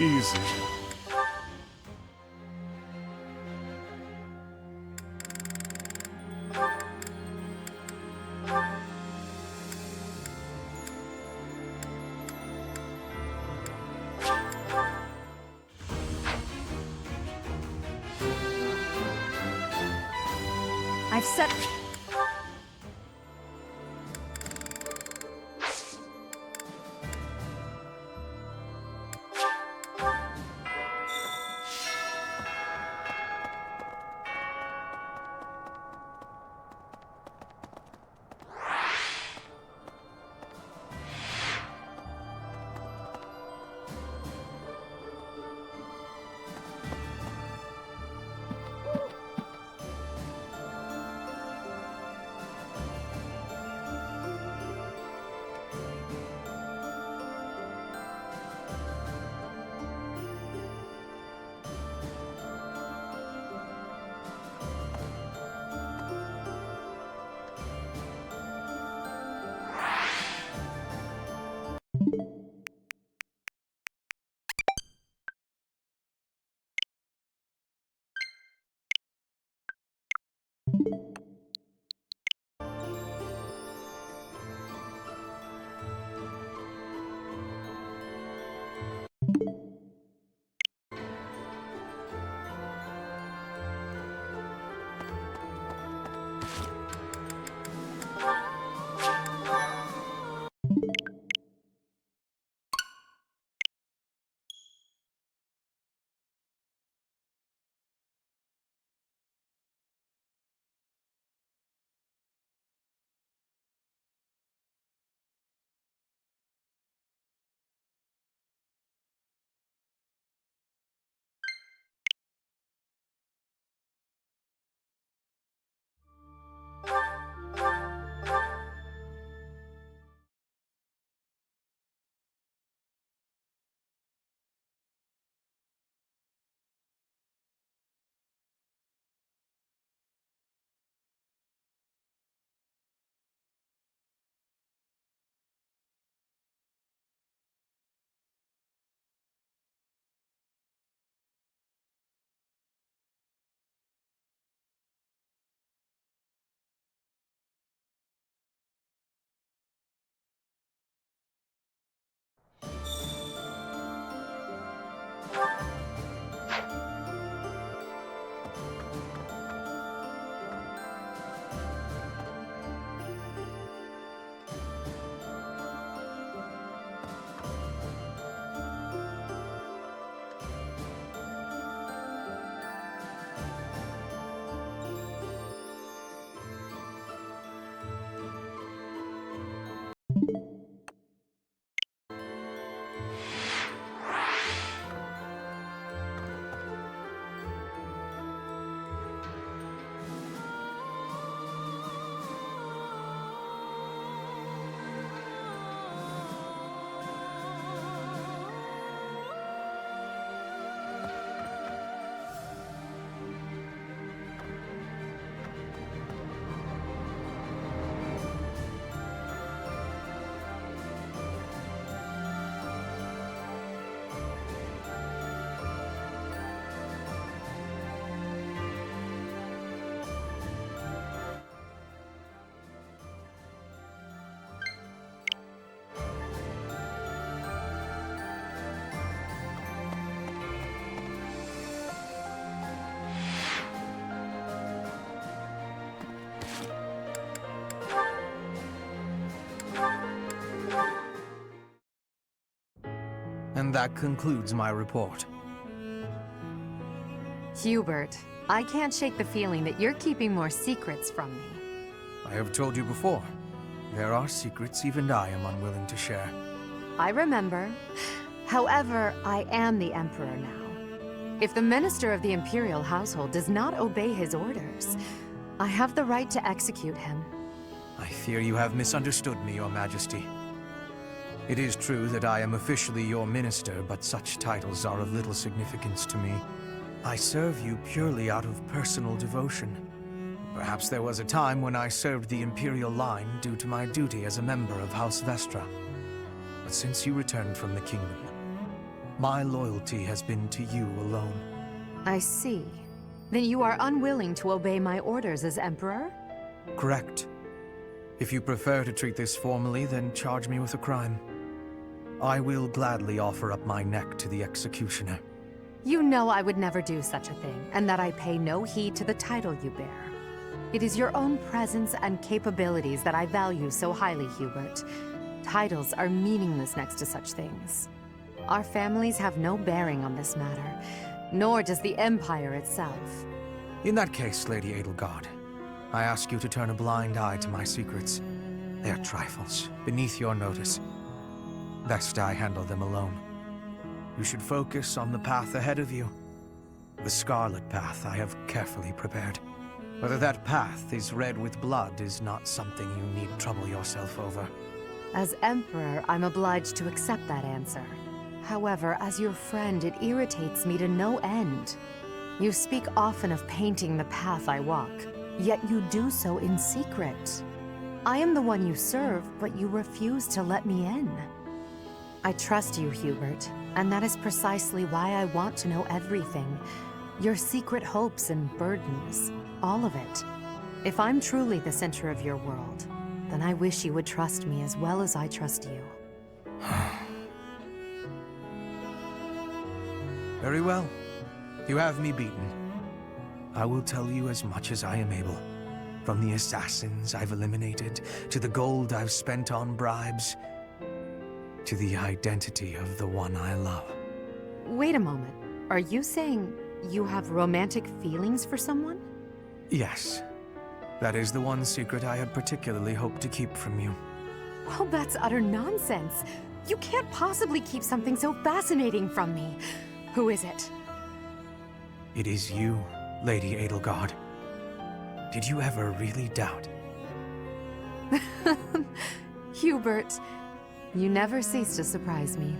Easy. I've set... And that concludes my report. Hubert, I can't shake the feeling that you're keeping more secrets from me. I have told you before, there are secrets even I am unwilling to share. I remember. However, I am the Emperor now. If the Minister of the Imperial Household does not obey his orders, I have the right to execute him. I fear you have misunderstood me, Your Majesty. It is true that I am officially your minister, but such titles are of little significance to me. I serve you purely out of personal devotion. Perhaps there was a time when I served the Imperial line due to my duty as a member of House Vestra. But since you returned from the kingdom, My loyalty has been to you alone. I see. Then you are unwilling to obey my orders as Emperor? Correct. If you prefer to treat this formally, then charge me with a crime. I will gladly offer up my neck to the executioner. You know I would never do such a thing, and that I pay no heed to the title you bear. It is your own presence and capabilities that I value so highly, Hubert. Titles are meaningless next to such things. Our families have no bearing on this matter, nor does the Empire itself. In that case, Lady Edelgard, I ask you to turn a blind eye to my secrets. They are trifles, beneath your notice. Best I handle them alone. You should focus on the path ahead of you. The Scarlet Path I have carefully prepared. Whether that path is red with blood is not something you need trouble yourself over. As Emperor, I'm obliged to accept that answer. However, as your friend, it irritates me to no end. You speak often of painting the path I walk, yet you do so in secret. I am the one you serve, but you refuse to let me in. I trust you, Hubert, and that is precisely why I want to know everything. Your secret hopes and burdens, all of it. If I'm truly the center of your world, then I wish you would trust me as well as I trust you. Very well. You have me beaten. I will tell you as much as I am able. From the assassins I've eliminated, to the gold I've spent on bribes, to the identity of the one I love. Wait a moment. Are you saying you have romantic feelings for someone? Yes. That is the one secret I had particularly hoped to keep from you. Well, that's utter nonsense. You can't possibly keep something so fascinating from me. Who is it? It is you, Lady Edelgard. Did you ever really doubt? Hubert, you never cease to surprise me.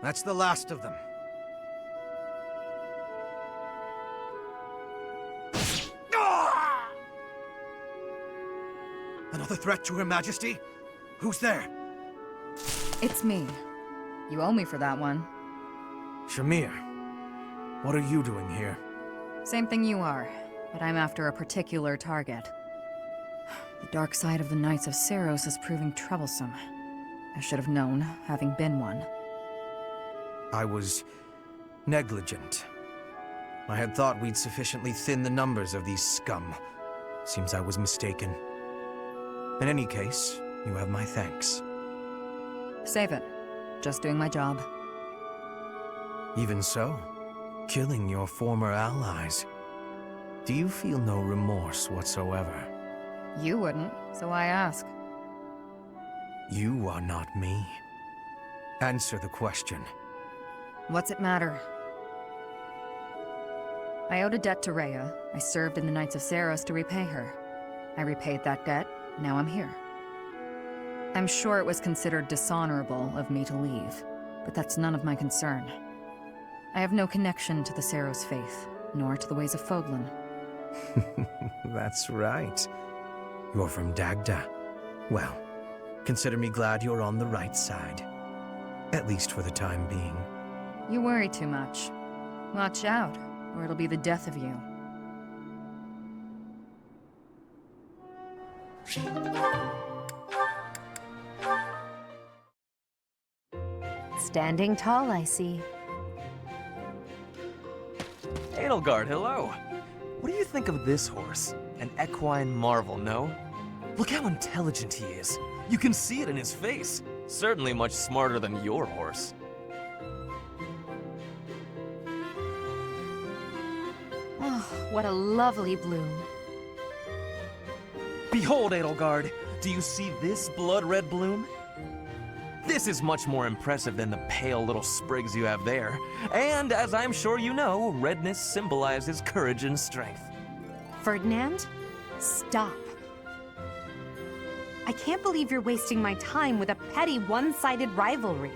That's the last of them. Another threat to Her Majesty? Who's there? It's me. You owe me for that one. Shamir, what are you doing here? Same thing you are, but I'm after a particular target. The dark side of the Knights of Seiros is proving troublesome. I should have known, having been one. I was negligent. I had thought we'd sufficiently thin the numbers of these scum. Seems I was mistaken. In any case, you have my thanks. Save it. Just doing my job. Even so, killing your former allies. Do you feel no remorse whatsoever? You wouldn't, so I ask. You are not me. Answer the question. What's it matter? I owed a debt to Rhea. I served in the Knights of Seiros to repay her. I repaid that debt, now I'm here. I'm sure it was considered dishonorable of me to leave, but that's none of my concern. I have no connection to the Seiros faith, nor to the ways of Fodlan. That's right. You're from Dagda. Well, consider me glad you're on the right side. At least for the time being. You worry too much. Watch out, or it'll be the death of you. Standing tall, I see. Edelgard, hello. What do you think of this horse? An equine marvel, no? Look how intelligent he is. You can see it in his face. Certainly much smarter than your horse. Oh, what a lovely bloom. Behold, Edelgard. Do you see this blood-red bloom? This is much more impressive than the pale little sprigs you have there. And, as I'm sure you know, redness symbolizes courage and strength. Ferdinand, stop. I can't believe you're wasting my time with a petty one-sided rivalry.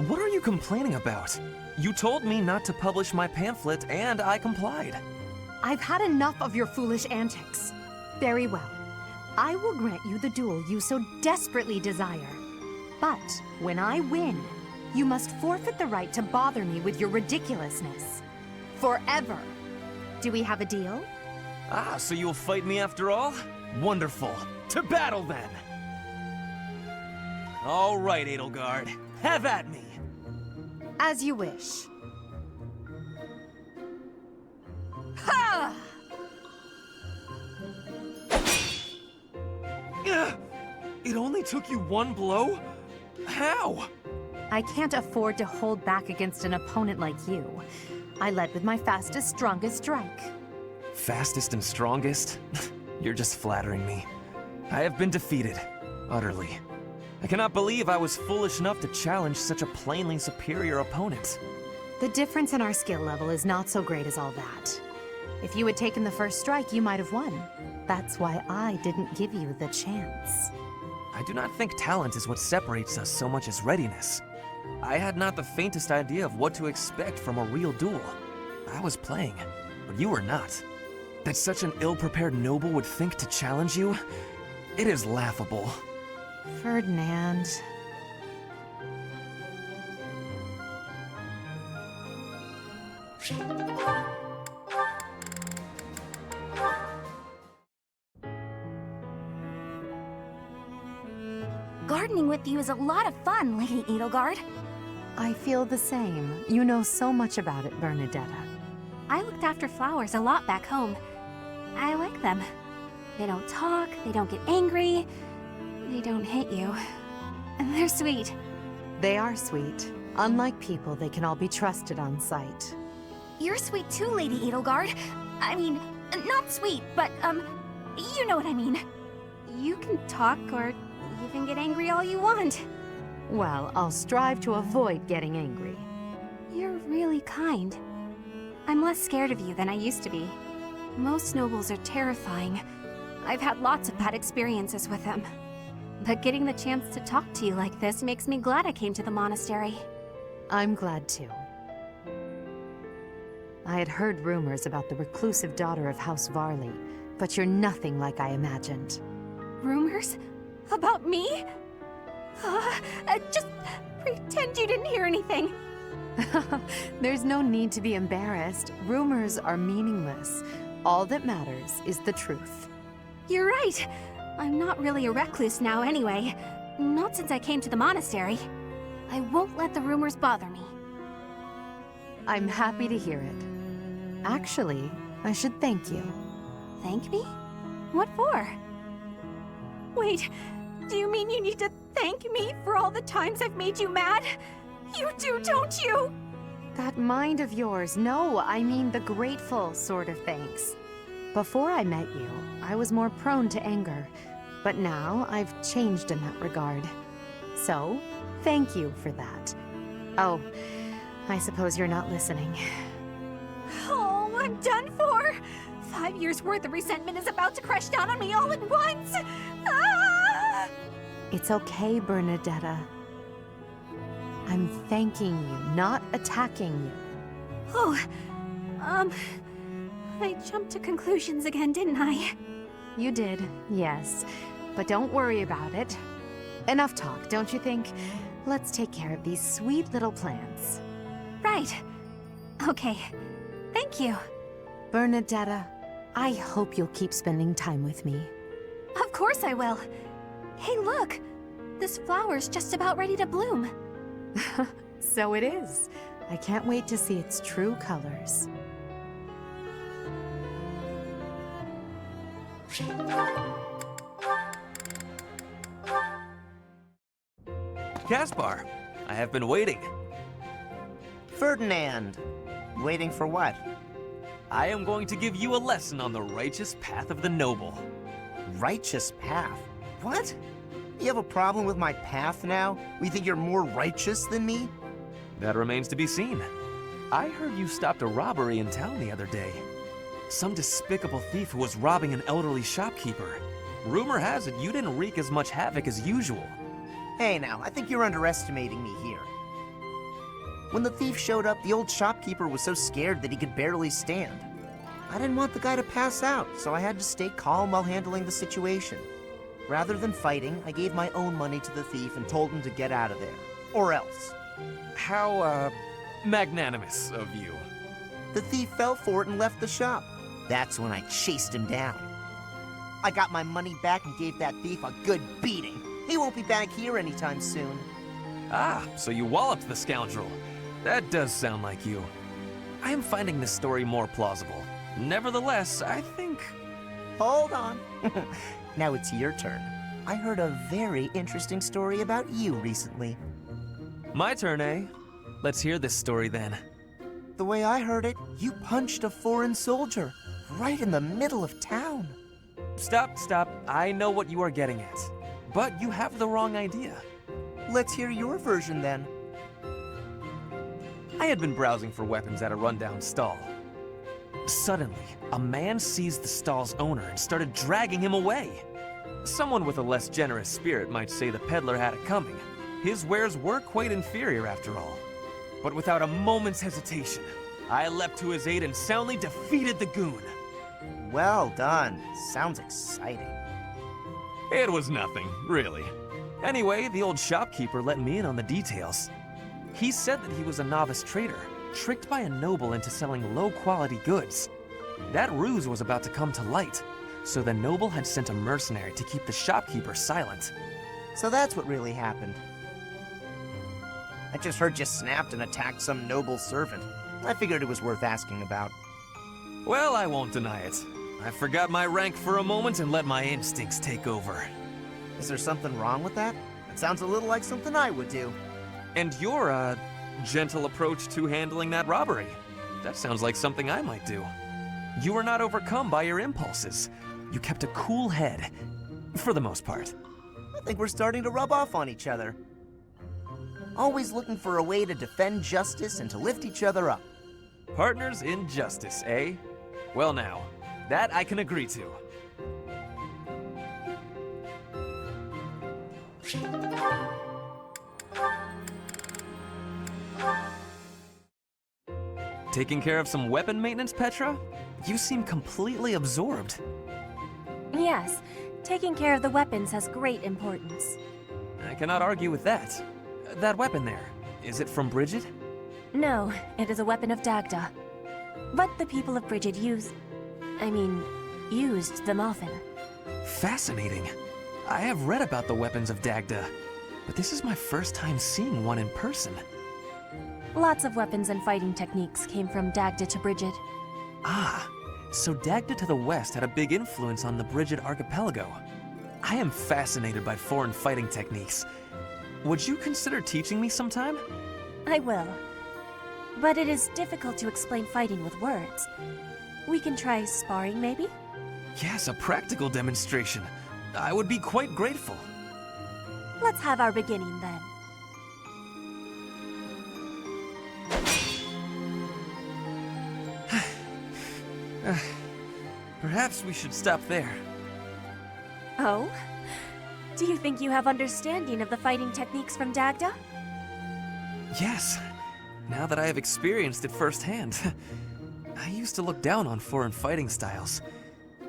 What are you complaining about? You told me not to publish my pamphlet, and I complied. I've had enough of your foolish antics. Very well. I will grant you the duel you so desperately desire. But when I win, you must forfeit the right to bother me with your ridiculousness. Forever. Do we have a deal? Ah, so you'll fight me after all? Wonderful. To battle, then! All right, Edelgard. Have at me! As you wish. Ha! It only took you one blow? How? I can't afford to hold back against an opponent like you. I led with my fastest, strongest strike. Fastest and strongest? You're just flattering me. I have been defeated. Utterly. I cannot believe I was foolish enough to challenge such a plainly superior opponent. The difference in our skill level is not so great as all that. If you had taken the first strike, you might have won. That's why I didn't give you the chance. I do not think talent is what separates us so much as readiness. I had not the faintest idea of what to expect from a real duel. I was playing, but you were not. That such an ill-prepared noble would think to challenge you? It is laughable. Ferdinand. Gardening with you is a lot of fun, Lady Edelgard. I feel the same. You know so much about it, Bernadetta. I looked after flowers a lot back home. I like them. They don't talk, they don't get angry, they don't hit you. And they're sweet. They are sweet. Unlike people, they can all be trusted on sight. You're sweet too, Lady Edelgard. I mean, not sweet, but, you know what I mean. You can talk or even get angry all you want. Well, I'll strive to avoid getting angry. You're really kind. I'm less scared of you than I used to be. Most nobles are terrifying. I've had lots of bad experiences with them. But getting the chance to talk to you like this makes me glad I came to the monastery. I'm glad too. I had heard rumors about the reclusive daughter of House Varley, but you're nothing like I imagined. Rumors? About me? Just pretend you didn't hear anything. There's no need to be embarrassed. Rumors are meaningless. All that matters is the truth. You're right. I'm not really a recluse now anyway. Not since I came to the monastery. I won't let the rumors bother me. I'm happy to hear it. Actually, I should thank you. Thank me? What for? Wait, do you mean you need to thank me for all the times I've made you mad? You do, don't you? That mind of yours, no, I mean the grateful sort of thanks. Before I met you, I was more prone to anger, but now I've changed in that regard. So, thank you for that. Oh, I suppose you're not listening. Oh, I'm done for! 5 years' worth of resentment is about to crash down on me all at once! Ah! It's okay, Bernadetta. I'm thanking you, not attacking you. Oh, I jumped to conclusions again, didn't I? You did, yes. But don't worry about it. Enough talk, don't you think? Let's take care of these sweet little plants. Right. Okay. Thank you. Bernadetta, I hope you'll keep spending time with me. Of course I will. Hey, look! This flower's just about ready to bloom. So it is. I can't wait to see its true colors. Caspar, I have been waiting. Ferdinand! Waiting for what? I am going to give you a lesson on the righteous path of the noble. Righteous path? What? You have a problem with my path now? You think you're more righteous than me? That remains to be seen. I heard you stopped a robbery in town the other day. Some despicable thief who was robbing an elderly shopkeeper. Rumor has it you didn't wreak as much havoc as usual. Hey now, I think you're underestimating me here. When the thief showed up, the old shopkeeper was so scared that he could barely stand. I didn't want the guy to pass out, so I had to stay calm while handling the situation. Rather than fighting, I gave my own money to the thief and told him to get out of there. Or else. How, magnanimous of you. The thief fell for it and left the shop. That's when I chased him down. I got my money back and gave that thief a good beating. He won't be back here anytime soon. Ah, so you walloped the scoundrel. That does sound like you. I am finding this story more plausible. Nevertheless, I think... Hold on. Now it's your turn. I heard a very interesting story about you recently. My turn, eh? Let's hear this story then. The way I heard it, you punched a foreign soldier right in the middle of town. Stop. I know what you are getting at. But you have the wrong idea. Let's hear your version then. I had been browsing for weapons at a rundown stall. Suddenly, a man seized the stall's owner and started dragging him away. Someone with a less generous spirit might say the peddler had it coming. His wares were quite inferior after all. But without a moment's hesitation, I leapt to his aid and soundly defeated the goon. Well done. Sounds exciting. It was nothing, really. Anyway, the old shopkeeper let me in on the details. He said that he was a novice trader, tricked by a noble into selling low-quality goods. That ruse was about to come to light, so the noble had sent a mercenary to keep the shopkeeper silent. So that's what really happened. I just heard you snapped and attacked some noble servant. I figured it was worth asking about. Well, I won't deny it. I forgot my rank for a moment and let my instincts take over. Is there something wrong with that? It sounds a little like something I would do. And your, gentle approach to handling that robbery. That sounds like something I might do. You were not overcome by your impulses. You kept a cool head, for the most part. I think we're starting to rub off on each other. Always looking for a way to defend justice and to lift each other up. Partners in justice, eh? Well now, that I can agree to. Taking care of some weapon maintenance, Petra? You seem completely absorbed. Yes, taking care of the weapons has great importance. I cannot argue with that. That weapon there, is it from Bridget? No, it is a weapon of Dagda. But the people of Bridget used them often. Fascinating. I have read about the weapons of Dagda, but this is my first time seeing one in person. Lots of weapons and fighting techniques came from Dagda to Bridget. Ah, so Dagda to the west had a big influence on the Bridget archipelago. I am fascinated by foreign fighting techniques. Would you consider teaching me sometime? I will. But it is difficult to explain fighting with words. We can try sparring, maybe? Yes, a practical demonstration. I would be quite grateful. Let's have our beginning then. Perhaps we should stop there. Oh? Do you think you have understanding of the fighting techniques from Dagda? Yes. Now that I have experienced it firsthand. I used to look down on foreign fighting styles,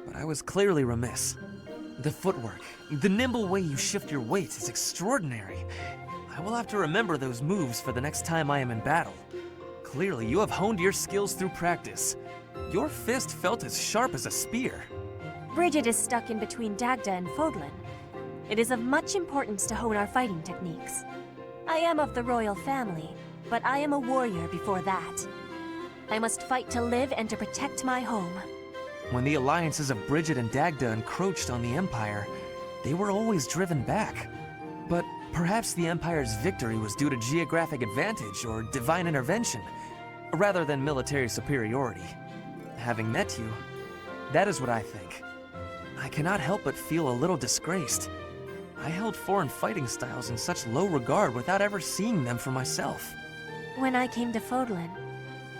but I was clearly remiss. The footwork, the nimble way you shift your weight is extraordinary. I will have to remember those moves for the next time I am in battle. Clearly, you have honed your skills through practice. Your fist felt as sharp as a spear. Bridget is stuck in between Dagda and Fodlan. It is of much importance to hone our fighting techniques. I am of the royal family, but I am a warrior before that. I must fight to live and to protect my home. When the alliances of Bridget and Dagda encroached on the Empire, they were always driven back. But perhaps the Empire's victory was due to geographic advantage or divine intervention, rather than military superiority. Having met you, that is what I think. I cannot help but feel a little disgraced. I held foreign fighting styles in such low regard without ever seeing them for myself. When I came to Fodlan,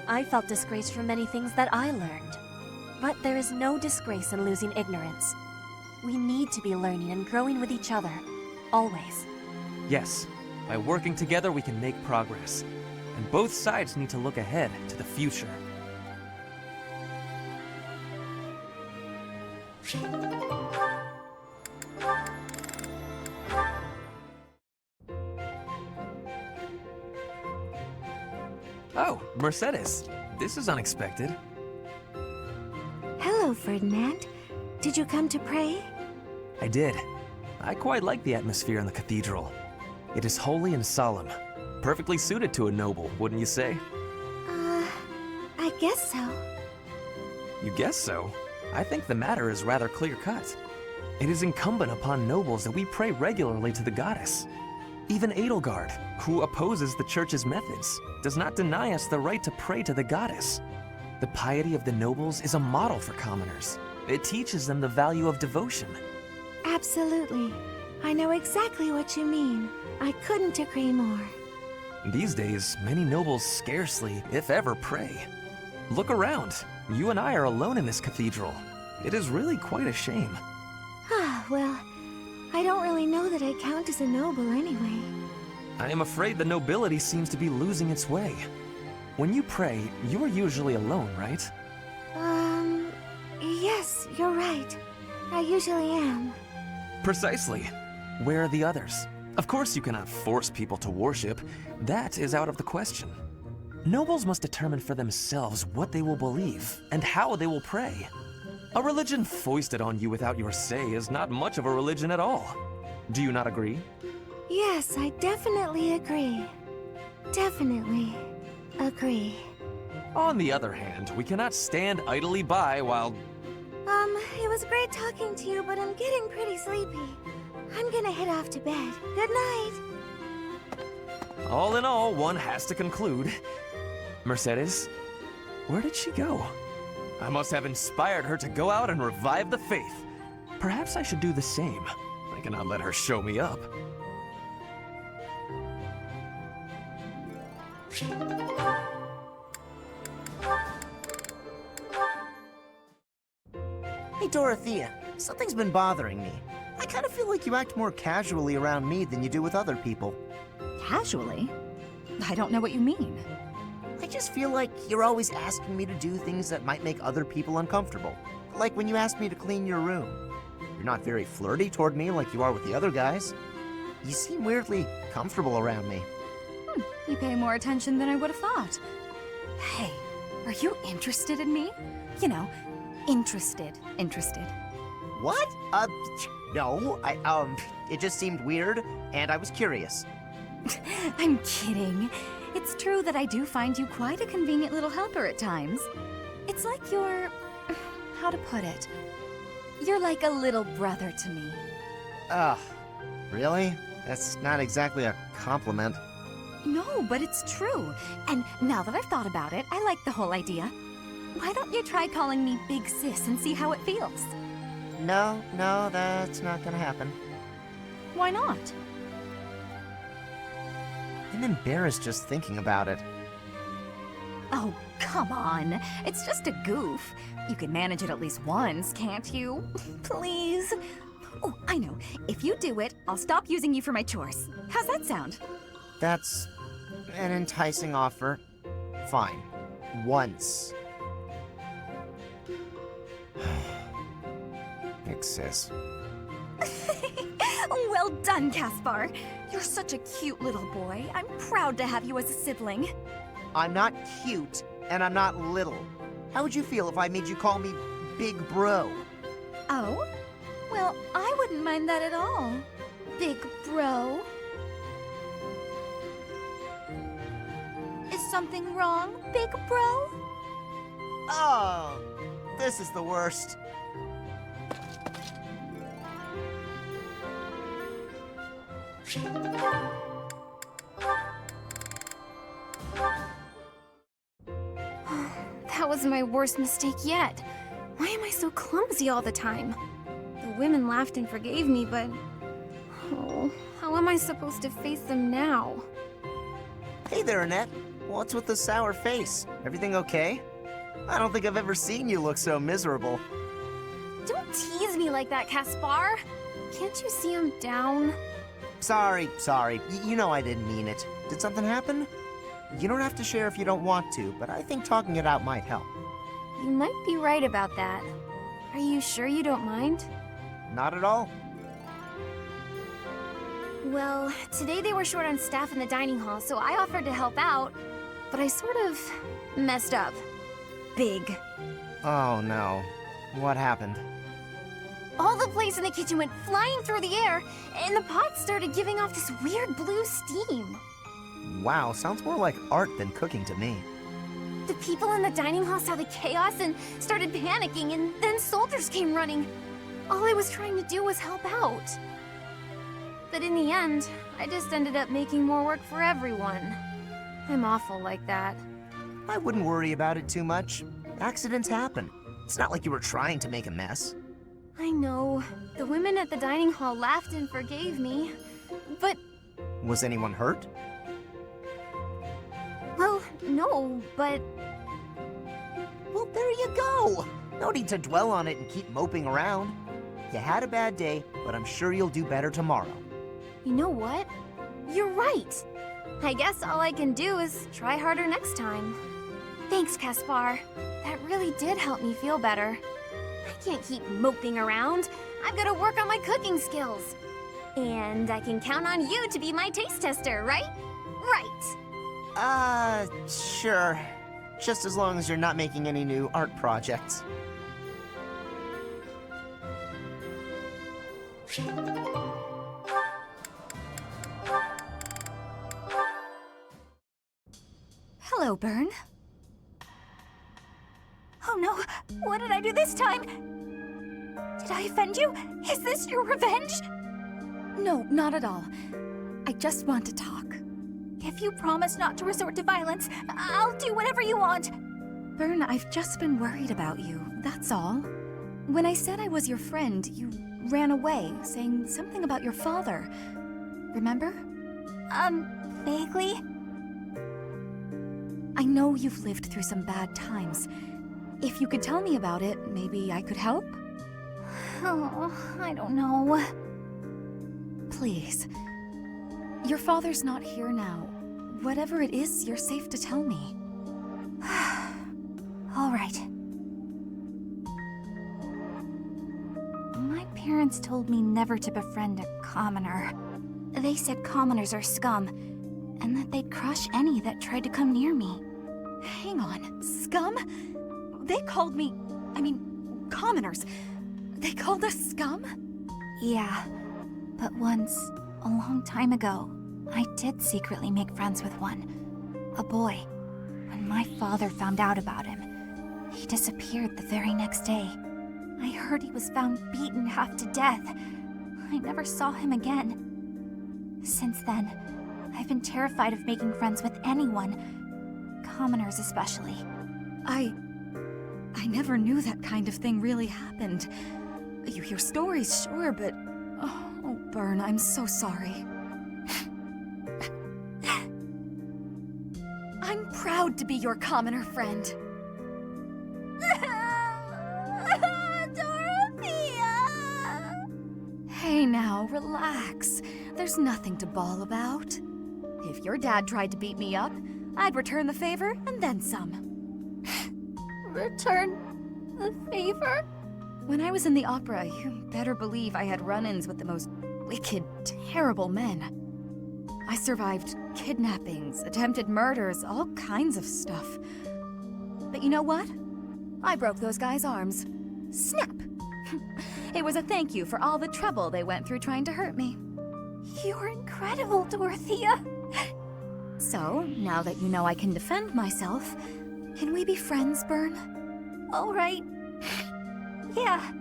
I felt disgraced for many things that I learned. But there is no disgrace in losing ignorance. We need to be learning and growing with each other, always. Yes, by working together we can make progress. and both sides need to look ahead to the future. Oh, Mercedes. This is unexpected. Hello, Ferdinand. Did you come to pray? I did. I quite like the atmosphere in the cathedral. It is holy and solemn. Perfectly suited to a noble, wouldn't you say? I guess so. You guess so? I think the matter is rather clear-cut. It is incumbent upon nobles that we pray regularly to the goddess. Even Edelgard, who opposes the church's methods, does not deny us the right to pray to the goddess. The piety of the nobles is a model for commoners. It teaches them the value of devotion. Absolutely. I know exactly what you mean. I couldn't agree more. These days, many nobles scarcely, if ever, pray. Look around. You and I are alone in this cathedral. It is really quite a shame. Ah, well, I don't really know that I count as a noble anyway. I am afraid the nobility seems to be losing its way. When you pray, you are usually alone, right? Yes, you're right. I usually am. Precisely. Where are the others? Of course you cannot force people to worship. That is out of the question. Nobles must determine for themselves what they will believe and how they will pray. A religion foisted on you without your say is not much of a religion at all. Do you not agree? Yes, I definitely agree. Definitely agree. On the other hand, we cannot stand idly by while... It was great talking to you, but I'm getting pretty sleepy. I'm gonna head off to bed. Good night. All in all, one has to conclude. Mercedes, where did she go? I must have inspired her to go out and revive the faith. Perhaps I should do the same. I cannot let her show me up. Hey, Dorothea, something's been bothering me. I kind of feel like you act more casually around me than you do with other people. Casually? I don't know what you mean. I just feel like you're always asking me to do things that might make other people uncomfortable. Like when you asked me to clean your room. You're not very flirty toward me like you are with the other guys. You seem weirdly comfortable around me. You pay more attention than I would have thought. Hey, are you interested in me? You know, interested. What? No, it just seemed weird, and I was curious. I'm kidding. It's true that I do find you quite a convenient little helper at times. It's like you're... how to put it? You're like a little brother to me. Ugh, really? That's not exactly a compliment. No, but it's true. And now that I've thought about it, I like the whole idea. Why don't you try calling me Big Sis and see how it feels? No, that's not gonna happen. Why not? I'm embarrassed just thinking about it. Oh, come on. It's just a goof. You can manage it at least once, can't you? Please? Oh, I know. If you do it, I'll stop using you for my chores. How's that sound? That's an enticing offer. Fine. Once. Big sis. Well done, Caspar. You're such a cute little boy. I'm proud to have you as a sibling. I'm not cute, and I'm not little. How would you feel if I made you call me Big Bro? Oh? Well, I wouldn't mind that at all. Big bro. Is something wrong, big bro? Oh, this is the worst. That was my worst mistake yet. Why am I so clumsy all the time? The women laughed and forgave me, but... oh, how am I supposed to face them now? Hey there, Annette. What's with the sour face? Everything okay? I don't think I've ever seen you look so miserable. Don't tease me like that, Caspar. Can't you see I'm down? Sorry. You know I didn't mean it. Did something happen? You don't have to share if you don't want to, but I think talking it out might help. You might be right about that. Are you sure you don't mind? Not at all. Well, today they were short on staff in the dining hall, so I offered to help out. But I sort of messed up. Big. Oh no. What happened? All the plates in the kitchen went flying through the air, and the pots started giving off this weird blue steam. Wow, sounds more like art than cooking to me. The people in the dining hall saw the chaos and started panicking, and then soldiers came running. All I was trying to do was help out. But in the end, I just ended up making more work for everyone. I'm awful like that. I wouldn't worry about it too much. Accidents happen. It's not like you were trying to make a mess. I know. The women at the dining hall laughed and forgave me. But, Was anyone hurt? well, no, but Well, there you go. No need to dwell on it and keep moping around. You had a bad day, but I'm sure you'll do better tomorrow. you know what? You're right. I guess all I can do is try harder next time. Thanks, Caspar. That really did help me feel better. I can't keep moping around. I've got to work on my cooking skills. And I can count on you to be my taste tester, right? Right. Sure. Just as long as you're not making any new art projects. Hello, Byrne. Oh no, what did I do this time? Did I offend you? Is this your revenge? No, not at all. I just want to talk. If you promise not to resort to violence, I'll do whatever you want. Byrne, I've just been worried about you, that's all. When I said I was your friend, you ran away, saying something about your father. Remember? Vaguely? I know you've lived through some bad times. If you could tell me about it, maybe I could help? Oh, I don't know. Please. Your father's not here now. Whatever it is, you're safe to tell me. All right. My parents told me never to befriend a commoner. They said commoners are scum, and that they'd crush any that tried to come near me. Hang on, scum? They called me... commoners. They called us scum? Yeah, but once, a long time ago, I did secretly make friends with one. A boy. When my father found out about him, he disappeared the very next day. I heard he was found beaten half to death. I never saw him again. Since then, I've been terrified of making friends with anyone, commoners especially. I never knew that kind of thing really happened. You hear stories, sure, but... Oh, Byrne, I'm so sorry. I'm proud to be your commoner friend. Dorothea! Hey now, relax. There's nothing to bawl about. If your dad tried to beat me up, I'd return the favor and then some. Return the favor? When I was in the opera, you better believe I had run-ins with the most wicked, terrible men. I survived kidnappings, attempted murders, all kinds of stuff. But you know what? I broke those guys' arms. Snap! It was a thank you for all the trouble they went through trying to hurt me. You're incredible, Dorothea. So, now that you know I can defend myself, can we be friends, Byrne? All right. Yeah.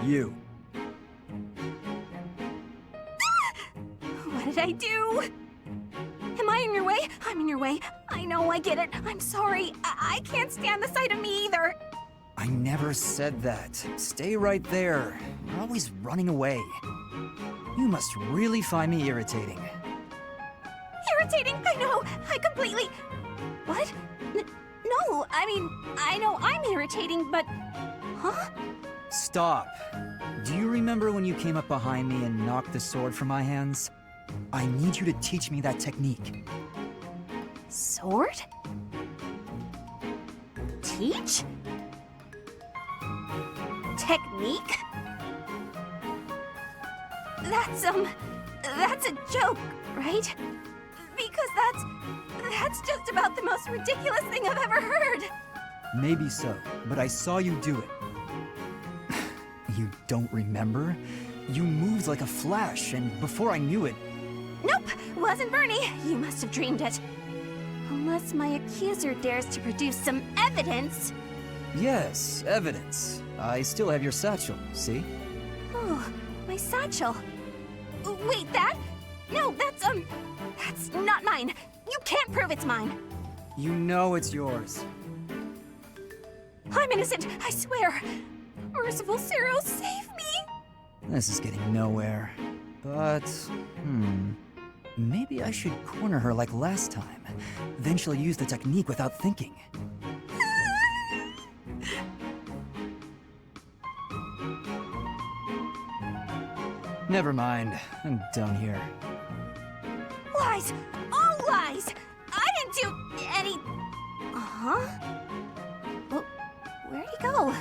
You. What did I do? Am I in your way? I'm in your way. I know, I get it. I'm sorry. I can't stand the sight of me either. I never said that. Stay right there. You're always running away. You must really find me irritating. Irritating, I know. I completely... What? No, No, I mean, I know I'm irritating, but... Huh? Stop. Do you remember when you came up behind me and knocked the sword from my hands? I need you to teach me that technique. Sword? Teach? Technique? That's a joke, right? Because that's just about the most ridiculous thing I've ever heard. Maybe so, but I saw you do it. You don't remember? You moved like a flash, and before I knew it... Nope, wasn't Bernie. You must have dreamed it. Unless my accuser dares to produce some evidence. Yes, evidence. I still have your satchel, see? Oh, my satchel. Wait, that? No, that's not mine. You can't prove it's mine. You know it's yours. I'm innocent, I swear. Merciful Zero, save me! This is getting nowhere. But, maybe I should corner her like last time. Then she'll use the technique without thinking. Never mind. I'm done here. Lies! All lies! I didn't do any... Huh? Well, where'd he go?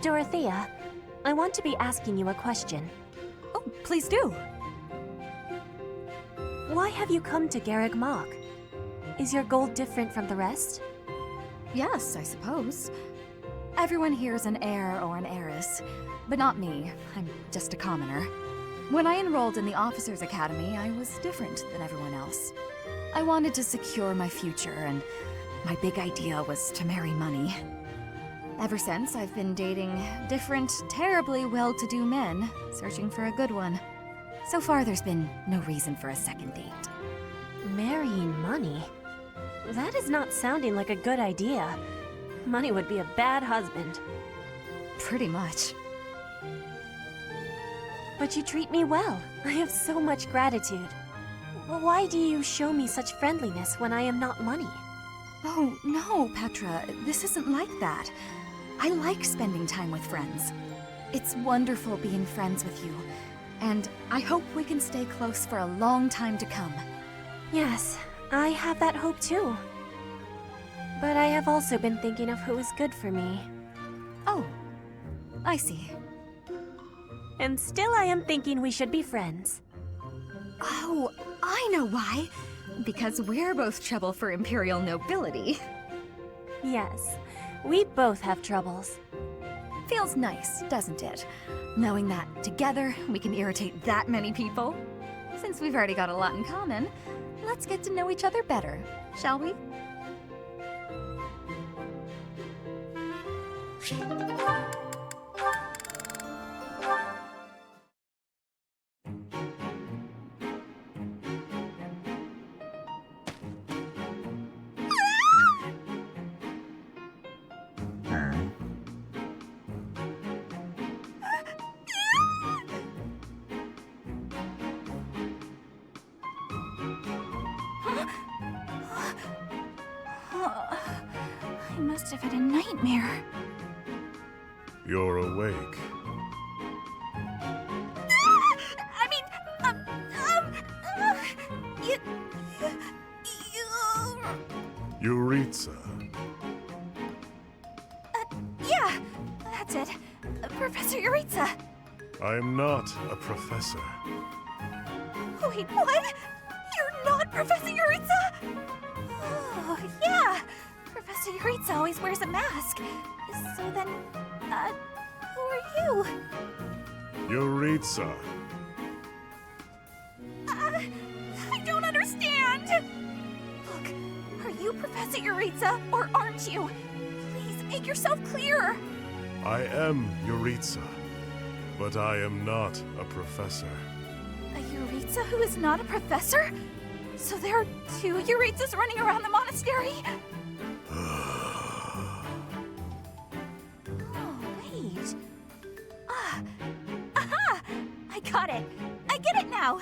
Dorothea, I want to be asking you a question. Oh, please do. Why have you come to Garreg Mach? Is your goal different from the rest? Yes, I suppose. Everyone here is an heir or an heiress, but not me. I'm just a commoner. When I enrolled in the Officers' Academy, I was different than everyone else. I wanted to secure my future, and my big idea was to marry money. Ever since, I've been dating different, terribly well-to-do men, searching for a good one. So far, there's been no reason for a second date. Marrying money? That is not sounding like a good idea. Money would be a bad husband. Pretty much. But you treat me well. I have so much gratitude. Why do you show me such friendliness when I am not money? Oh, no, Petra. This isn't like that. I like spending time with friends. It's wonderful being friends with you, and I hope we can stay close for a long time to come. Yes, I have that hope too. But I have also been thinking of who is good for me. Oh, I see. And still I am thinking we should be friends. Oh, I know why. Because we're both trouble for Imperial nobility. Yes, we both have troubles. Feels nice, doesn't it? Knowing that together we can irritate that many people. Since we've already got a lot in common, let's get to know each other better, shall we? I must have had a nightmare. You're awake. I mean, you... Yuritsa. Yeah, that's it. Professor Yuritsa. I am not a professor. Wait, what? You're not Professor Yuritsa? Oh, yeah. Professor Yuritsa always wears a mask. So then, who are you? Yuritsa. I don't understand. Look, are you Professor Yuritsa or aren't you? Please make yourself clear. I am Yuritsa, but I am not a professor. A Yuritsa who is not a professor? So there are two Yuritsas running around the monastery? Oh, wait. Aha! I got it. I get it now.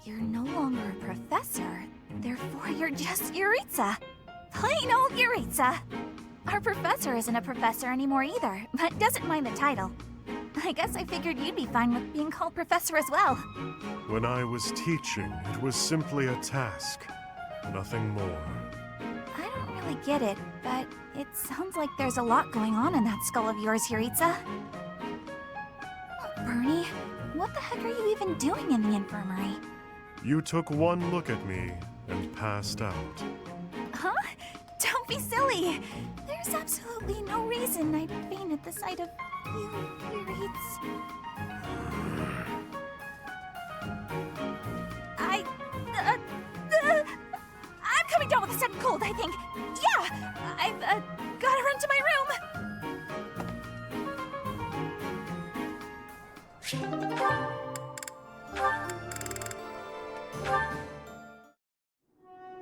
You're no longer a professor, therefore you're just Yuritsa. Plain old Yuritsa. Our professor isn't a professor anymore either, but doesn't mind the title. I guess I figured you'd be fine with being called professor as well. When I was teaching, it was simply a task, nothing more. I don't really get it, but it sounds like there's a lot going on in that skull of yours, Yuritsa. Bernie, what the heck are you even doing in the infirmary? You took one look at me and passed out. Huh? Don't be silly! There's absolutely no reason I'd faint at the sight of you, Yuritsa. I'm coming down with a sudden cold, I think. Yeah, I've gotta run to my room.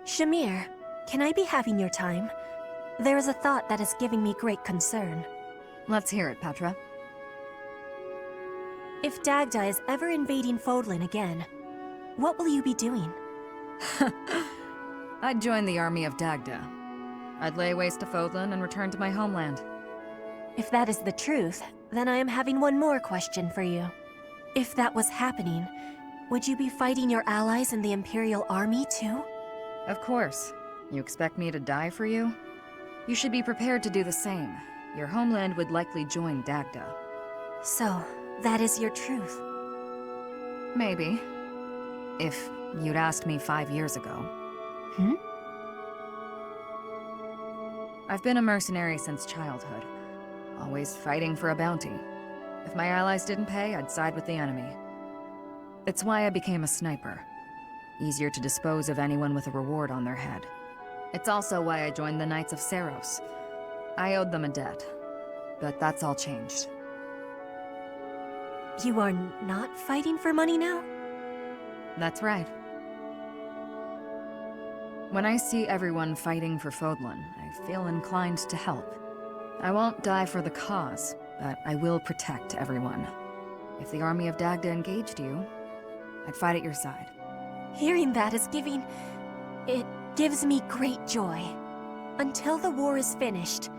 Shamir, can I be having your time? There is a thought that is giving me great concern. Let's hear it, Petra. If Dagda is ever invading Fodlan again, what will you be doing? I'd join the army of Dagda. I'd lay waste to Fodlan and return to my homeland. If that is the truth, then I am having one more question for you. If that was happening, would you be fighting your allies in the Imperial Army too? Of course. You expect me to die for you? You should be prepared to do the same. Your homeland would likely join Dagda. So, that is your truth. Maybe. If you'd asked me 5 years ago. Hmm? I've been a mercenary since childhood. Always fighting for a bounty. If my allies didn't pay, I'd side with the enemy. It's why I became a sniper. Easier to dispose of anyone with a reward on their head. It's also why I joined the Knights of Seiros. I owed them a debt, but that's all changed. You are not fighting for money now? That's right. When I see everyone fighting for Fodlan, I feel inclined to help. I won't die for the cause, but I will protect everyone. If the army of Dagda engaged you, I'd fight at your side. Hearing that is giving... it gives me great joy. Until the war is finished,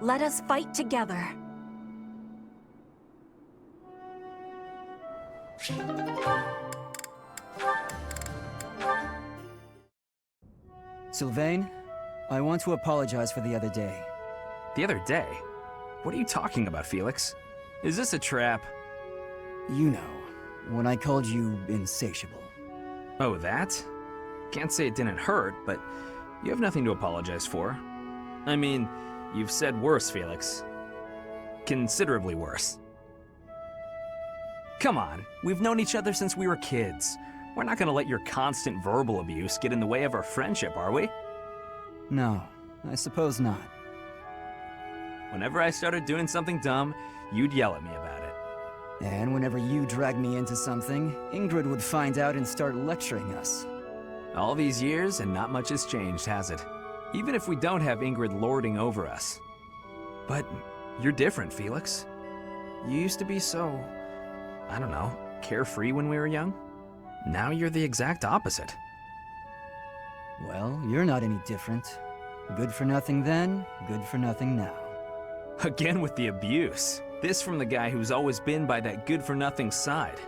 let us fight together. Sylvain, I want to apologize for the other day. The other day? What are you talking about, Felix? Is this a trap? You know, when I called you insatiable. Oh, that? Can't say it didn't hurt, but you have nothing to apologize for. I mean, you've said worse, Felix. Considerably worse. Come on, we've known each other since we were kids. We're not gonna let your constant verbal abuse get in the way of our friendship, are we? No, I suppose not. Whenever I started doing something dumb, you'd yell at me about it. And whenever you dragged me into something, Ingrid would find out and start lecturing us. All these years, and not much has changed, has it? Even if we don't have Ingrid lording over us. But you're different, Felix. You used to be so, I don't know, carefree when we were young. Now you're the exact opposite. Well, you're not any different. Good for nothing then, good for nothing now. Again with the abuse. This from the guy who's always been by that good-for-nothing side.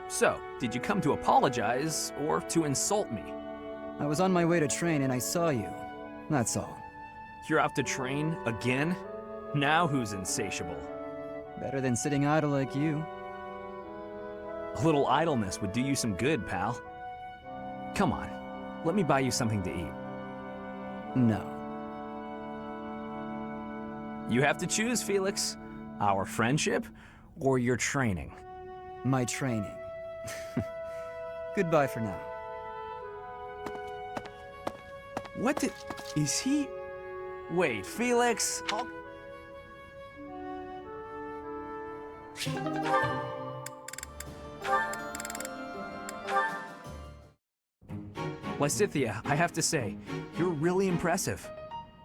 So, did you come to apologize, or to insult me? I was on my way to train and I saw you. That's all. You're out to train again? Now who's insatiable? Better than sitting idle like you. A little idleness would do you some good, pal. Come on, let me buy you something to eat. No. You have to choose, Felix. Our friendship, or your training. My training. Goodbye for now. What did... is he... Wait, Felix, Lysithea, I have to say, you're really impressive.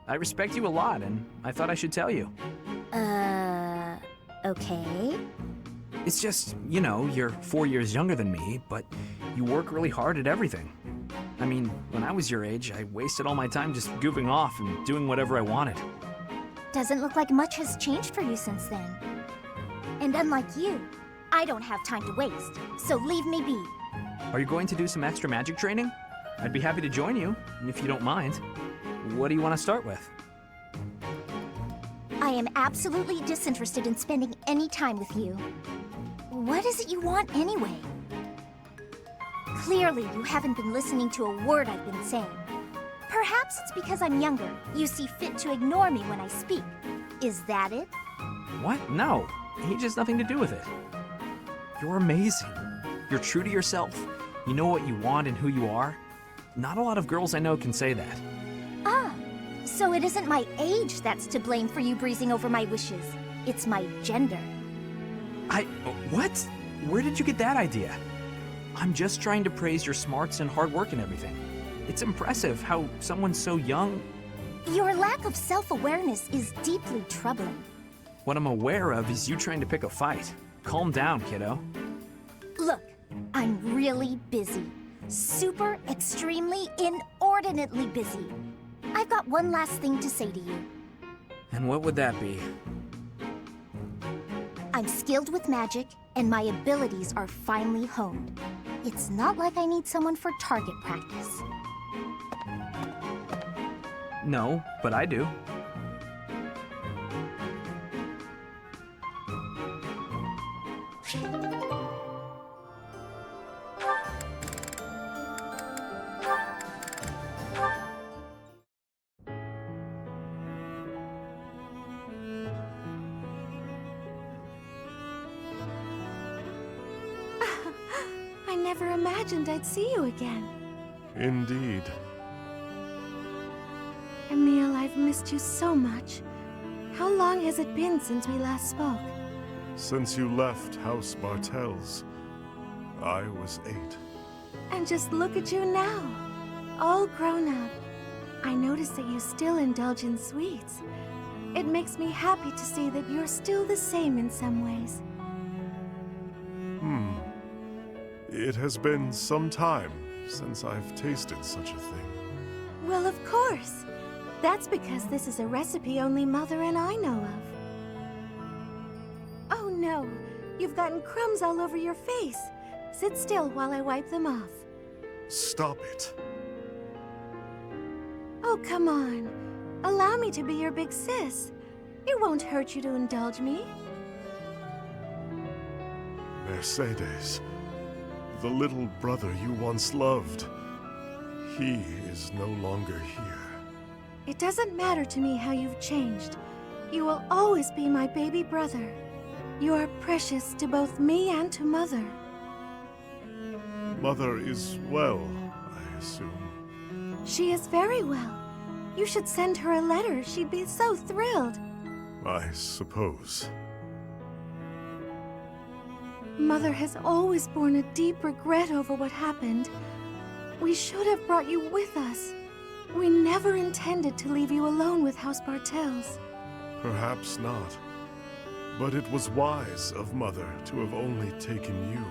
I respect you a lot, and I thought I should tell you. Okay. It's just, you know, you're 4 years younger than me, but you work really hard at everything. I mean, when I was your age, I wasted all my time just goofing off and doing whatever I wanted. Doesn't look like much has changed for you since then. And unlike you, I don't have time to waste, so leave me be. Are you going to do some extra magic training? I'd be happy to join you, if you don't mind. What do you want to start with? I am absolutely disinterested in spending any time with you. What is it you want anyway? Clearly, you haven't been listening to a word I've been saying. Perhaps it's because I'm younger. You see fit to ignore me when I speak. Is that it? What? No. Age has nothing to do with it. You're amazing. You're true to yourself. You know what you want and who you are. Not a lot of girls I know can say that. Ah, so it isn't my age that's to blame for you breezing over my wishes. It's my gender. What? Where did you get that idea? I'm just trying to praise your smarts and hard work and everything. It's impressive how someone so young... Your lack of self-awareness is deeply troubling. What I'm aware of is you trying to pick a fight. Calm down, kiddo. Look, I'm really busy. Super, extremely, inordinately busy. I've got one last thing to say to you. And what would that be? I'm skilled with magic, and my abilities are finely honed. It's not like I need someone for target practice. No, but I do. I never imagined I'd see you again. Indeed. Emil, I've missed you so much. How long has it been since we last spoke? Since you left House Bartels, I was 8. And just look at you now, all grown up. I notice that you still indulge in sweets. It makes me happy to see that you're still the same in some ways. It has been some time since I've tasted such a thing. Well, of course. That's because this is a recipe only Mother and I know of. Oh no, you've gotten crumbs all over your face. Sit still while I wipe them off. Stop it. Oh, come on. Allow me to be your big sis. It won't hurt you to indulge me. Mercedes, the little brother you once loved, he is no longer here. It doesn't matter to me how you've changed. You will always be my baby brother. You are precious to both me and to Mother. Mother is well, I assume. She is very well. You should send her a letter. She'd be so thrilled. I suppose. Mother has always borne a deep regret over what happened. We should have brought you with us. We never intended to leave you alone with House Bartels. Perhaps not. But it was wise of Mother to have only taken you.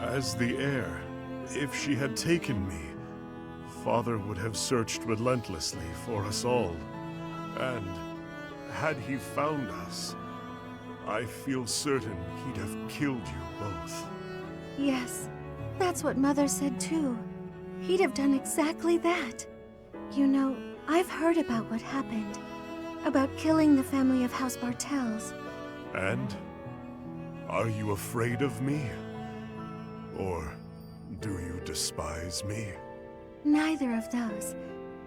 As the heir, if she had taken me, Father would have searched relentlessly for us all. And had he found us, I feel certain he'd have killed you both. Yes, that's what Mother said too. He'd have done exactly that. You know, I've heard about what happened. About killing the family of House Bartels. And? Are you afraid of me? Or do you despise me? Neither of those.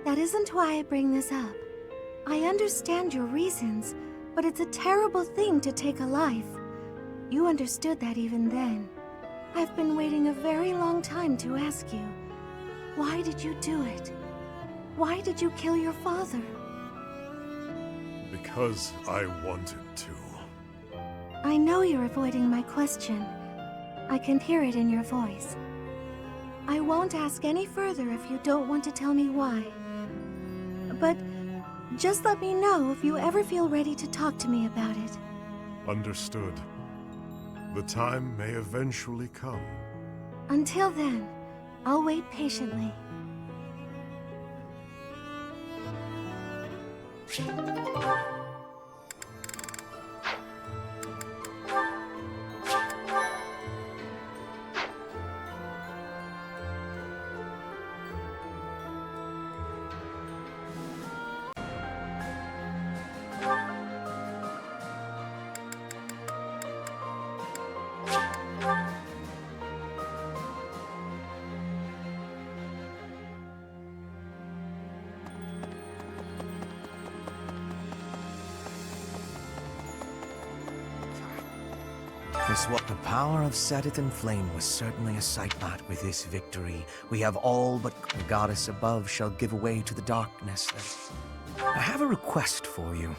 That isn't why I bring this up. I understand your reasons, but it's a terrible thing to take a life. You understood that even then. I've been waiting a very long time to ask you. Why did you do it? Why did you kill your father? Because I wanted to. I know you're avoiding my question. I can hear it in your voice. I won't ask any further if you don't want to tell me why. But just let me know if you ever feel ready to talk to me about it. Understood. The time may eventually come. Until then, I'll wait patiently. The power of Seteth and Flame was certainly a sight not with this victory. We have all but the goddess above shall give way to the darkness. I have a request for you.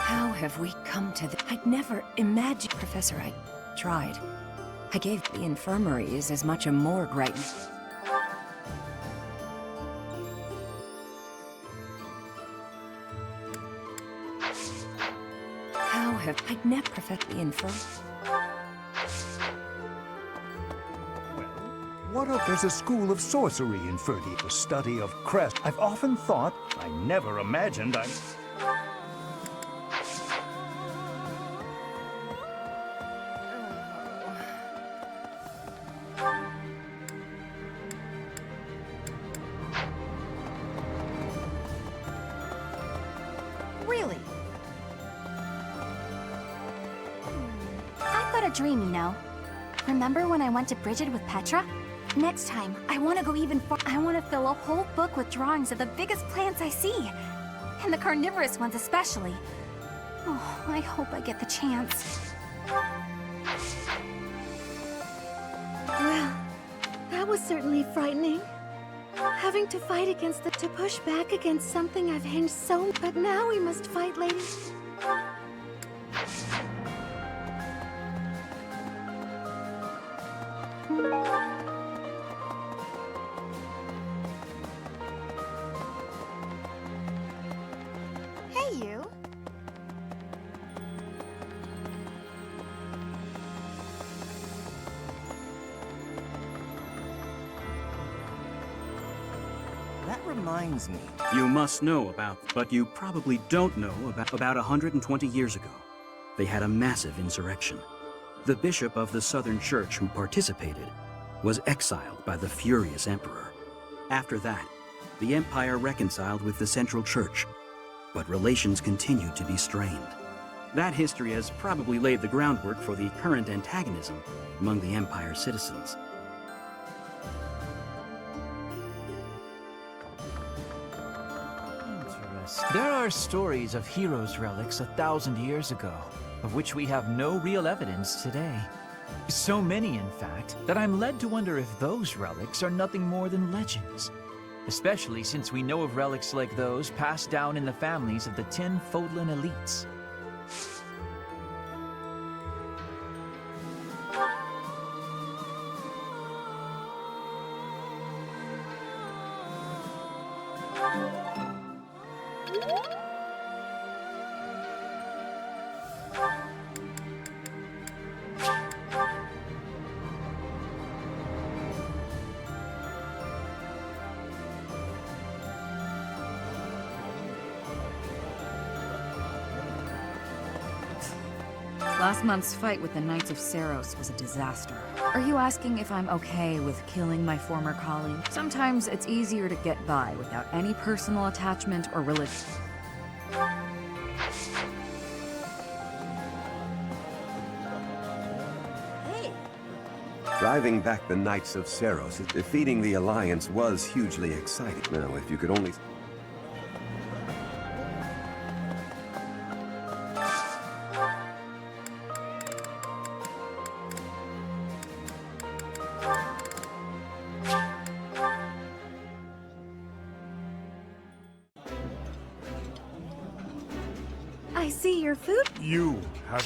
How have we come to this? I'd never imagined, Professor. I tried. I gave the infirmary is as much a morgue right now. How have I never perfect the infirmary? There's a school of sorcery in Ferdy, the study of crest. I've often thought, I never imagined I'm... Really? I've got a dream, you know. Remember when I went to Bridget with Petra? Next time, I want to go even far. I want to fill a whole book with drawings of the biggest plants I see. And the carnivorous ones especially. Oh, I hope I get the chance. Well, that was certainly frightening. Having to fight against to push back against something I've hinged so... But now we must fight, lady. Hey, you. That reminds me. You must know about, but you probably don't know about 120 years ago. They had a massive insurrection. The bishop of the Southern Church who participated was exiled by the furious emperor. After that, the empire reconciled with the Central Church, but relations continued to be strained. That history has probably laid the groundwork for the current antagonism among the empire's citizens. There are stories of heroes' relics 1,000 years ago, of which we have no real evidence today. So many, in fact, that I'm led to wonder if those relics are nothing more than legends. Especially since we know of relics like those passed down in the families of the 10 Fodlan elites. Last month's fight with the Knights of Saros was a disaster. Are you asking if I'm okay with killing my former colleague? Sometimes it's easier to get by without any personal attachment or religion. Driving back the Knights of Saros, defeating the Alliance was hugely exciting. Now, if you could only... I see your food. You have...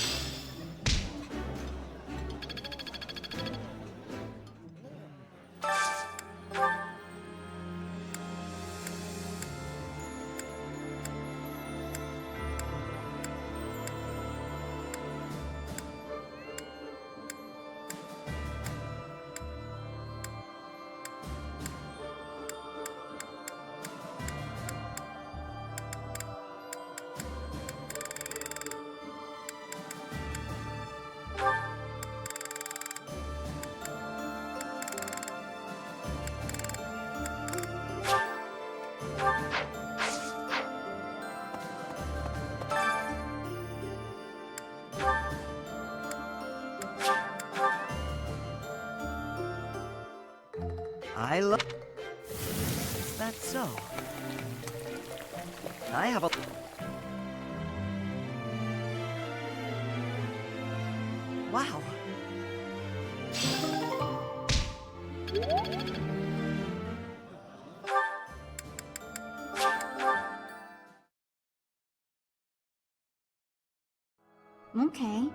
I love... Is that so? I have a... Wow. Okay.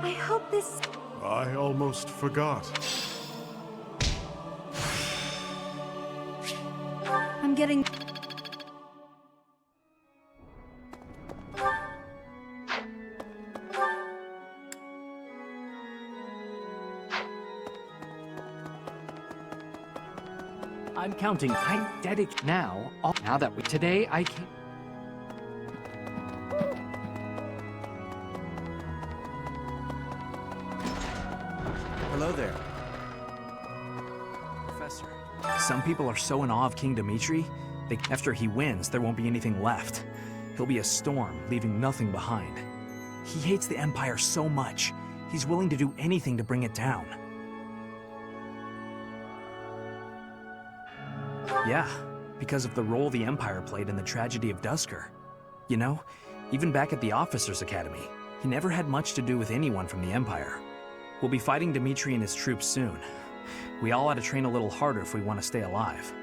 I hope this... I almost forgot. I'm getting... I'm counting. I'm dedicated now. Now that today I can. Hello there. Professor. Some people are so in awe of King Dimitri, after he wins, there won't be anything left. He'll be a storm, leaving nothing behind. He hates the Empire so much, he's willing to do anything to bring it down. Yeah, because of the role the Empire played in the tragedy of Duscur. You know, even back at the Officers' Academy, he never had much to do with anyone from the Empire. We'll be fighting Dimitri and his troops soon. We all ought to train a little harder if we want to stay alive.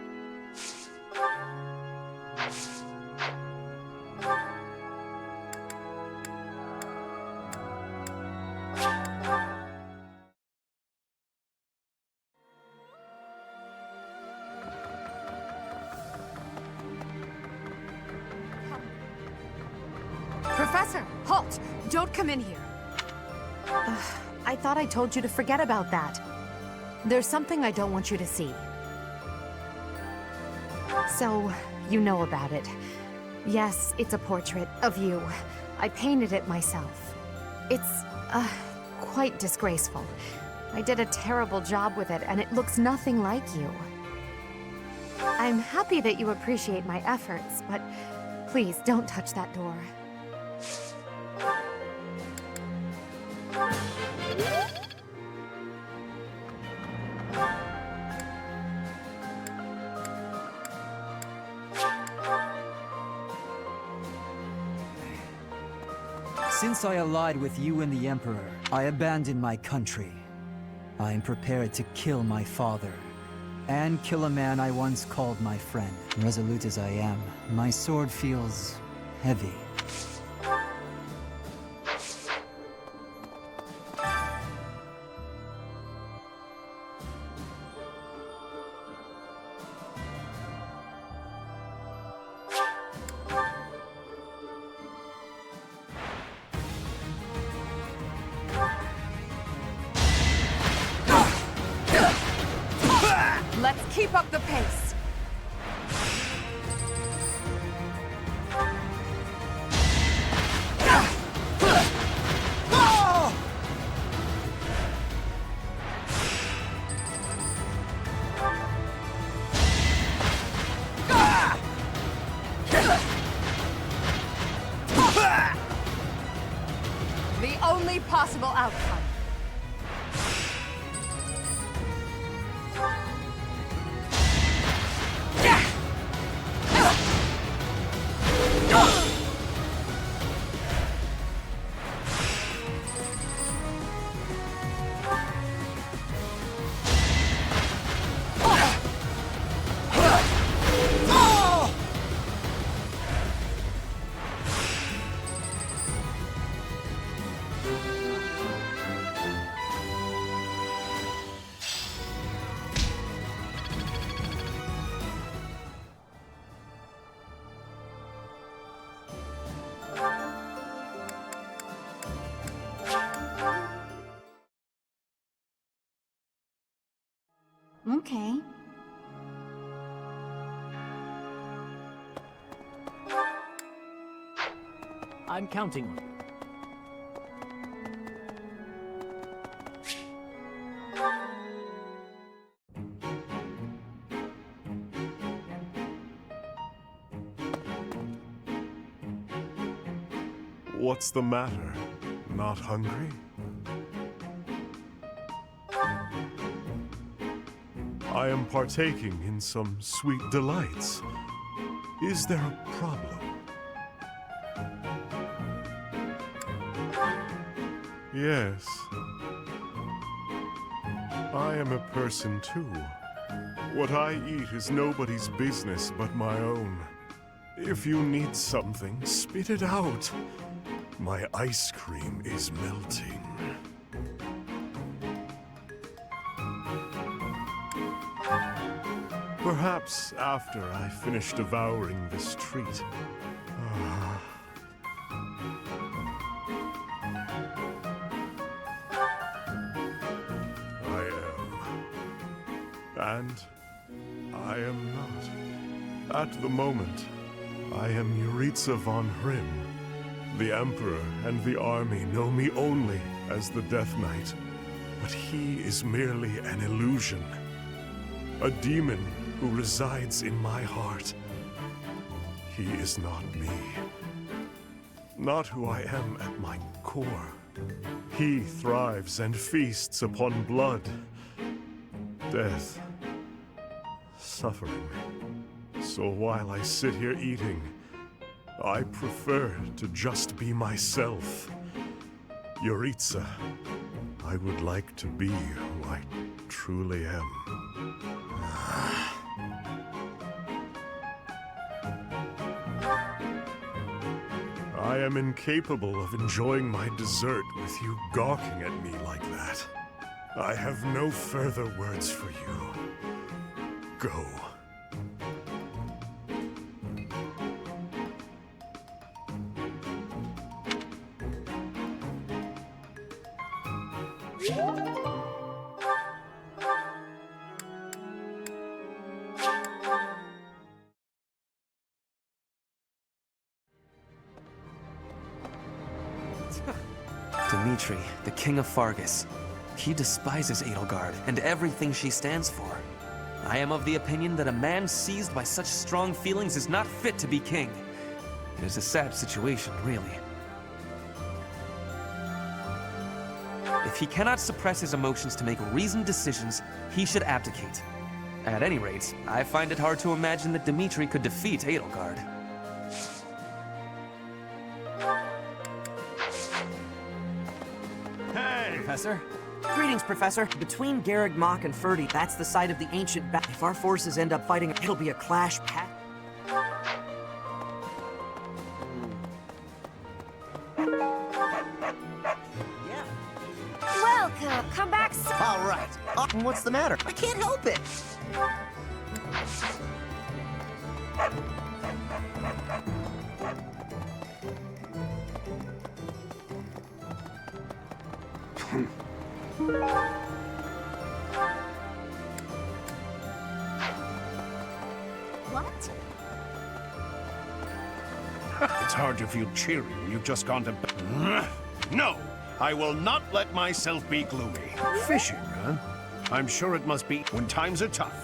Professor, halt! Don't come in here. I thought I told you to forget about that. There's something I don't want you to see. So, you know about it. Yes, it's a portrait of you. I painted it myself. It's, quite disgraceful. I did a terrible job with it, and it looks nothing like you. I'm happy that you appreciate my efforts, but please don't touch that door. Since I allied with you and the Emperor, I abandoned my country. I am prepared to kill my father, and kill a man I once called my friend. Resolute as I am, my sword feels heavy. Let's keep up the pace. The only possible outcome. Okay. I'm counting on you. What's the matter? Not hungry? I am partaking in some sweet delights. Is there a problem? Yes. I am a person too. What I eat is nobody's business but my own. If you need something, spit it out. My ice cream is melting. Perhaps after I finish devouring this treat. I am. And I am not. At the moment, I am Yuritsa von Hrim. The Emperor and the army know me only as the Death Knight, but he is merely an illusion. A demon who resides in my heart. He is not me. Not who I am at my core. He thrives and feasts upon blood, death, suffering. So while I sit here eating, I prefer to just be myself. Yuritsa, I would like to be who I truly am. I am incapable of enjoying my dessert with you gawking at me like that. I have no further words for you. Go. Dimitri, the King of Fargus. He despises Edelgard and everything she stands for. I am of the opinion that a man seized by such strong feelings is not fit to be king. It is a sad situation, really. If he cannot suppress his emotions to make reasoned decisions, he should abdicate. At any rate, I find it hard to imagine that Dimitri could defeat Edelgard. Hey! Professor? Greetings, Professor. Between Garreg Mach and Ferdy, that's the site of the ancient battle. If our forces end up fighting, it'll be a clash packed. Welcome! Come back soon! All right. What's the matter? I can't help it. What? It's hard to feel cheery when you've just gone to bed. No! I will not let myself be gloomy. Fishing, huh? I'm sure it must be when times are tough.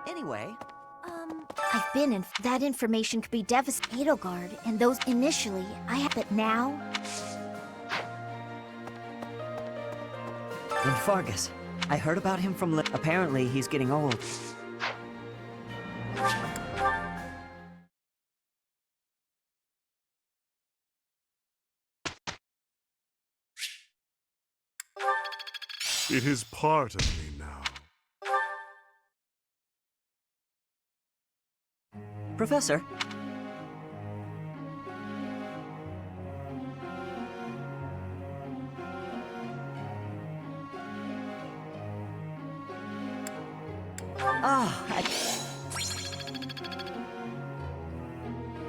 Anyway, I've been in. That information could be devastating. Edelgard, and those initially, I had, but now. and Fargus. I heard about him from apparently he's getting old. It is part of me now. Professor?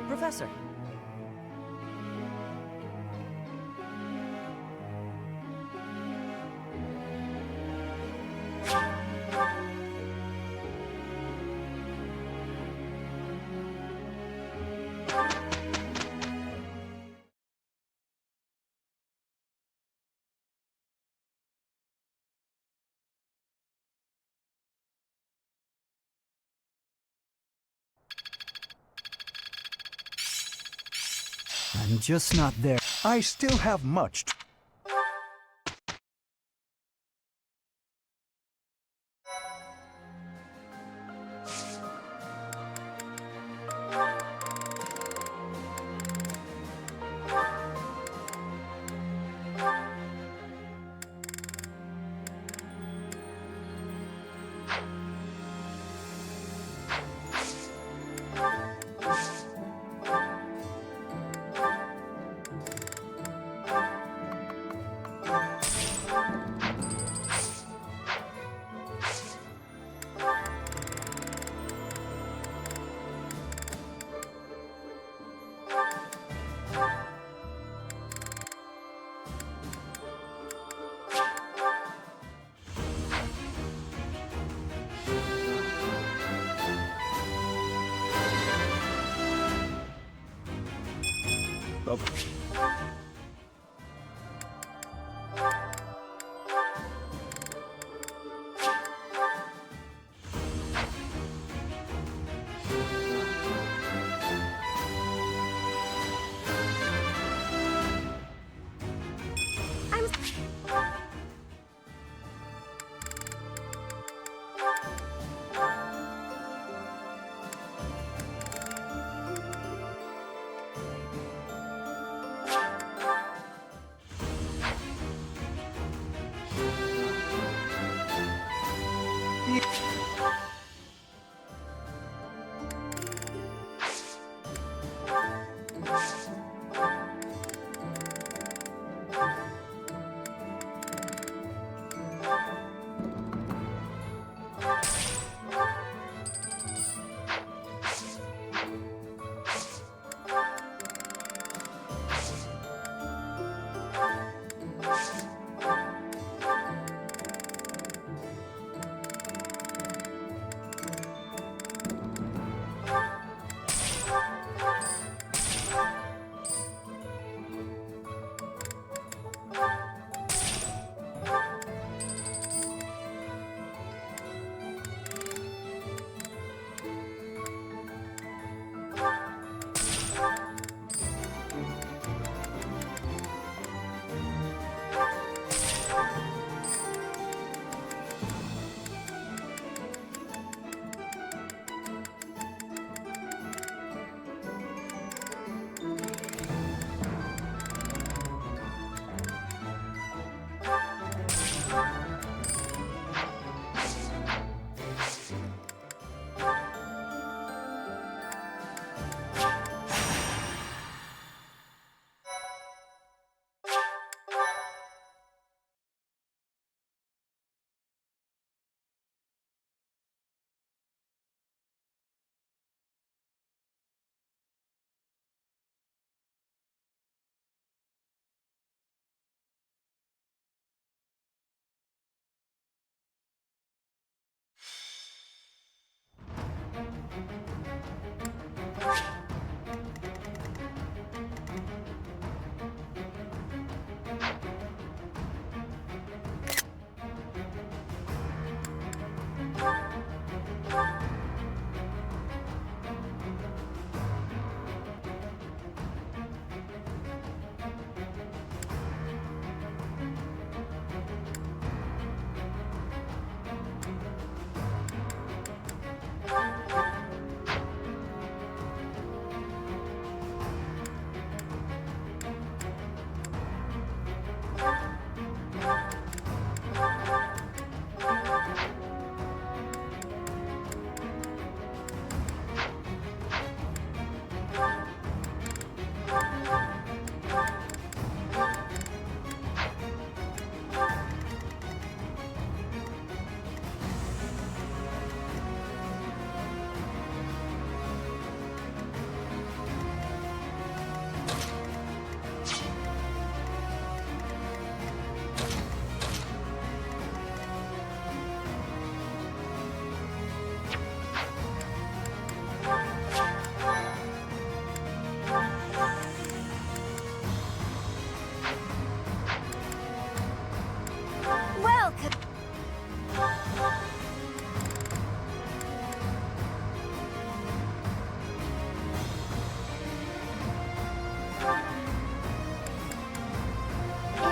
Professor. I'm just not there. I still have much to...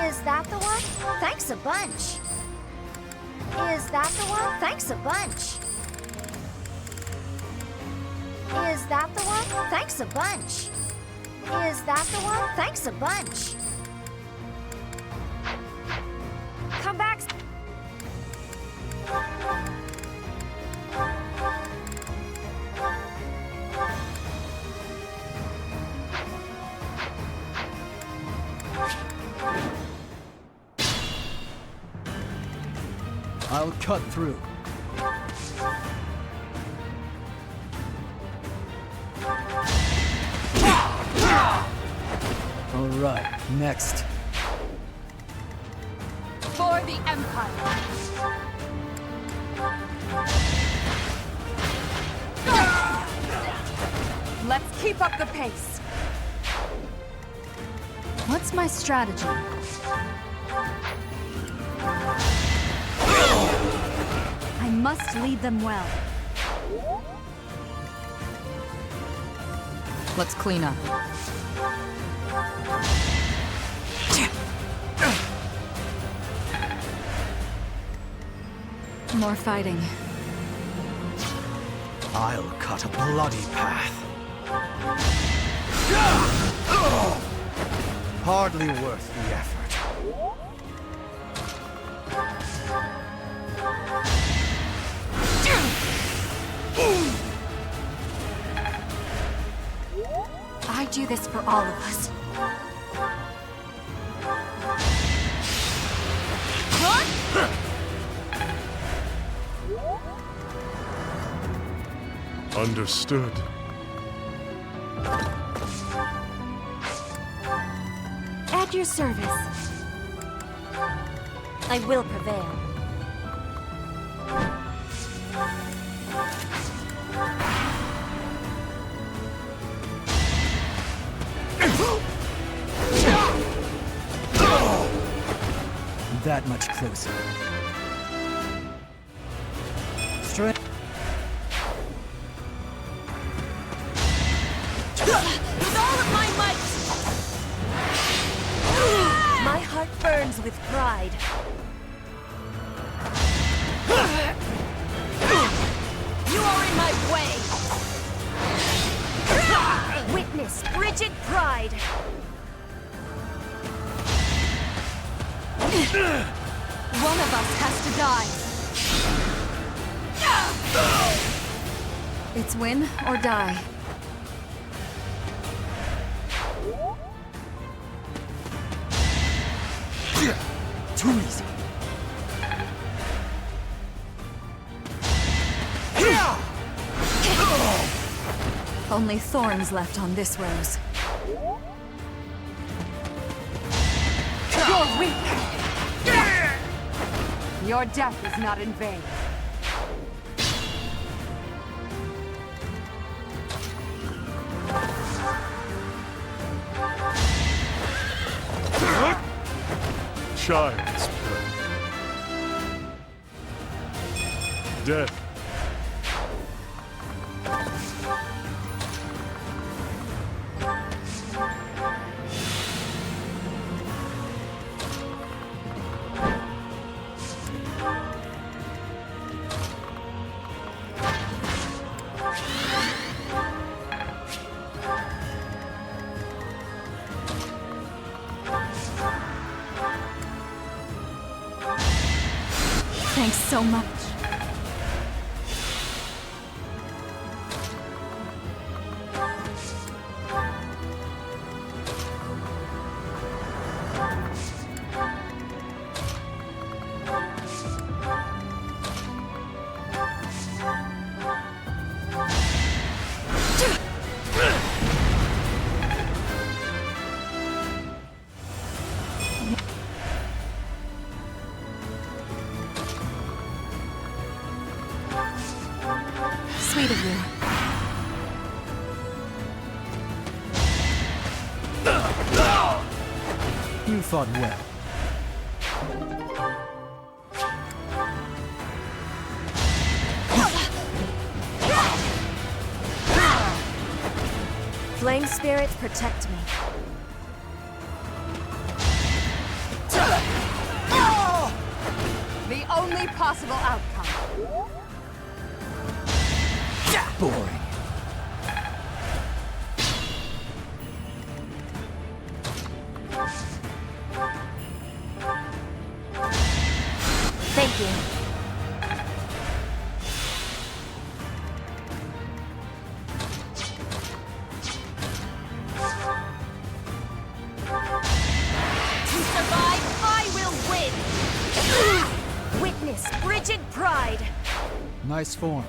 Is that the one? Thanks a bunch. Is that the one? Thanks a bunch. Is that the one? Thanks a bunch. Is that the one? Thanks a bunch. Come back. I'll cut through. All right, next. For the Empire! Let's keep up the pace. What's my strategy? I must lead them well. Let's clean up. More fighting. I'll cut a bloody path. Hardly worth the effort. I do this for all of us. Understood. At your service. I will prevail. That much closer. Straight. With all of my might! My heart burns with pride. You are in my way! Witness rigid pride! One of us has to die. It's win or die. Too easy. Only thorns left on this rose. You're weak! Your death is not in vain. child's play. Death. Thanks so much. Sweet of you. You fought well. Flame spirits, protect me. The only possible outcome. Boring. Thank you. To survive, I will win! Witness Brigid Pride! Nice form.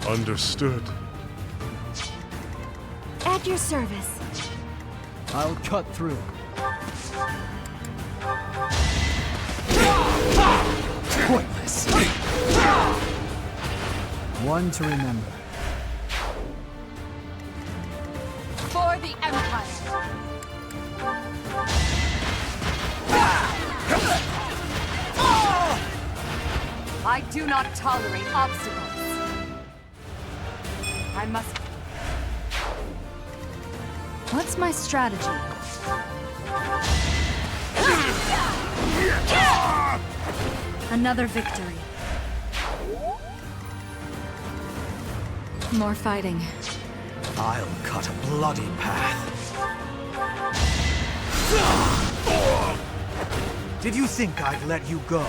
Understood. At your service. I'll cut through. Pointless. One to remember. For the Empire. I do not tolerate obstacles. I must... What's my strategy? Another victory. More fighting. I'll cut a bloody path. Did you think I'd let you go?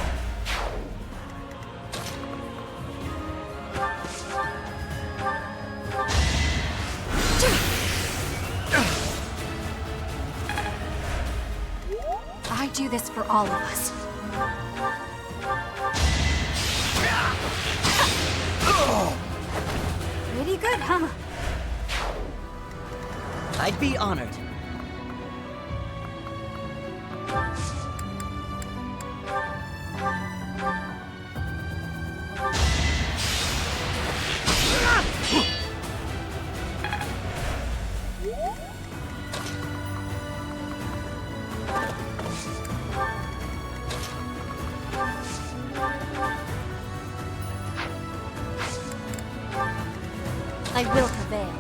I do this for all of us. Pretty good, huh? I'd be honored. I will prevail.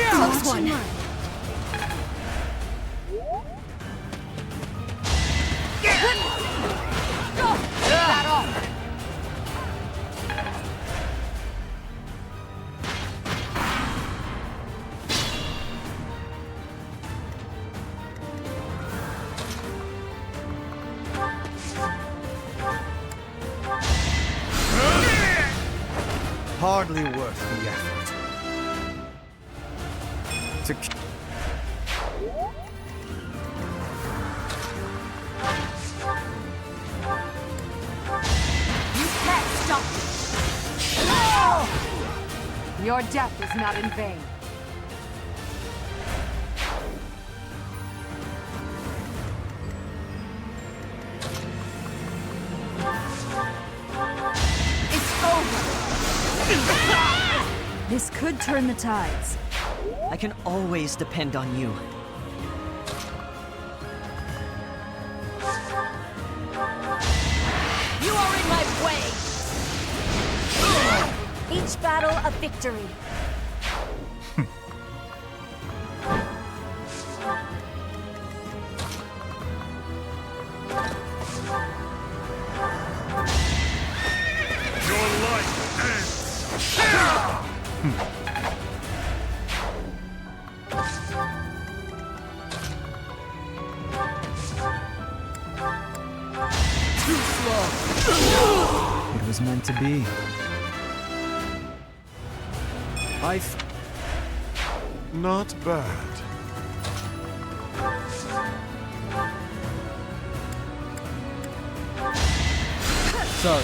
Close one. That off. Hardly worth the effort. You can't stop me. Your death is not in vain. It's over. This could turn the tides. I can always depend on you. You are in my way! Each battle a victory. Your life ends! Too slow! It was meant to be. Not bad. Sorry.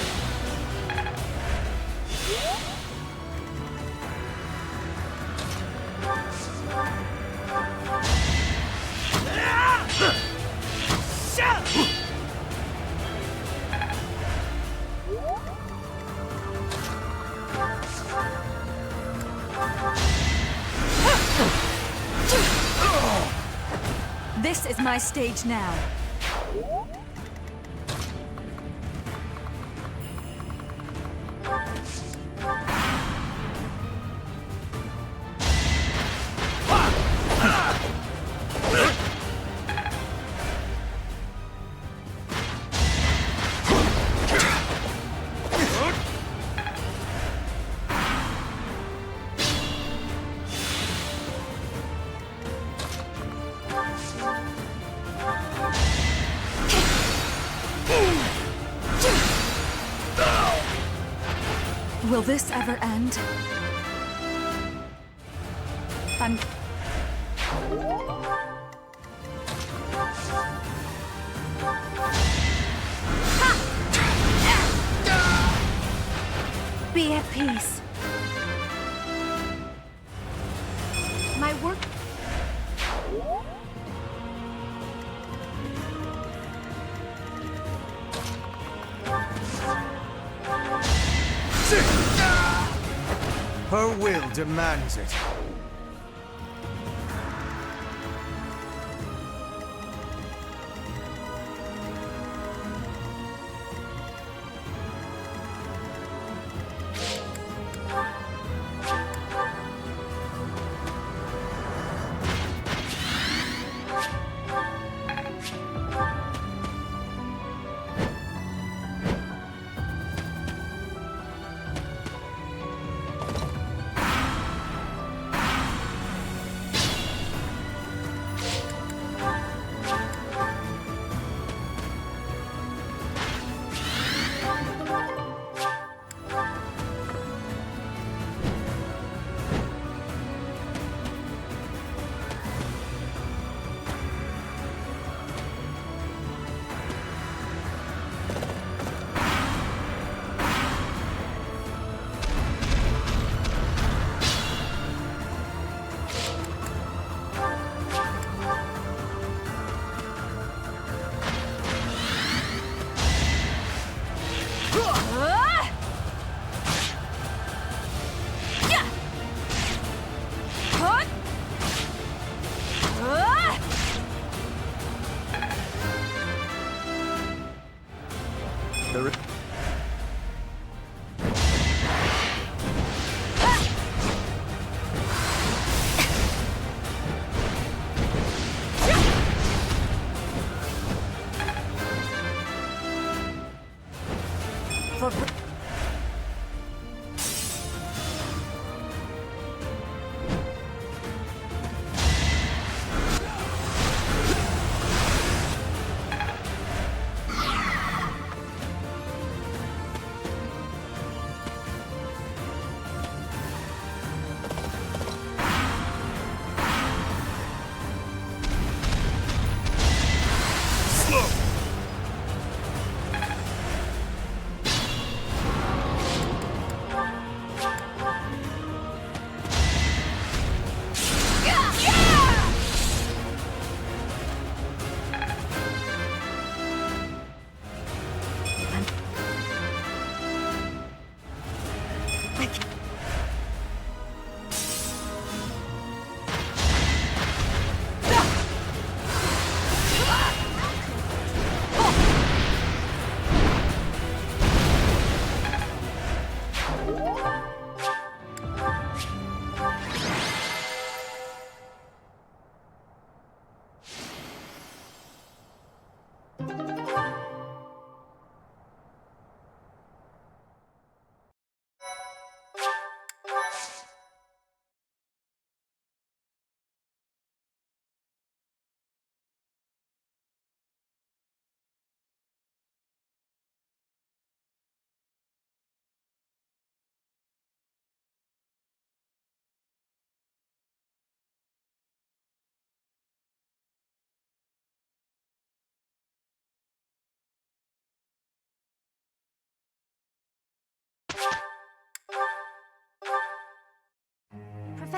This is my stage now. Will this ever end? I'm... Be at peace. My work... Her will demands it.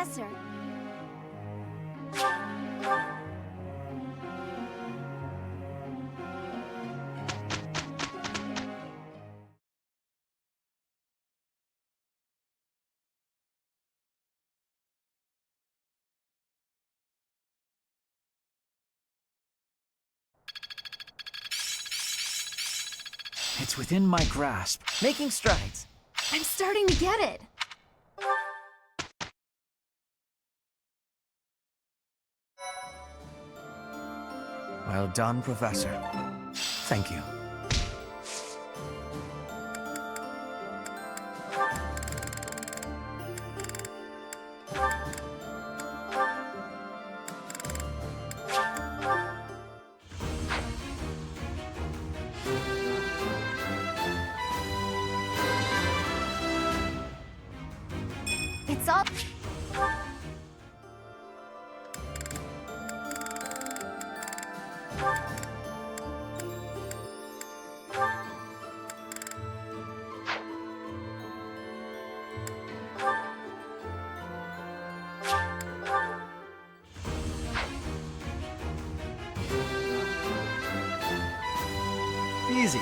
Professor. It's within my grasp. Making strides. I'm starting to get it. Well done, Professor. Thank you. It's all... Easy.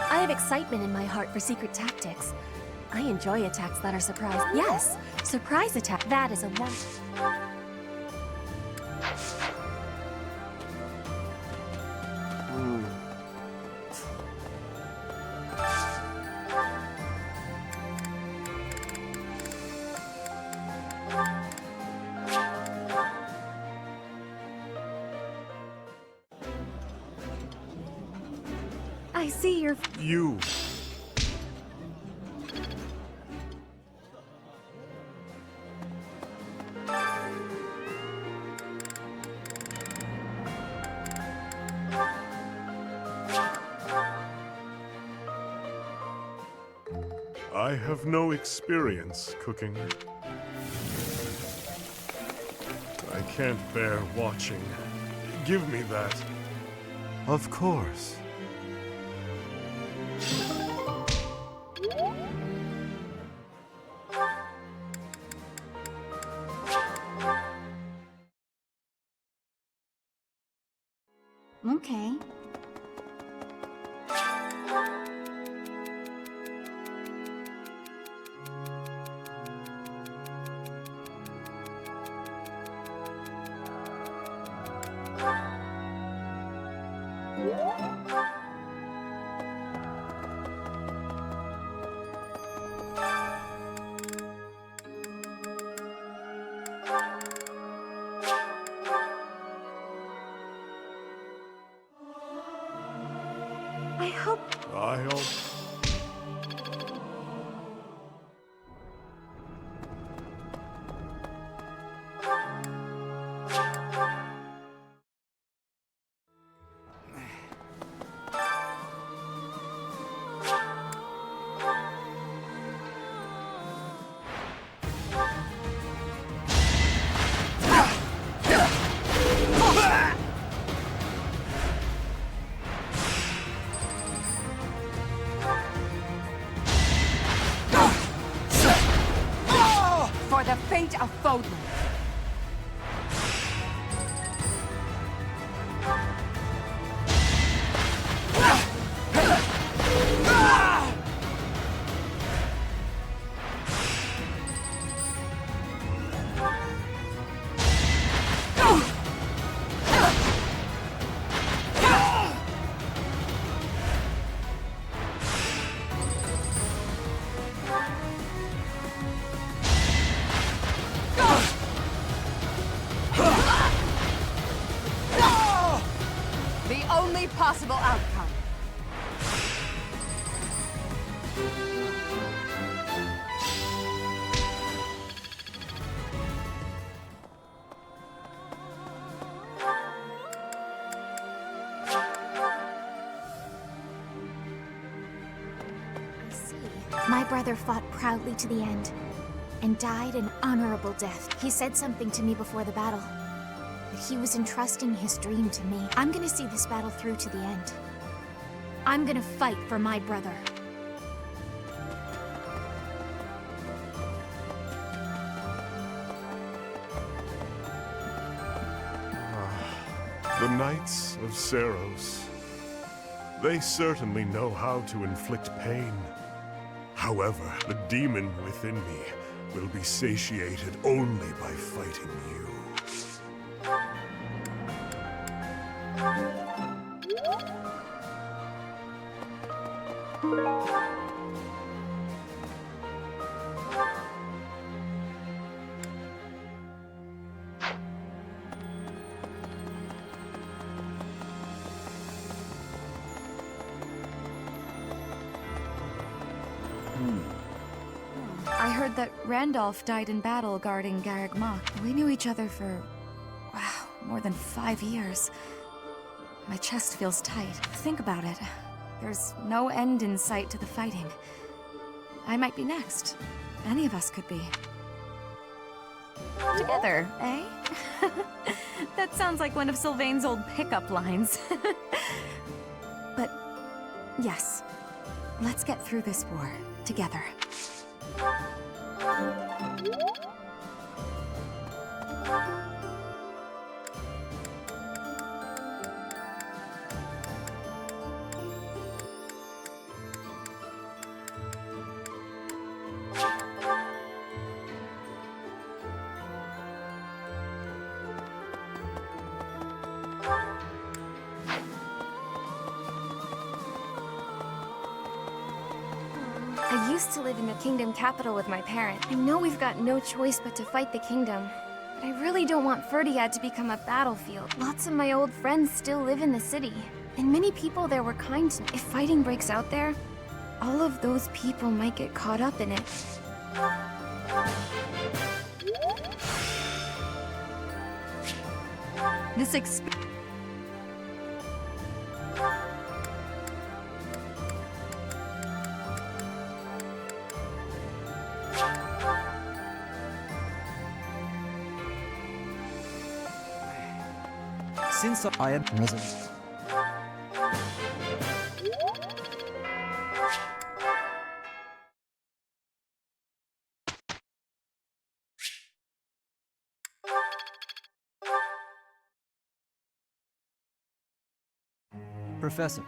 I have excitement in my heart for secret tactics. I enjoy attacks that are surprise. Yes, surprise attack. That is a one. I see your... You. I have no experience cooking. I can't bear watching. Give me that. Of course. Okay. I hope... I hope... For the fate of Fodlan. possible outcome. I see. My brother fought proudly to the end, and died an honorable death. He said something to me before the battle, that he was entrusting his dream to me. I'm gonna see this battle through to the end. I'm gonna fight for my brother. The Knights of Seros. They certainly know how to inflict pain. However, the demon within me will be satiated only by fighting you. I heard that Randolph died in battle guarding Garreg Mach. We knew each other for, wow, more than 5 years. My chest feels tight. Think about it. There's no end in sight to the fighting. I might be next. Any of us could be. Together, eh? That sounds like one of Sylvain's old pickup lines. But, yes. Let's get through this war, together. I used to live in the kingdom capital with my parents. I know we've got no choice but to fight the kingdom, but I really don't want Ferdiad to become a battlefield. Lots of my old friends still live in the city, and many people there were kind to me. If fighting breaks out there, all of those people might get caught up in it. This experience. Since I am resident. Professor.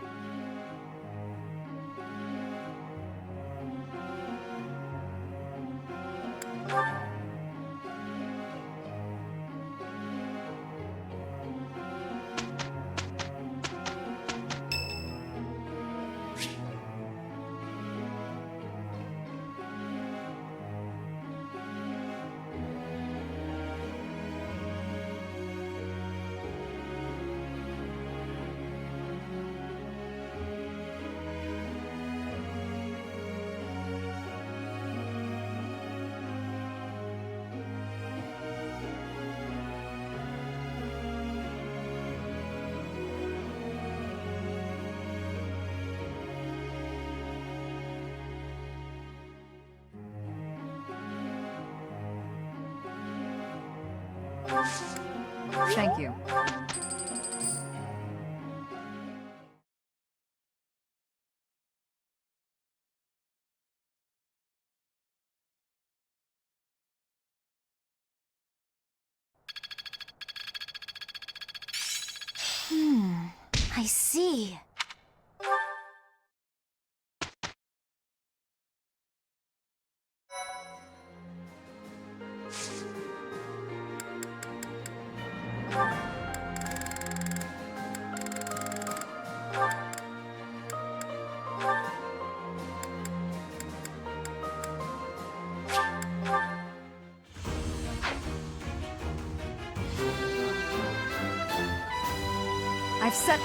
Thank you. I see. I've set...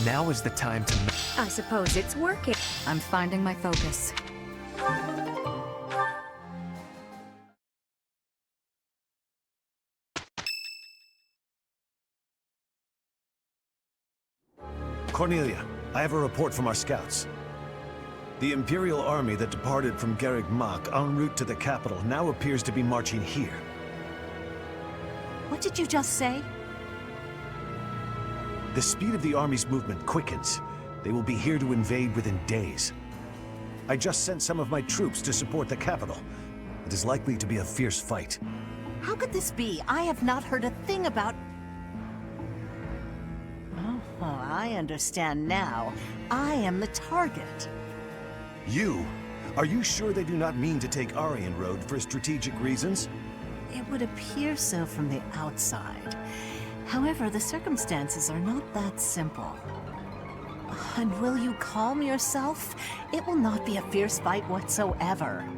Now is the time to... I suppose it's working. I'm finding my focus. Cornelia, I have a report from our scouts. The Imperial army that departed from Garreg Mach en route to the capital now appears to be marching here. What did you just say? The speed of the army's movement quickens. They will be here to invade within days. I just sent some of my troops to support the capital. It is likely to be a fierce fight. How could this be? I have not heard a thing about... Oh, I understand now. I am the target. You? Are you sure they do not mean to take Aryan Road for strategic reasons? It would appear so from the outside. However, the circumstances are not that simple. And will you calm yourself? It will not be a fierce fight whatsoever.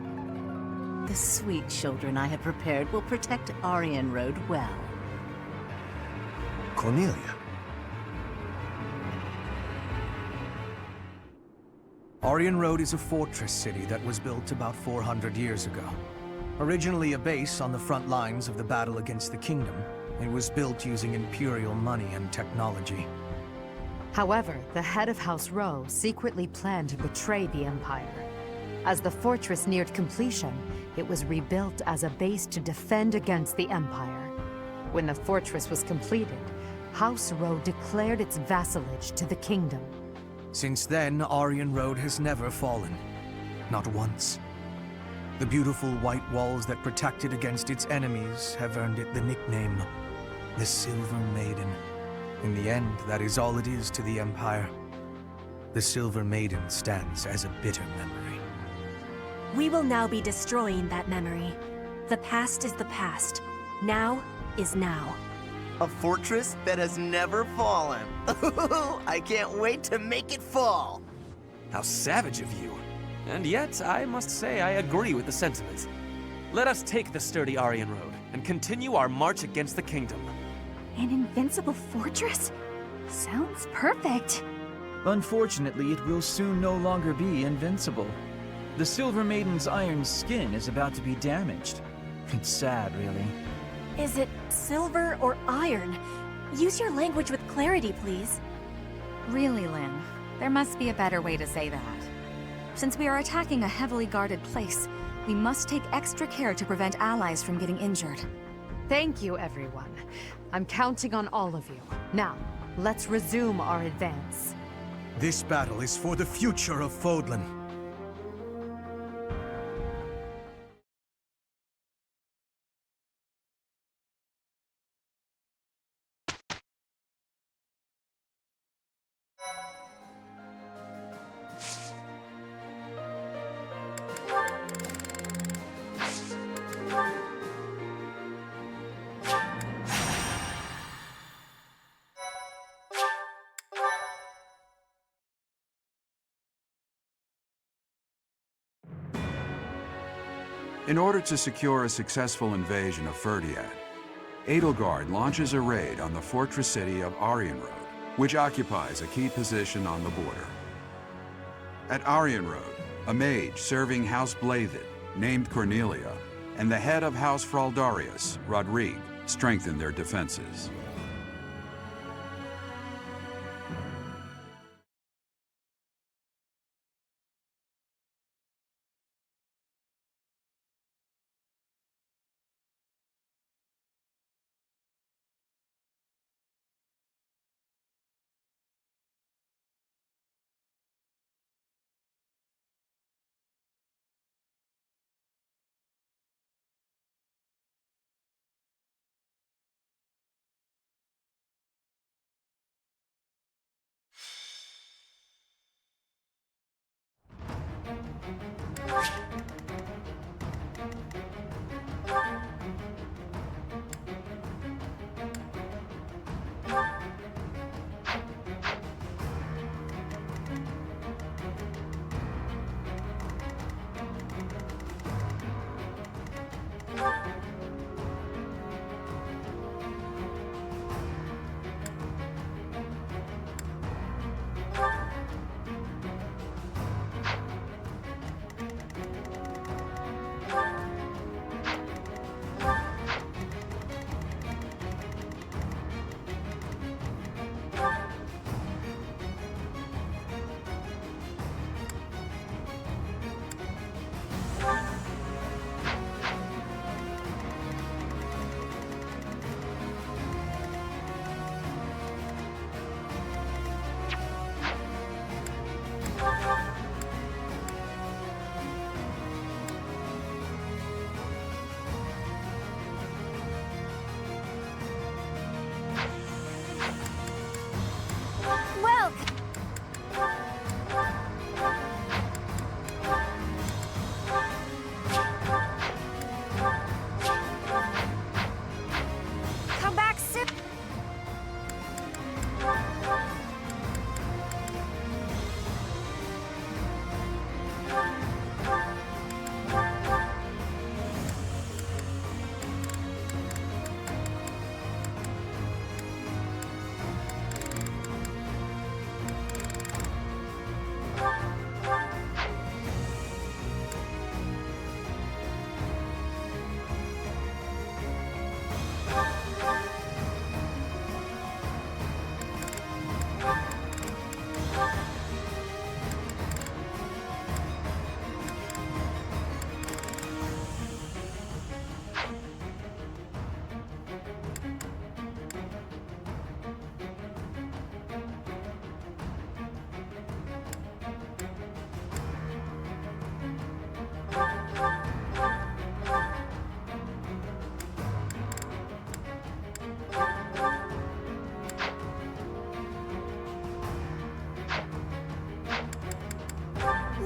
The sweet children I have prepared will protect Aryan Road well. Cornelia. Aryan Road is a fortress city that was built about 400 years ago. Originally a base on the front lines of the battle against the Kingdom, it was built using Imperial money and technology. However, the head of House Rowe secretly planned to betray the Empire. As the fortress neared completion, it was rebuilt as a base to defend against the Empire. When the fortress was completed, House Rowe declared its vassalage to the Kingdom. Since then, Aryan Road has never fallen. Not once. The beautiful white walls that protect it against its enemies have earned it the nickname, the Silver Maiden. In the end, that is all it is to the Empire. The Silver Maiden stands as a bitter memory. We will now be destroying that memory. The past is the past. Now is now. A fortress that has never fallen. I can't wait to make it fall. How savage of you. And yet, I must say I agree with the sentiment. Let us take the sturdy Aryan Road and continue our march against the Kingdom. An invincible fortress? Sounds perfect. Unfortunately, it will soon no longer be invincible. The Silver Maiden's iron skin is about to be damaged. It's sad, really. Is it silver or iron? Use your language with clarity, please. Really, Lynn, there must be a better way to say that. Since we are attacking a heavily guarded place, we must take extra care to prevent allies from getting injured. Thank you, everyone. I'm counting on all of you. Now, let's resume our advance. This battle is for the future of Fodlan. In order to secure a successful invasion of Ferdiad, Edelgard launches a raid on the fortress city of Aryan Road, which occupies a key position on the border. At Aryan Road, a mage serving House Blavid, named Cornelia, and the head of House Fraldarius, Rodrigue, strengthen their defenses. Come back, Sip.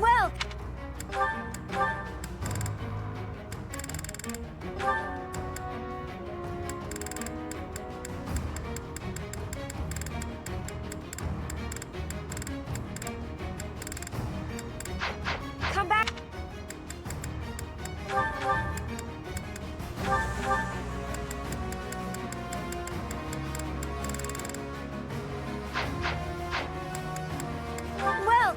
Well. Come back. Well.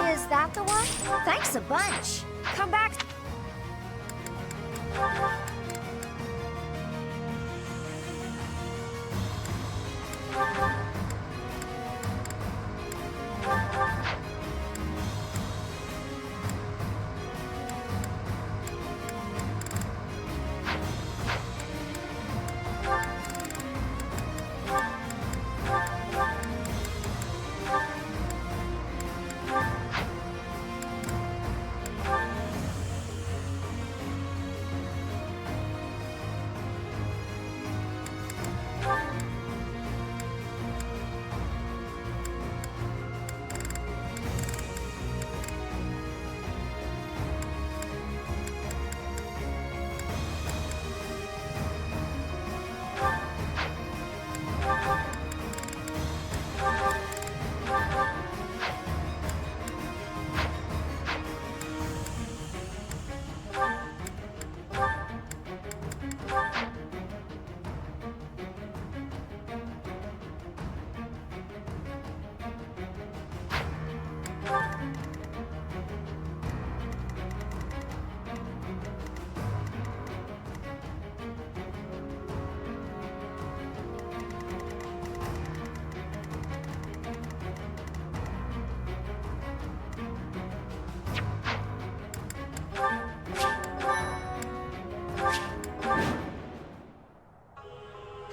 Is that the one? Thanks a bunch. Come back.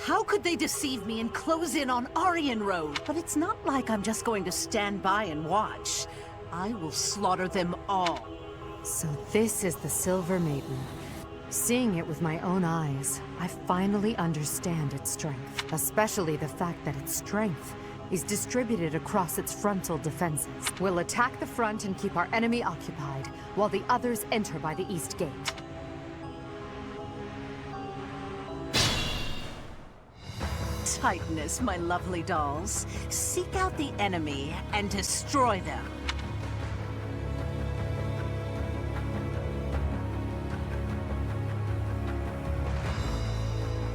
How could they deceive me and close in on Aryan Road? But it's not like I'm just going to stand by and watch. I will slaughter them all. So this is the Silver Maiden. Seeing it with my own eyes, I finally understand its strength. Especially the fact that its strength is distributed across its frontal defenses. We'll attack the front and keep our enemy occupied, while the others enter by the east gate. Titanus, my lovely dolls. Seek out the enemy and destroy them.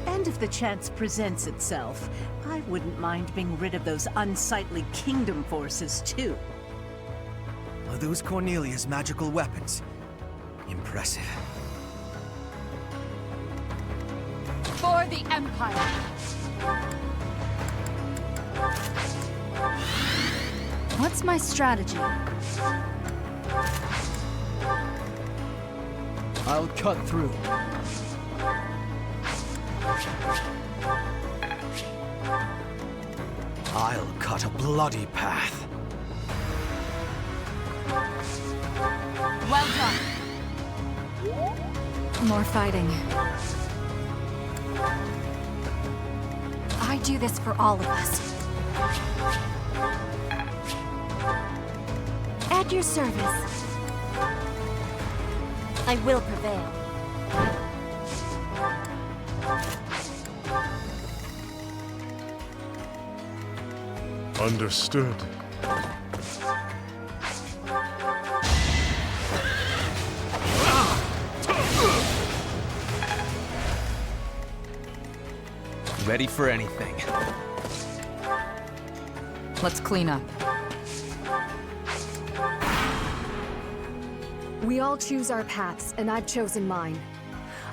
And if the chance presents itself, I wouldn't mind being rid of those unsightly kingdom forces, too. Are those Cornelia's magical weapons? Impressive. For the Empire! What's my strategy? I'll cut through. I'll cut a bloody path. Well done! More fighting. I do this for all of us. At your service. I will prevail. Understood. Ready for anything. Let's clean up. We all choose our paths, and I've chosen mine.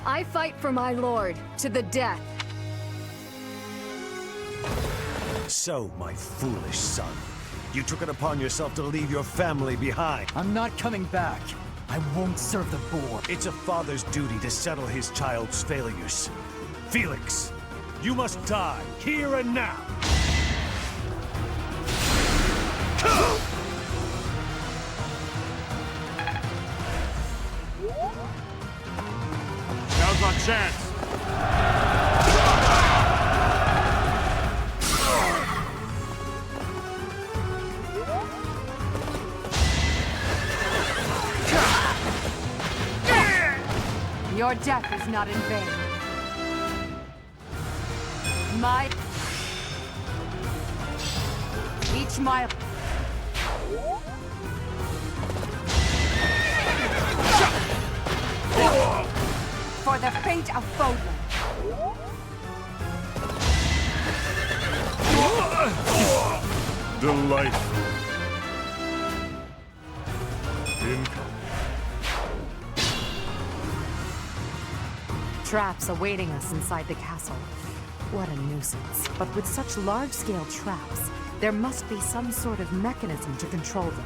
I fight for my lord, to the death. So, my foolish son, you took it upon yourself to leave your family behind. I'm not coming back. I won't serve the boar. It's a father's duty to settle his child's failures. Felix, you must die, here and now. Now's our chance. Your death is not in vain. Each mile... For the fate of Fodlan. Delightful. Traps awaiting us inside the castle. What a nuisance. But with such large-scale traps, there must be some sort of mechanism to control them.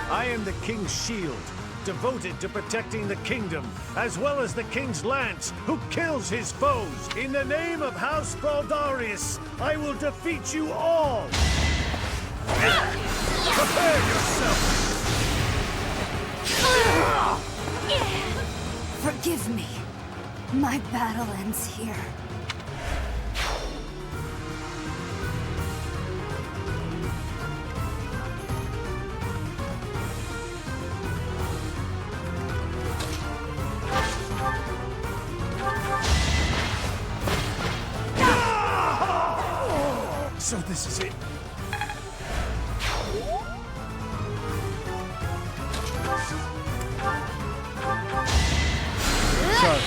I am the King's shield, devoted to protecting the kingdom, as well as the King's lance, who kills his foes. In the name of House Fraldarius, I will defeat you all! Prepare yourself! Forgive me. My battle ends here. So this is it. Sorry.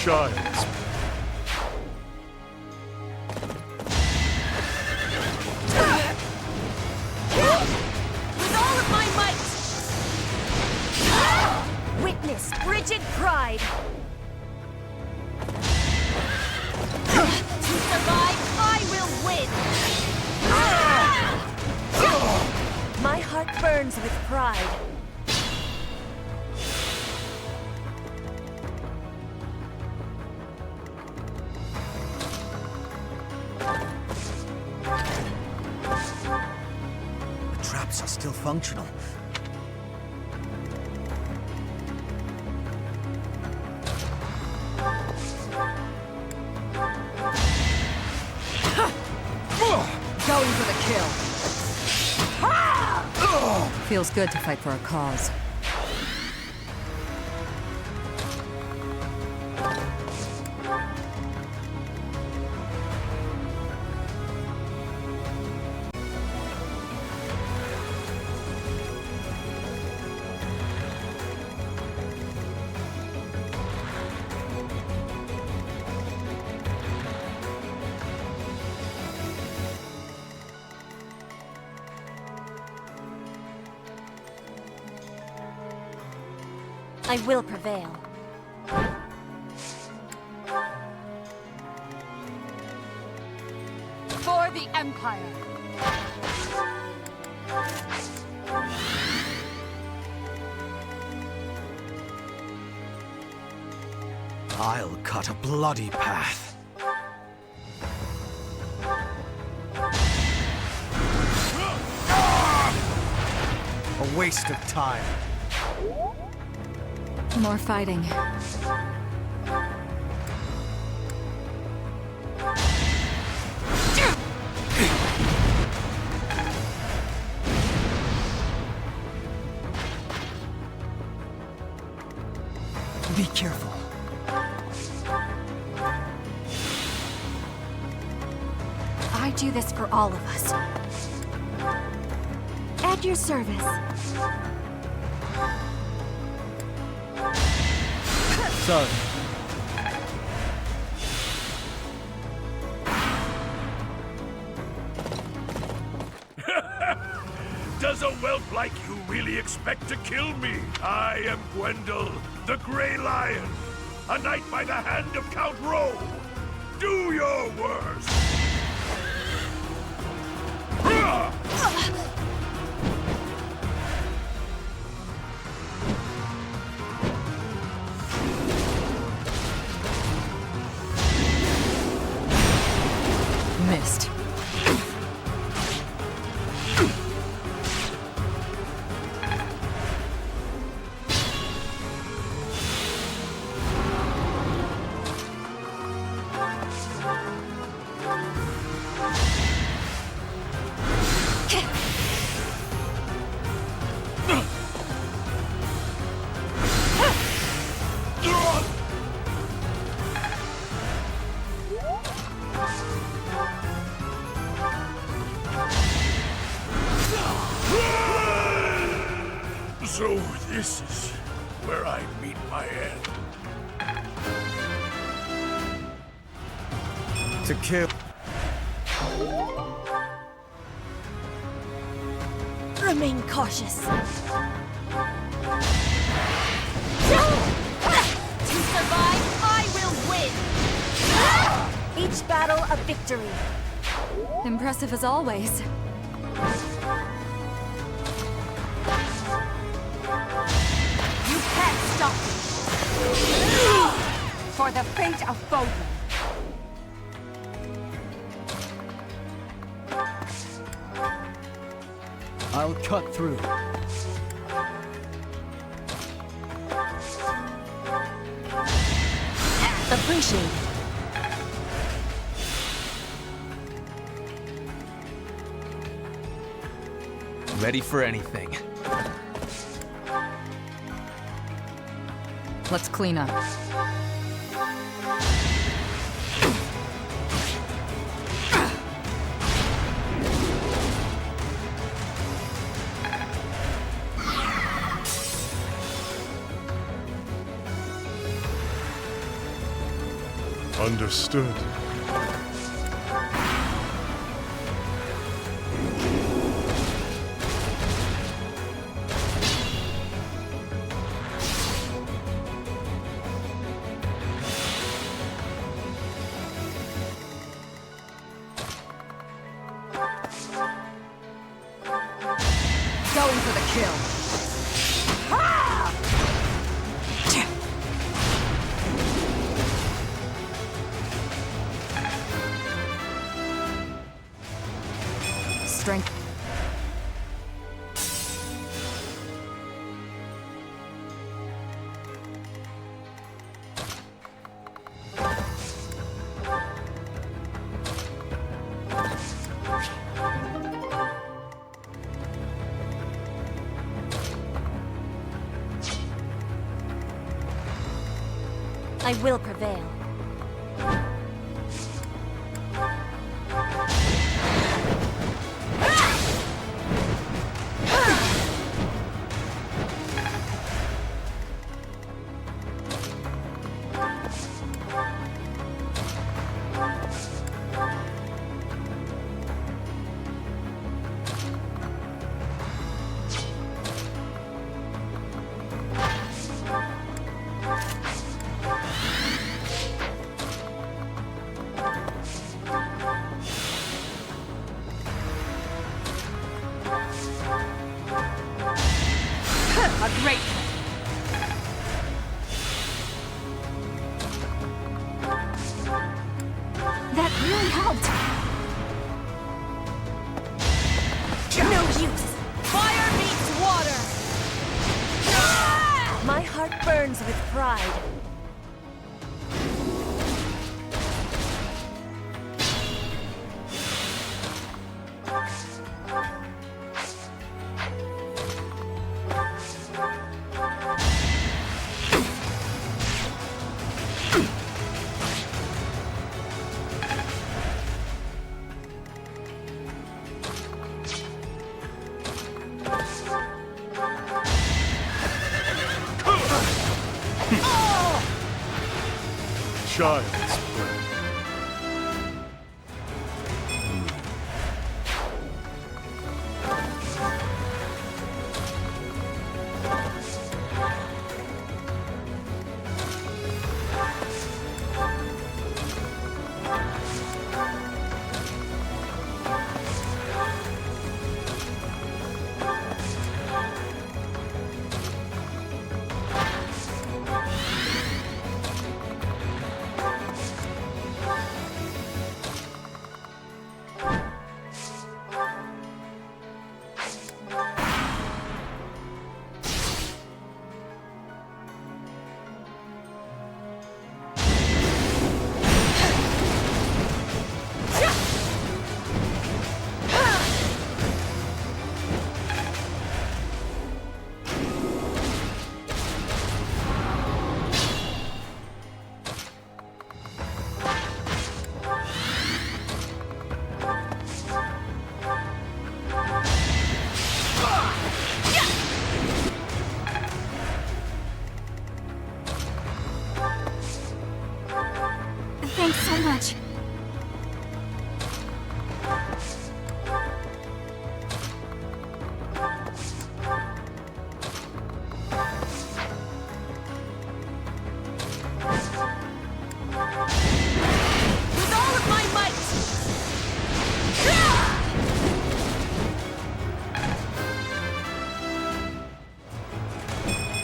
shines. With all of my might! Witness Brigid pride! To survive, I will win! My heart burns with pride. The traps are still functional. Going for the kill. Feels good to fight for a cause. I will prevail. For the Empire! I'll cut a bloody path. A waste of time. More fighting. Be careful. I do this for all of us. At your service. Sorry. Does a whelp like you really expect to kill me? I am Gwendol, the Grey Lion, a knight by the hand of Count Rowe. Do your worst! Missed. So this is where I meet my end. To kill. Remain cautious. To survive, I will win! Each battle a victory. Impressive as always. You can't stop me! For the fate of Bodhi. I'll cut through. Appreciate it. Ready for anything. Let's clean up. Understood. Going for the kill. Strength. I will prevail. A great. That really helped. No use. Fire meets water. My heart burns with pride. Child's play. Thanks so much. With all of my might!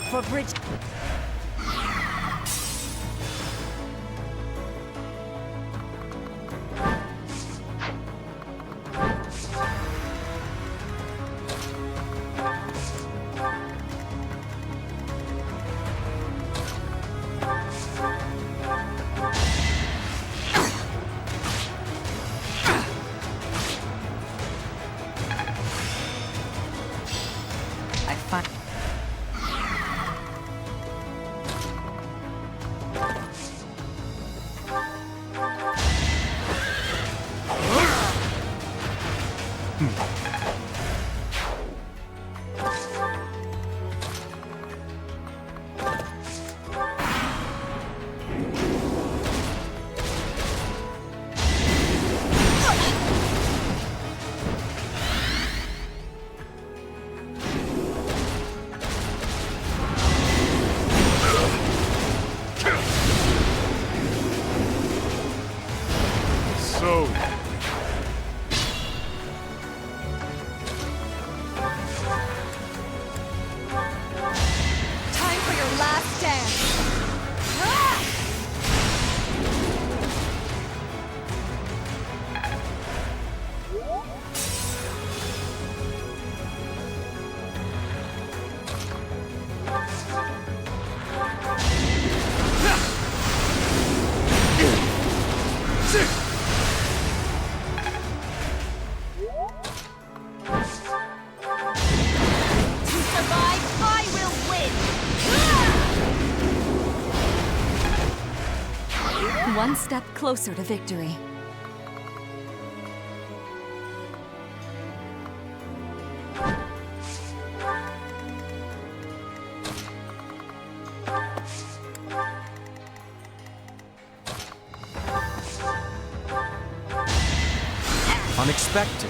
For Bridge. I find. so. Time for your last dance! To survive, I will win! One step closer to victory. Unexpected.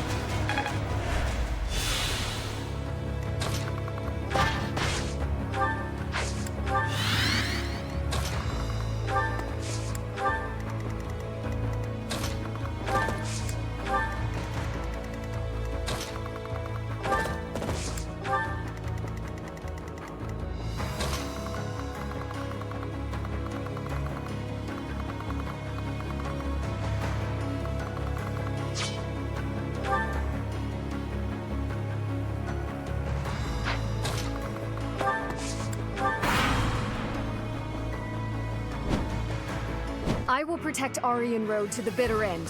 I will protect Aryan Road to the bitter end.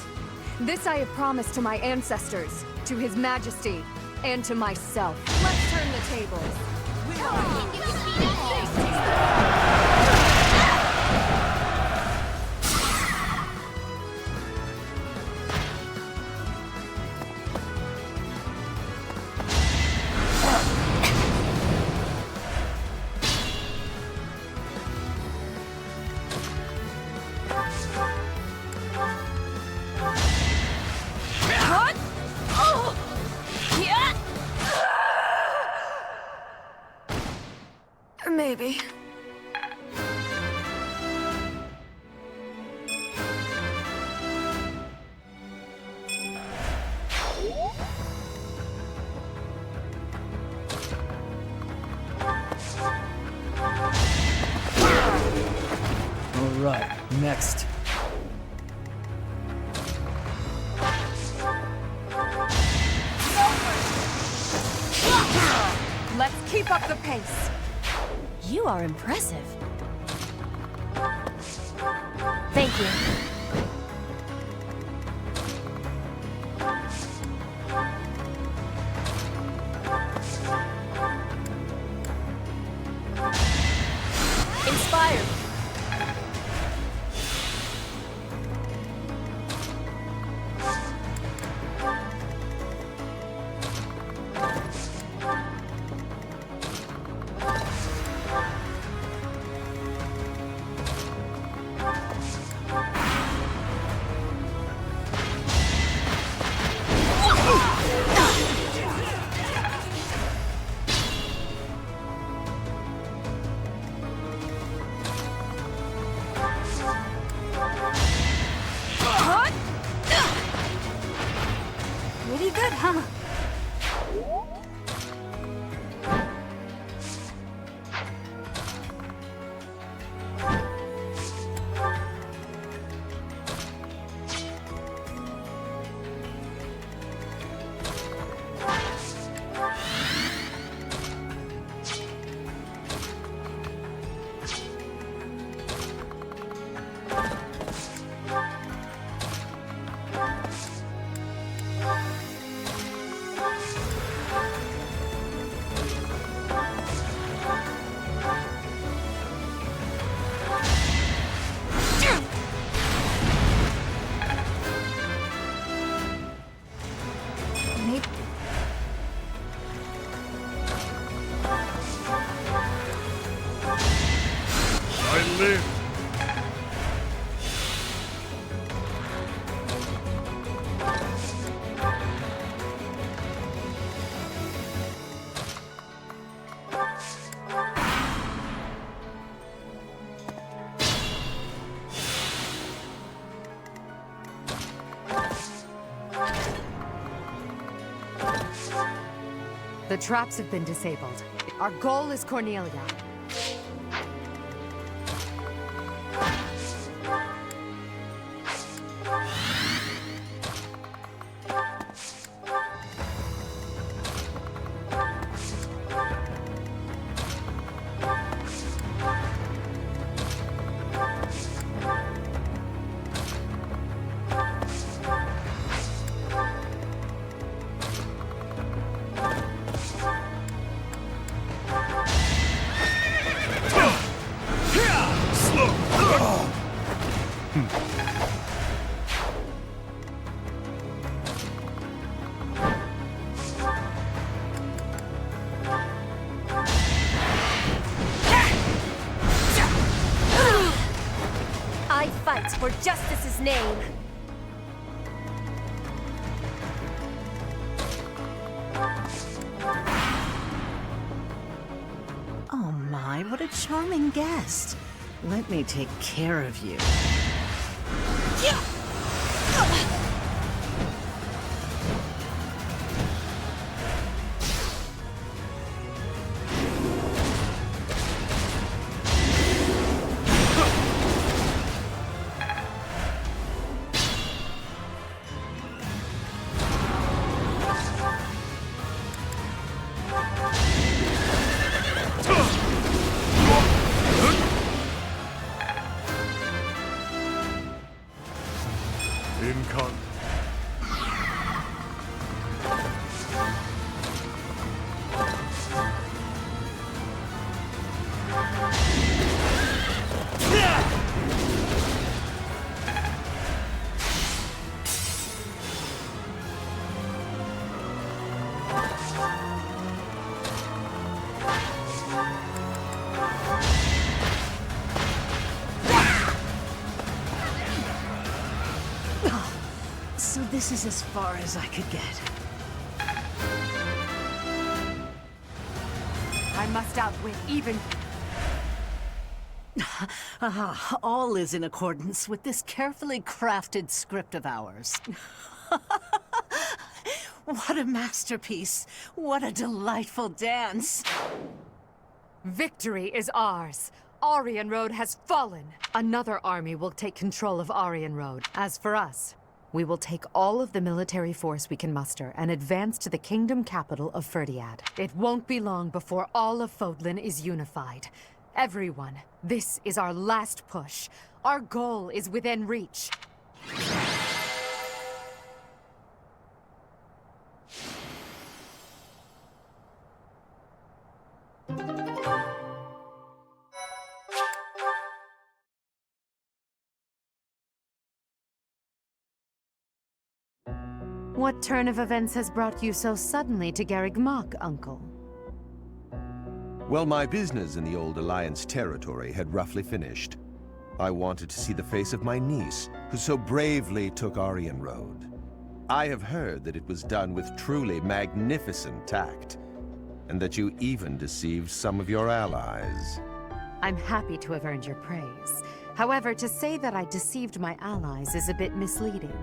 This I have promised to my ancestors, to His Majesty, and to myself. Let's turn the tables. Maybe. All right, next. Let's keep up the pace. You are impressive. Thank you. Inspired. Pretty good, huh? The traps have been disabled. Our goal is Cornelia. I fight for justice's name. Oh my, what a charming guest. Let me take care of you. So this is as far as I could get. I must outwit even... All is in accordance with this carefully crafted script of ours. What a masterpiece! What a delightful dance! Victory is ours. Aryan Road has fallen. Another army will take control of Aryan Road. As for us, we will take all of the military force we can muster and advance to the kingdom capital of Ferdiad. It won't be long before all of Fodlan is unified. Everyone, this is our last push. Our goal is within reach. What turn of events has brought you so suddenly to Garreg Mach, Uncle? Well, my business in the old Alliance territory had roughly finished. I wanted to see the face of my niece, who so bravely took Aryan Road. I have heard that it was done with truly magnificent tact, and that you even deceived some of your allies. I'm happy to have earned your praise. However, to say that I deceived my allies is a bit misleading.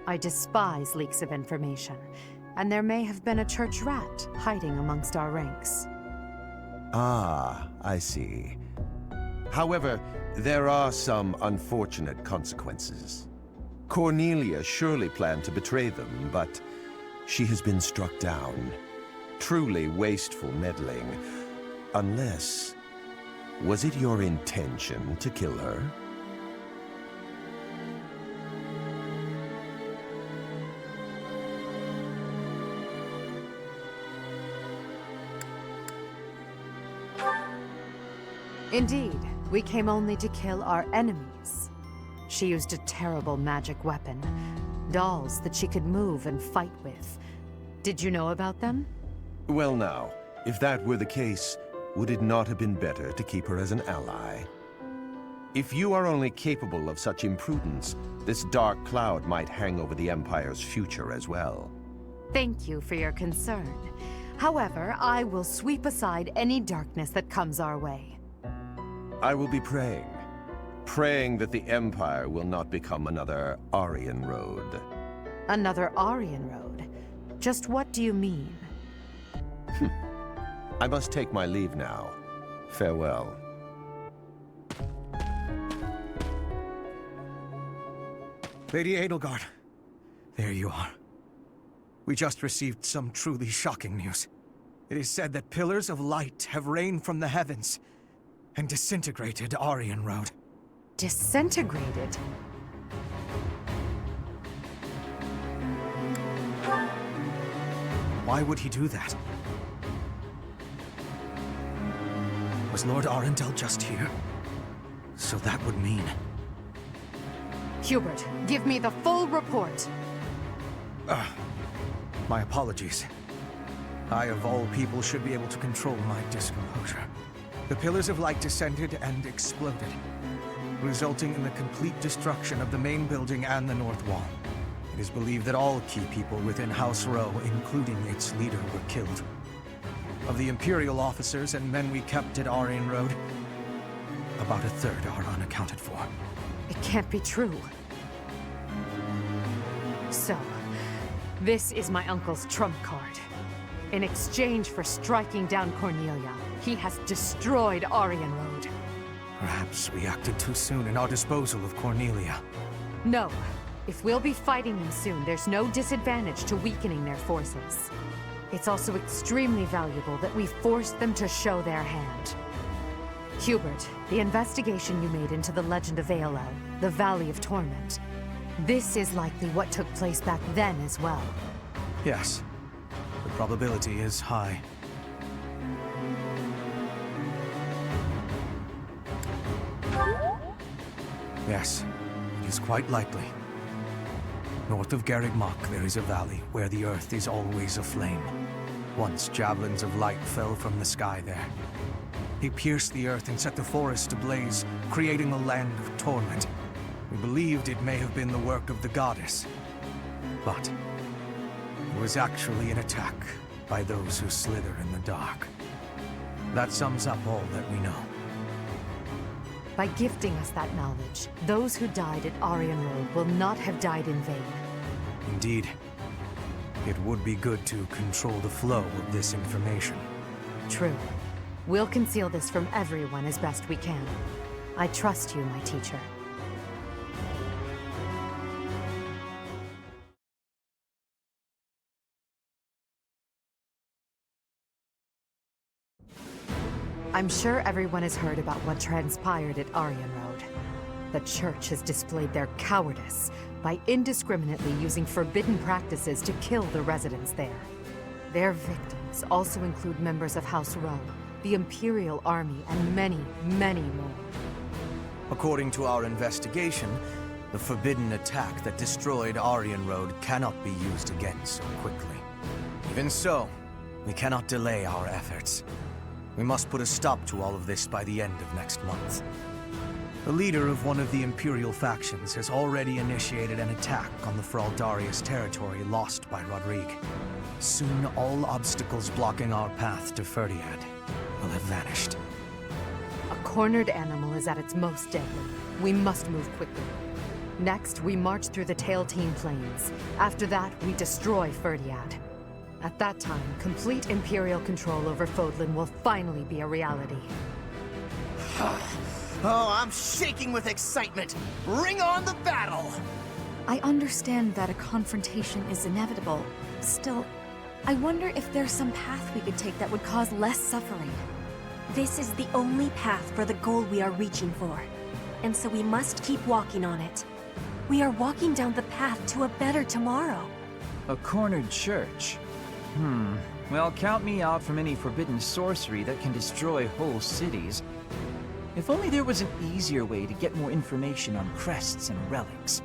I despise leaks of information, and there may have been a church rat hiding amongst our ranks. Ah, I see. However, there are some unfortunate consequences. Cornelia surely planned to betray them, but she has been struck down. Truly wasteful meddling. Unless... was it your intention to kill her? Indeed, we came only to kill our enemies. She used a terrible magic weapon. Dolls that she could move and fight with. Did you know about them? Well now, if that were the case, would it not have been better to keep her as an ally? If you are only capable of such imprudence, this dark cloud might hang over the Empire's future as well. Thank you for your concern. However, I will sweep aside any darkness that comes our way. I will be praying. Praying that the Empire will not become another Aryan Road. Another Aryan Road? Just what do you mean? I must take my leave now. Farewell. Lady Edelgard, there you are. We just received some truly shocking news. It is said that pillars of light have rained from the heavens and disintegrated Aryan Road. Disintegrated? Why would he do that? Was Lord Arundel just here? So that would mean... Hubert, give me the full report. My apologies. I, of all people, should be able to control my discomposure. The pillars of light descended and exploded, resulting in the complete destruction of the main building and the north wall. It is believed that all key people within House Row, including its leader, were killed. Of the Imperial officers and men we kept at Aryan Road, about a third are unaccounted for. It can't be true. So, this is my uncle's trump card. In exchange for striking down Cornelia, he has destroyed Aryan Road. Perhaps we acted too soon in our disposal of Cornelia. No. If we'll be fighting them soon, there's no disadvantage to weakening their forces. It's also extremely valuable that we forced them to show their hand. Hubert, the investigation you made into the legend of Aelel, the Valley of Torment, this is likely what took place back then as well. Yes. The probability is high. Yes, it is quite likely. North of Garreg Mach, there is a valley where the earth is always aflame. Once javelins of light fell from the sky there. He pierced the earth and set the forest ablaze, creating a land of torment. We believed it may have been the work of the goddess. But it was actually an attack by those who slither in the dark. That sums up all that we know. By gifting us that knowledge, those who died at Aryan Road will not have died in vain. Indeed. It would be good to control the flow of this information. True. We'll conceal this from everyone as best we can. I trust you, my teacher. I'm sure everyone has heard about what transpired at Aryan Road. The Church has displayed their cowardice by indiscriminately using forbidden practices to kill the residents there. Their victims also include members of House Row, the Imperial Army, and many, many more. According to our investigation, the forbidden attack that destroyed Aryan Road cannot be used again so quickly. Even so, we cannot delay our efforts. We must put a stop to all of this by the end of next month. The leader of one of the Imperial factions has already initiated an attack on the Fraldarius territory lost by Rodrigue. Soon, all obstacles blocking our path to Ferdiad will have vanished. A cornered animal is at its most deadly. We must move quickly. Next, we march through the Tailtean Plains. After that, we destroy Ferdiad. At that time, complete Imperial control over Fodlan will finally be a reality. Oh, I'm shaking with excitement! Bring on the battle! I understand that a confrontation is inevitable. Still, I wonder if there's some path we could take that would cause less suffering. This is the only path for the goal we are reaching for. And so we must keep walking on it. We are walking down the path to a better tomorrow. A cornered church. Well, count me out from any forbidden sorcery that can destroy whole cities. If only there was an easier way to get more information on crests and relics.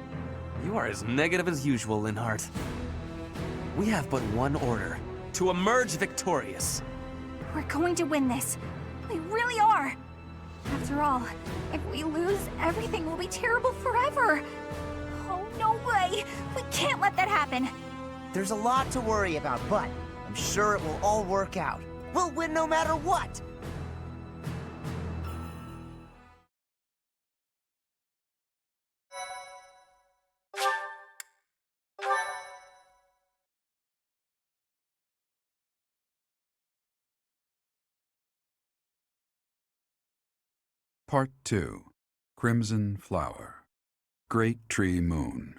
You are as negative as usual, Linhardt. We have but one order: to emerge victorious. We're going to win this. We really are. After all, if we lose, everything will be terrible forever. Oh, no way. We can't let that happen. There's a lot to worry about, but I'm sure it will all work out. We'll win no matter what! Part 2. Crimson Flower. Great Tree Moon.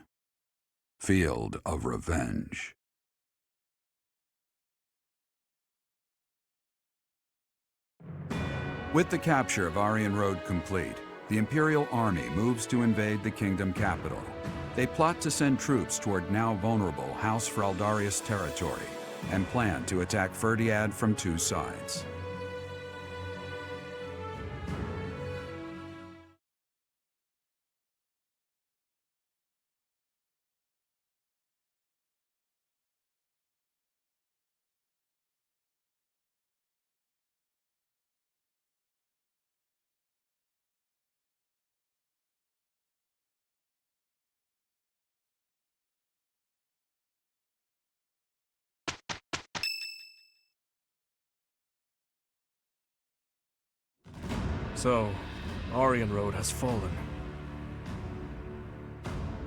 Field of Revenge. With the capture of Aryan Road complete, the Imperial Army moves to invade the kingdom capital. They plot to send troops toward now vulnerable House Fraldarius territory and plan to attack Ferdiad from two sides. So, Aryan Road has fallen.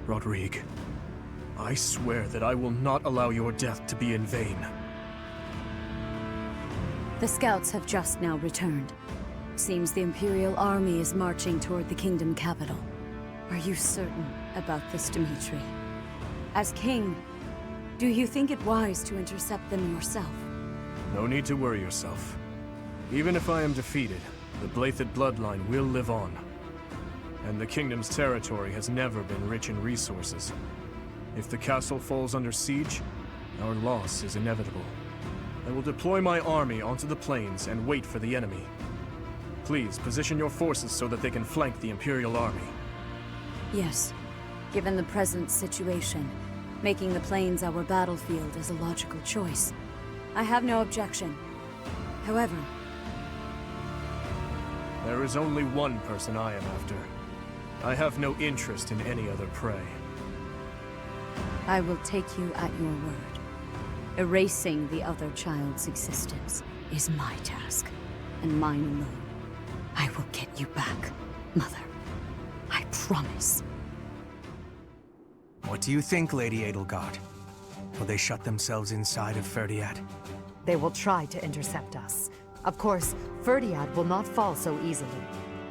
Rodrigue, I swear that I will not allow your death to be in vain. The scouts have just now returned. Seems the Imperial army is marching toward the kingdom capital. Are you certain about this, Dimitri? As king, do you think it wise to intercept them yourself? No need to worry yourself. Even if I am defeated, the Blythed bloodline will live on. And the kingdom's territory has never been rich in resources. If the castle falls under siege, our loss is inevitable. I will deploy my army onto the plains and wait for the enemy. Please, position your forces so that they can flank the Imperial army. Yes. Given the present situation, making the plains our battlefield is a logical choice. I have no objection. However, there is only one person I am after. I have no interest in any other prey. I will take you at your word. Erasing the other child's existence is my task, and mine alone. I will get you back, Mother. I promise. What do you think, Lady Edelgard? Will they shut themselves inside of Ferdiad? They will try to intercept us. Of course, Ferdiad will not fall so easily.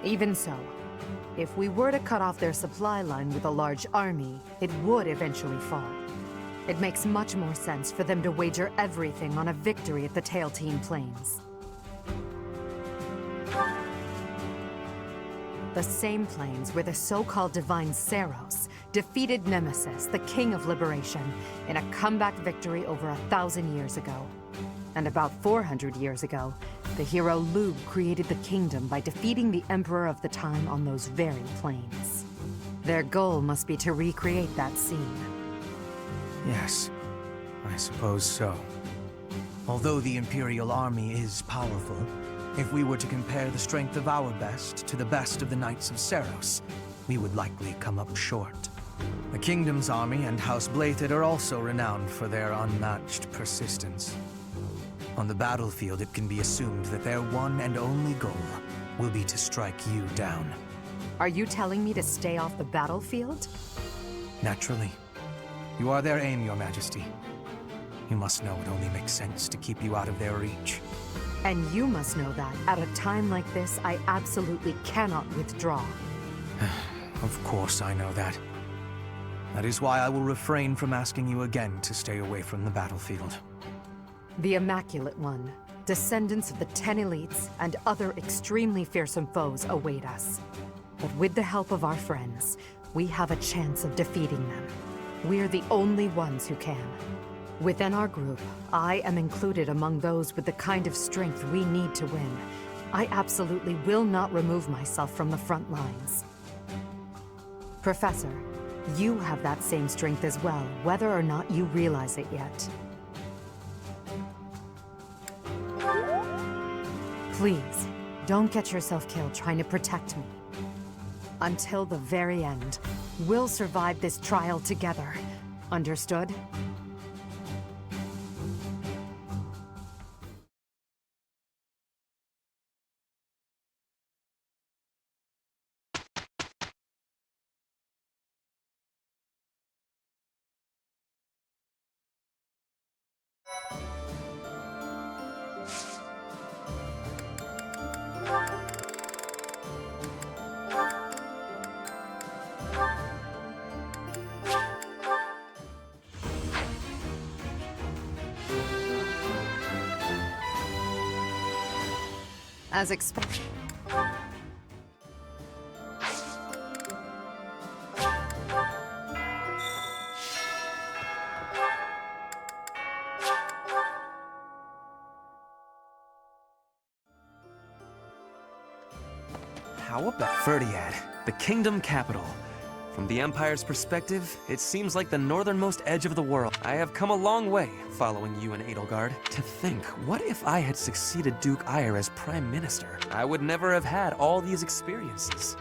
Even so, if we were to cut off their supply line with a large army, it would eventually fall. It makes much more sense for them to wager everything on a victory at the Tailtean Plains. The same plains where the so-called Divine Saros defeated Nemesis, the King of Liberation, in a comeback victory over 1,000 years ago. And about 400 years ago, the hero Lugh created the kingdom by defeating the Emperor of the time on those very plains. Their goal must be to recreate that scene. Yes, I suppose so. Although the Imperial army is powerful, if we were to compare the strength of our best to the best of the Knights of Saros, we would likely come up short. The Kingdom's army and House Blythed are also renowned for their unmatched persistence. On the battlefield, it can be assumed that their one and only goal will be to strike you down. Are you telling me to stay off the battlefield? Naturally. You are their aim, Your Majesty. You must know it only makes sense to keep you out of their reach. And you must know that, at a time like this, I absolutely cannot withdraw. Of course I know that. That is why I will refrain from asking you again to stay away from the battlefield. The Immaculate One, descendants of the 10 elites, and other extremely fearsome foes await us. But with the help of our friends, we have a chance of defeating them. We're the only ones who can. Within our group, I am included among those with the kind of strength we need to win. I absolutely will not remove myself from the front lines. Professor, you have that same strength as well, whether or not you realize it yet. Please, don't get yourself killed trying to protect me. Until the very end, we'll survive this trial together. Understood? As expected. How about Ferdiad, the kingdom capital? From the Empire's perspective, it seems like the northernmost edge of the world. I have come a long way following you and Edelgard. To think, what if I had succeeded Duke Aegir as Prime Minister? I would never have had all these experiences.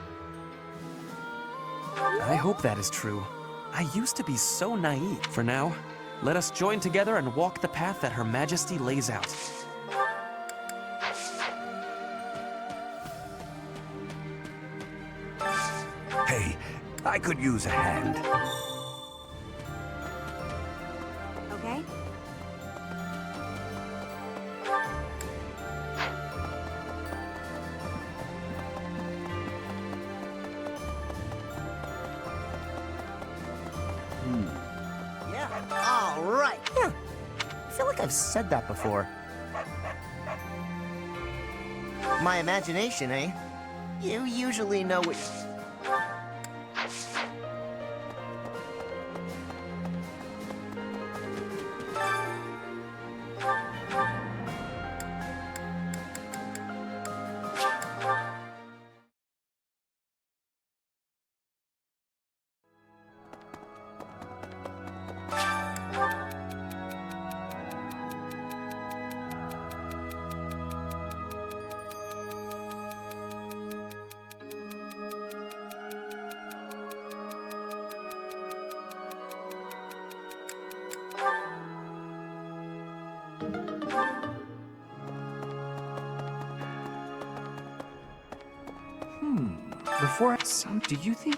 I hope that is true. I used to be so naive. For now, let us join together and walk the path that Her Majesty lays out. Hey, I could use a hand. Okay? Yeah, all right. I feel like I've said that before. My imagination, eh? You usually know what... Before do you think...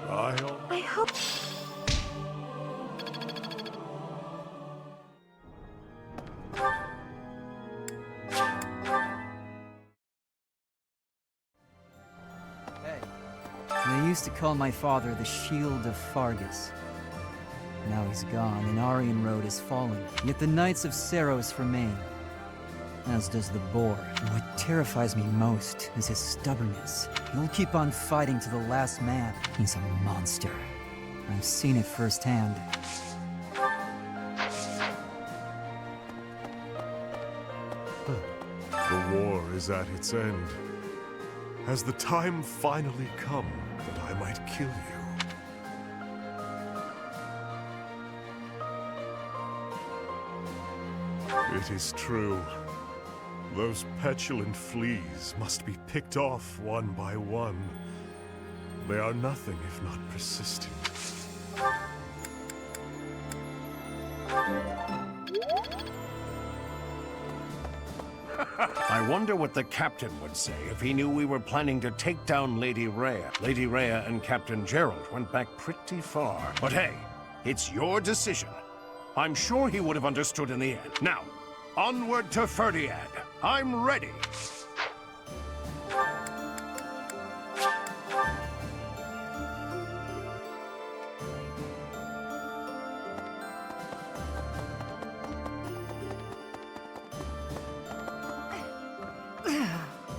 I hope... They used to call my father the Shield of Fargus. Now he's gone, and Aryan Road has fallen. Yet the Knights of Seiros remain, as does the Boar. What terrifies me most is his stubbornness. He'll keep on fighting to the last man. He's a monster. I've seen it firsthand. The war is at its end. Has the time finally come that I might kill you? It is true. Those petulant fleas must be picked off one by one. They are nothing if not persistent. I wonder what the captain would say if he knew we were planning to take down Lady Rhea. Lady Rhea and Captain Gerald went back pretty far. But hey, it's your decision. I'm sure he would have understood in the end. Now, onward to Ferdiad. I'm ready.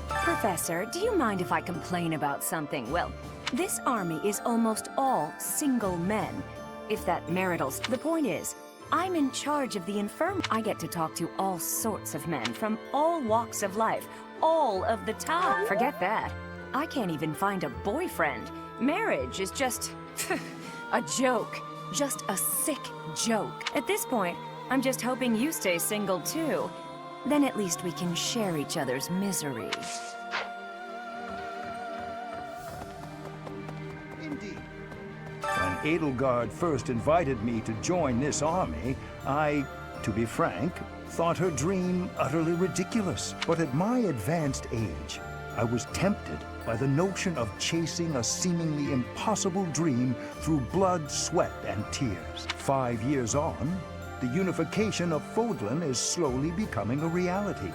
Professor, do you mind if I complain about something? Well, this army is almost all single men. If that marital... The point is, I'm in charge of the infirm. I get to talk to all sorts of men from all walks of life, all of the time. Forget that. I can't even find a boyfriend. Marriage is just... a joke. Just a sick joke. At this point, I'm just hoping you stay single too. Then at least we can share each other's misery. When Edelgard first invited me to join this army, I, to be frank, thought her dream utterly ridiculous. But at my advanced age, I was tempted by the notion of chasing a seemingly impossible dream through blood, sweat, and tears. 5 years on, the unification of Fodlan is slowly becoming a reality.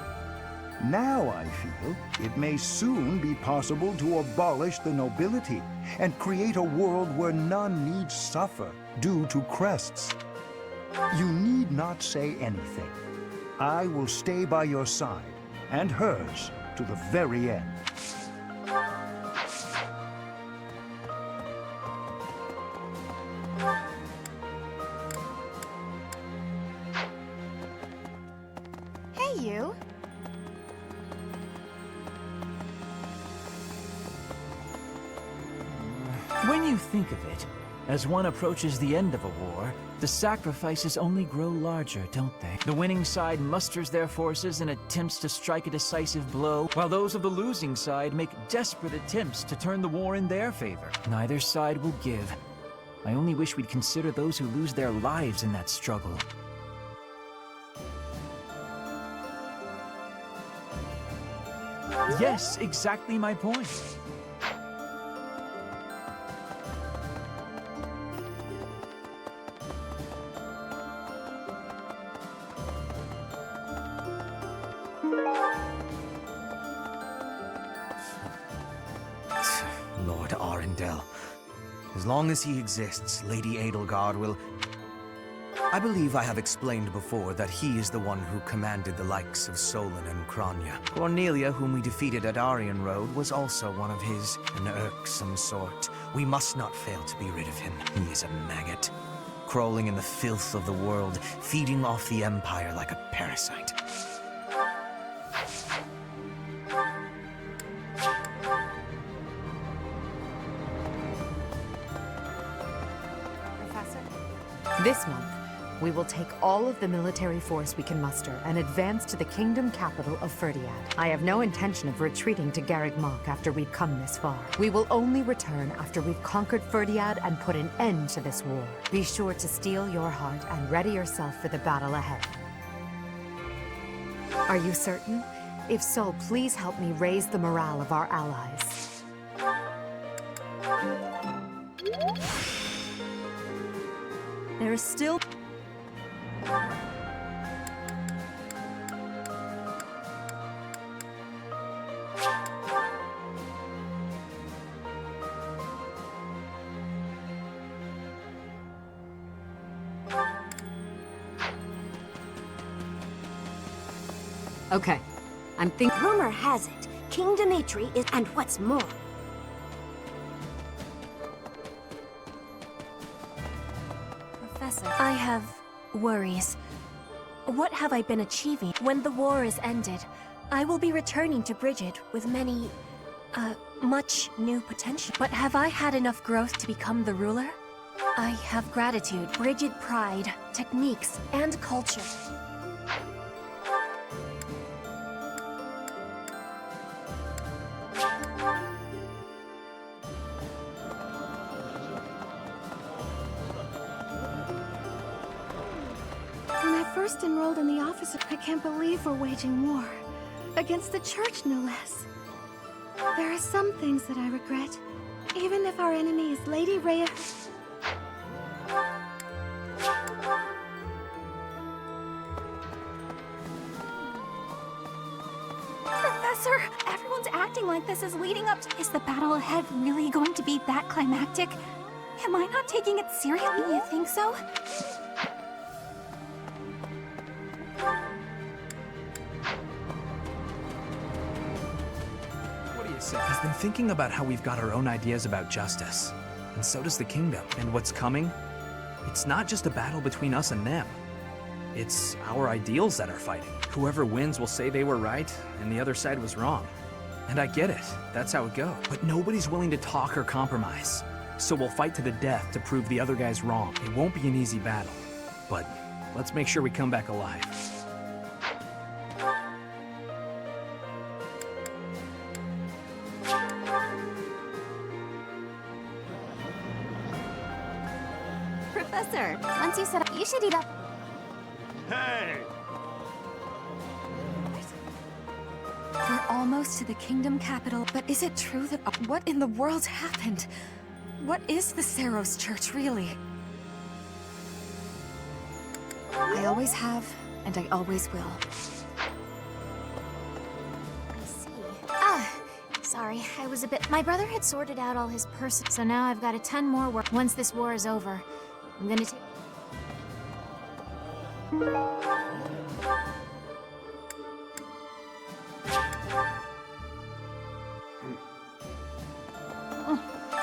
Now I feel it may soon be possible to abolish the nobility and create a world where none need suffer due to crests. You need not say anything. I will stay by your side, and hers, to the very end. Hey, you. When you think of it, as one approaches the end of a war, the sacrifices only grow larger, don't they? The winning side musters their forces and attempts to strike a decisive blow, while those of the losing side make desperate attempts to turn the war in their favor. Neither side will give. I only wish we'd consider those who lose their lives in that struggle. Yes, exactly my point. Lord Arundel. As long as he exists, Lady Edelgard will... I believe I have explained before that he is the one who commanded the likes of Solon and Kranya. Cornelia, whom we defeated at Aryan Road, was also one of his, an irksome sort. We must not fail to be rid of him. He is a maggot, crawling in the filth of the world, feeding off the Empire like a parasite. This month, we will take all of the military force we can muster and advance to the kingdom capital of Ferdiad. I have no intention of retreating to Garreg Mach after we've come this far. We will only return after we've conquered Ferdiad and put an end to this war. Be sure to steel your heart and ready yourself for the battle ahead. Are you certain? If so, please help me raise the morale of our allies. There is still... Okay, I'm thinking... Rumor has it, King Dimitri is... And what's more... Professor, I have worries. What have I been achieving? When the war is ended, I will be returning to Brigid with many, much new potential. But have I had enough growth to become the ruler? I have gratitude, Brigid pride, techniques, and culture. First enrolled in the office, I can't believe we're waging war. Against the church, no less. There are some things that I regret, even if our enemy is Lady Rhea. Professor, everyone's acting like this is leading up to... Is the battle ahead really going to be that climactic? Am I not taking it seriously? You think so? I've been thinking about how we've got our own ideas about justice, and so does the kingdom. And what's coming? It's not just a battle between us and them. It's our ideals that are fighting. Whoever wins will say they were right, and the other side was wrong. And I get it, that's how it goes. But nobody's willing to talk or compromise. So we'll fight to the death to prove the other guy's wrong. It won't be an easy battle, but let's make sure we come back alive. Professor, once you set up, you should eat up. Hey! We're almost to the kingdom capital, but is it true that... what in the world happened? What is the Saros Church, really? I always have, and I always will. sorry. I was a bit... My brother had sorted out all his personal... So now I've got a ton more work. Once this war is over, I'm gonna take...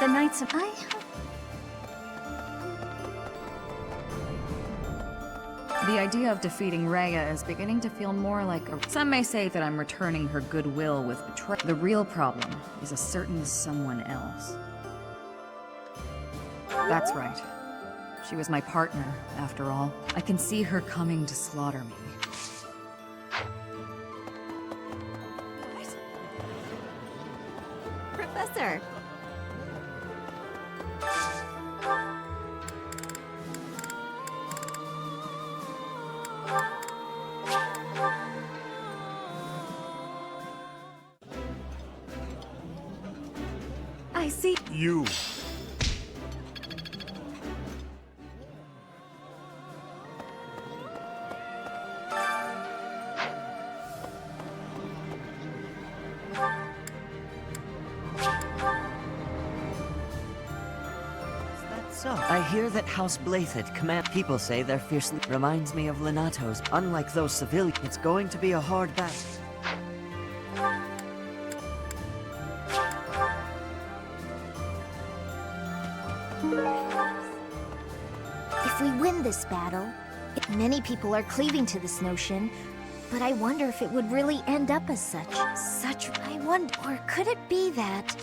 The Knights of... The idea of defeating Rhea is beginning to feel more like a... Some may say that I'm returning her goodwill with betrayal. The real problem is a certain someone else. That's right. She was my partner, after all. I can see her coming to slaughter me. Professor! I see. You. So, I hear that House Blathed command people say they're fiercely reminds me of Lenato's. Unlike those civilians, it's going to be a hard battle. If we win this battle, many people are cleaving to this notion, but I wonder if it would really end up as such. I wonder, or could it be that...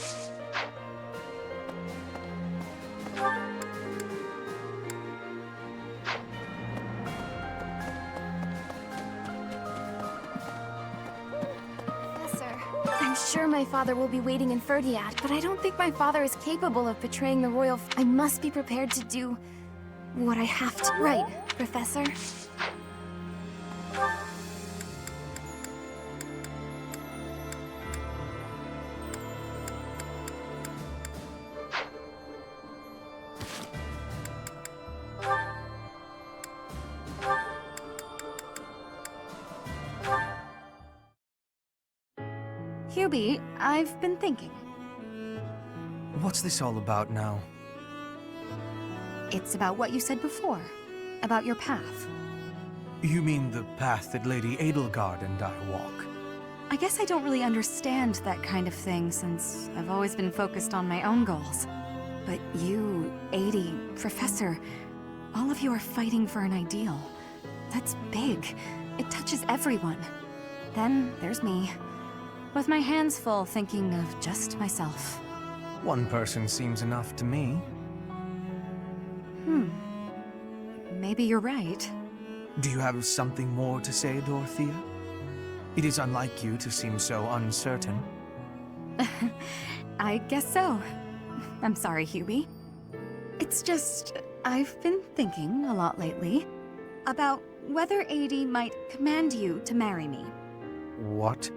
I'm sure my father will be waiting in Ferdiad, but I don't think my father is capable of betraying the royal... I must be prepared to do what I have to. Right, Professor? Hubie, I've been thinking. What's this all about now? It's about what you said before, about your path. You mean the path that Lady Edelgard and I walk? I guess I don't really understand that kind of thing since I've always been focused on my own goals. But you, Adie, Professor, all of you are fighting for an ideal. That's big. It touches everyone. Then there's me, with my hands full thinking of just myself. One person seems enough to me. Maybe you're right. Do you have something more to say, Dorothea? It is unlike you to seem so uncertain. I guess so. I'm sorry, Hubie. It's just, I've been thinking a lot lately about whether Adie might command you to marry me. What?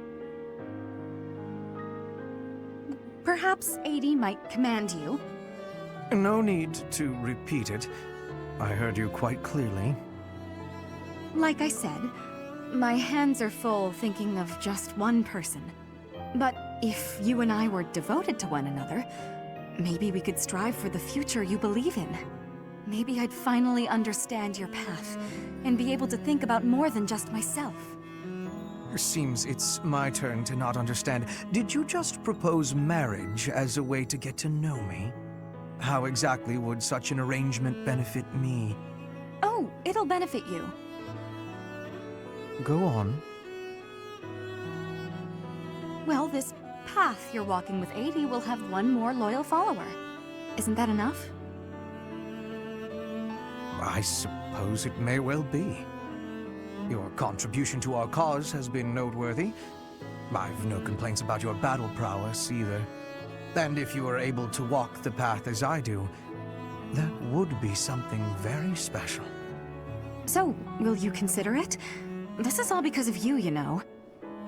Perhaps Adie might command you. No need to repeat it. I heard you quite clearly. Like I said, my hands are full thinking of just one person. But if you and I were devoted to one another, maybe we could strive for the future you believe in. Maybe I'd finally understand your path and be able to think about more than just myself. Seems it's my turn to not understand. Did you just propose marriage as a way to get to know me? How exactly would such an arrangement benefit me? Oh, it'll benefit you. Go on. Well, this path you're walking with Adie will have one more loyal follower. Isn't that enough? I suppose it may well be. Your contribution to our cause has been noteworthy. I've no complaints about your battle prowess either. And if you are able to walk the path as I do, that would be something very special. So, will you consider it? This is all because of you, you know.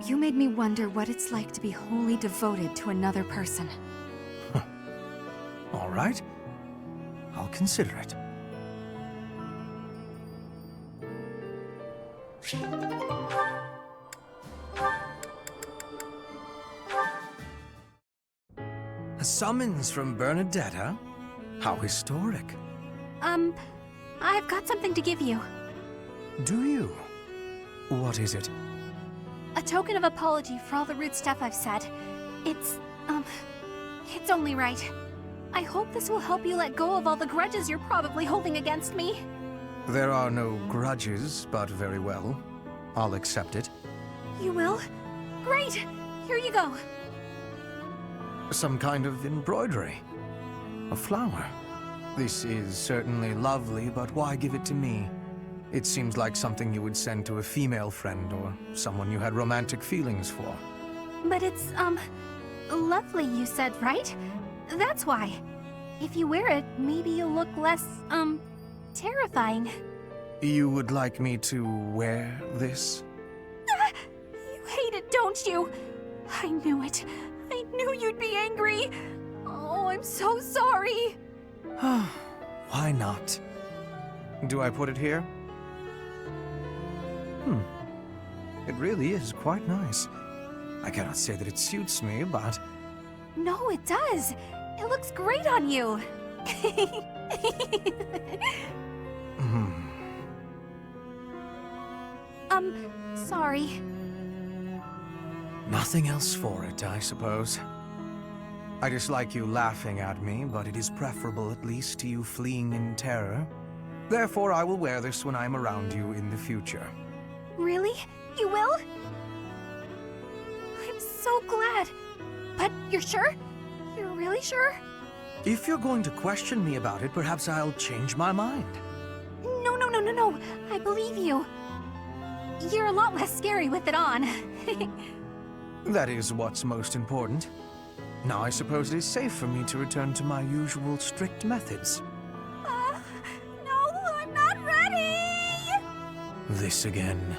You made me wonder what it's like to be wholly devoted to another person. All right. I'll consider it. summons from Bernadetta? How historic. I've got something to give you. Do you? What is it? A token of apology for all the rude stuff I've said. It's only right. I hope this will help you let go of all the grudges you're probably holding against me. There are no grudges, but very well. I'll accept it. You will? Great! Here you go. Some kind of embroidery. A flower. This is certainly lovely, but why give it to me? It seems like something you would send to a female friend or someone you had romantic feelings for. But it's, lovely, you said, right? That's why. If you wear it, maybe you'll look less, terrifying. You would like me to wear this? You hate it, don't you? I knew it. I knew you'd be angry. Oh, I'm so sorry. Why not? Do I put it here? It really is quite nice. I cannot say that it suits me, but... No, it does. It looks great on you. Sorry. Nothing else for it, I suppose. I dislike you laughing at me, but it is preferable at least to you fleeing in terror. Therefore, I will wear this when I am around you in the future. Really? You will? I'm so glad. But you're sure? You're really sure? If you're going to question me about it, perhaps I'll change my mind. No. I believe you. You're a lot less scary with it on. That is what's most important. Now I suppose it is safe for me to return to my usual strict methods. No, I'm not ready! This again.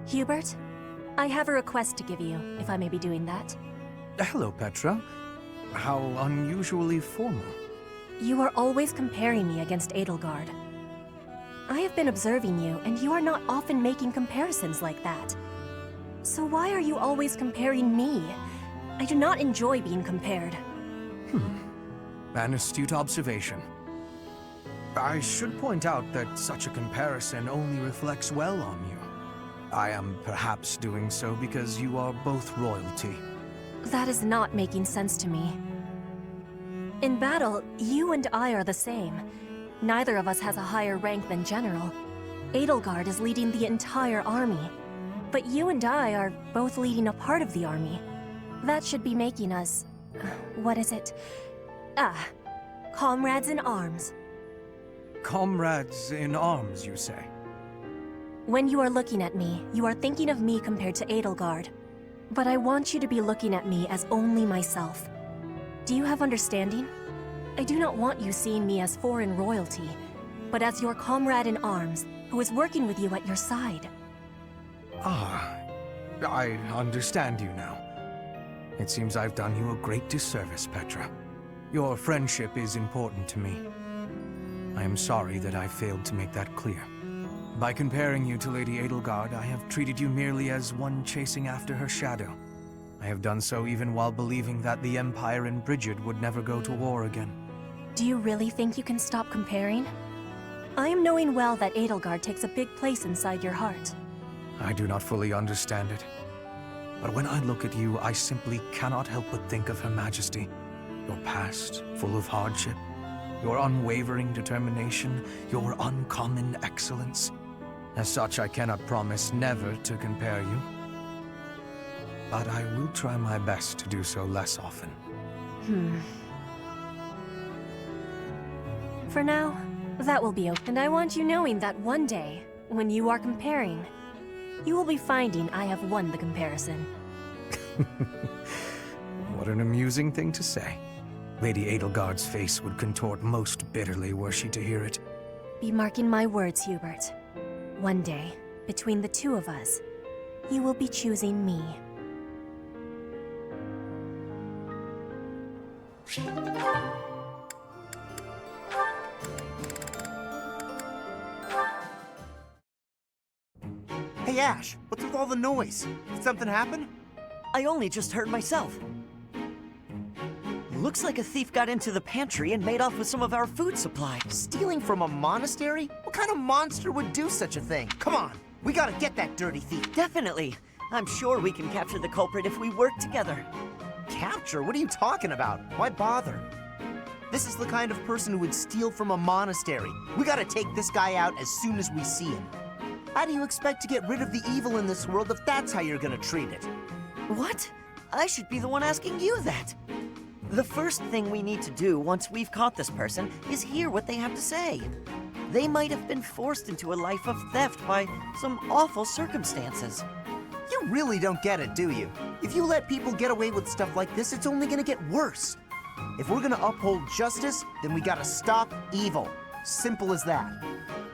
Hubert, I have a request to give you, if I may be doing that. Hello, Petra. How unusually formal. You are always comparing me against Edelgard. I have been observing you, and you are not often making comparisons like that. So why are you always comparing me? I do not enjoy being compared. An astute observation. I should point out that such a comparison only reflects well on you. I am perhaps doing so because you are both royalty. That is not making sense to me. In battle, you and I are the same. Neither of us has a higher rank than general. Edelgard is leading the entire army. But you and I are both leading a part of the army. That should be making us... what is it? Comrades in arms. Comrades in arms, you say? When you are looking at me, you are thinking of me compared to Edelgard. But I want you to be looking at me as only myself. Do you have understanding? I do not want you seeing me as foreign royalty, but as your comrade in arms, who is working with you at your side. I understand you now. It seems I've done you a great disservice, Petra. Your friendship is important to me. I am sorry that I failed to make that clear. By comparing you to Lady Edelgard, I have treated you merely as one chasing after her shadow. I have done so even while believing that the Empire and Bridget would never go to war again. Do you really think you can stop comparing? I am knowing well that Edelgard takes a big place inside your heart. I do not fully understand it. But when I look at you, I simply cannot help but think of Her Majesty. Your past, full of hardship, your unwavering determination, your uncommon excellence. As such, I cannot promise never to compare you. But I will try my best to do so less often. For now, that will be okay. And I want you knowing that one day, when you are comparing, you will be finding I have won the comparison. What an amusing thing to say. Lady Edelgard's face would contort most bitterly were she to hear it. Be marking my words, Hubert. One day, between the two of us, you will be choosing me. Ash, what's with all the noise? Did something happen? I only just heard myself. Looks like a thief got into the pantry and made off with some of our food supply. Stealing from a monastery? What kind of monster would do such a thing? Come on, we gotta get that dirty thief. Definitely. I'm sure we can capture the culprit if we work together. Capture? What are you talking about? Why bother? This is the kind of person who would steal from a monastery. We gotta take this guy out as soon as we see him. How do you expect to get rid of the evil in this world if that's how you're gonna treat it? What? I should be the one asking you that. The first thing we need to do once we've caught this person is hear what they have to say. They might have been forced into a life of theft by some awful circumstances. You really don't get it, do you? If you let people get away with stuff like this, it's only gonna get worse. If we're gonna uphold justice, then we gotta stop evil. Simple as that.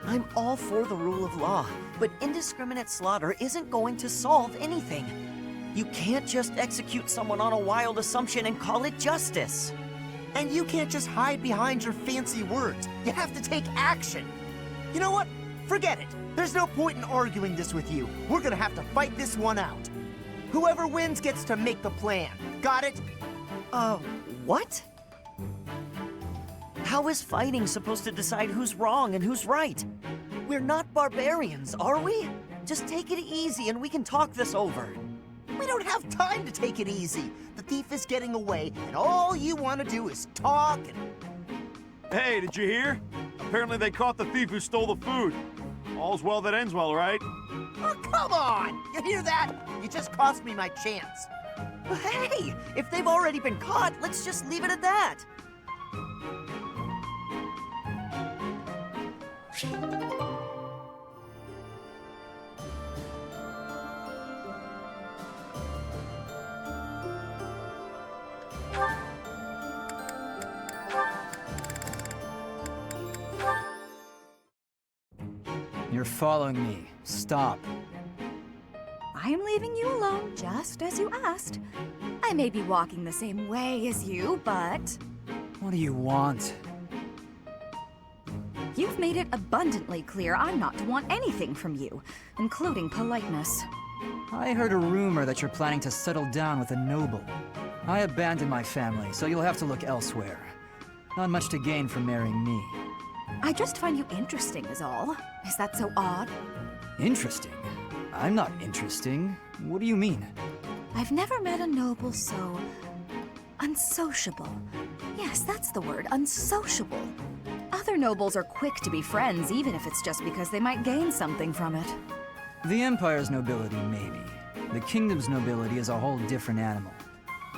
I'm all for the rule of law, but indiscriminate slaughter isn't going to solve anything. You can't just execute someone on a wild assumption and call it justice. And you can't just hide behind your fancy words. You have to take action. You know what? Forget it. There's no point in arguing this with you. We're gonna have to fight this one out. Whoever wins gets to make the plan. Got it? What? How is fighting supposed to decide who's wrong and who's right? We're not barbarians, are we? Just take it easy and we can talk this over. We don't have time to take it easy. The thief is getting away, and all you want to do is talk and... Hey, did you hear? Apparently they caught the thief who stole the food. All's well that ends well, right? Oh, come on! You hear that? You just cost me my chance. Hey, if they've already been caught, let's just leave it at that. You're following me. Stop. I am leaving you alone, just as you asked. I may be walking the same way as you, but... What do you want? You've made it abundantly clear I'm not to want anything from you, including politeness. I heard a rumor that you're planning to settle down with a noble. I abandoned my family, so you'll have to look elsewhere. Not much to gain from marrying me. I just find you interesting is all. Is that so odd? Interesting? I'm not interesting. What do you mean? I've never met a noble so... unsociable. Yes, that's the word, unsociable. Other nobles are quick to be friends, even if it's just because they might gain something from it. The Empire's nobility, maybe. The Kingdom's nobility is a whole different animal.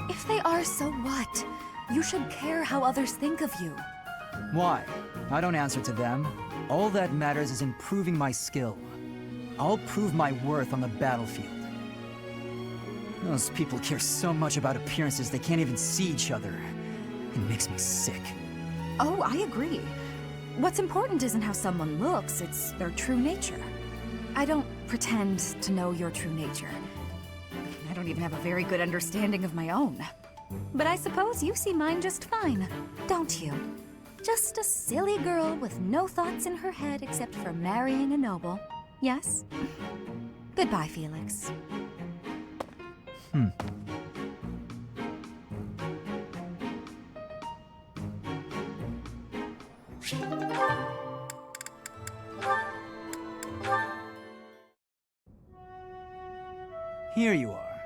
If they are, so what? You should care how others think of you. Why? I don't answer to them. All that matters is improving my skill. I'll prove my worth on the battlefield. Those people care so much about appearances they can't even see each other. It makes me sick. Oh, I agree. What's important isn't how someone looks, it's their true nature. I don't pretend to know your true nature. I don't even have a very good understanding of my own. But I suppose you see mine just fine, don't you? Just a silly girl with no thoughts in her head except for marrying a noble. Yes? Goodbye, Felix. Here you are.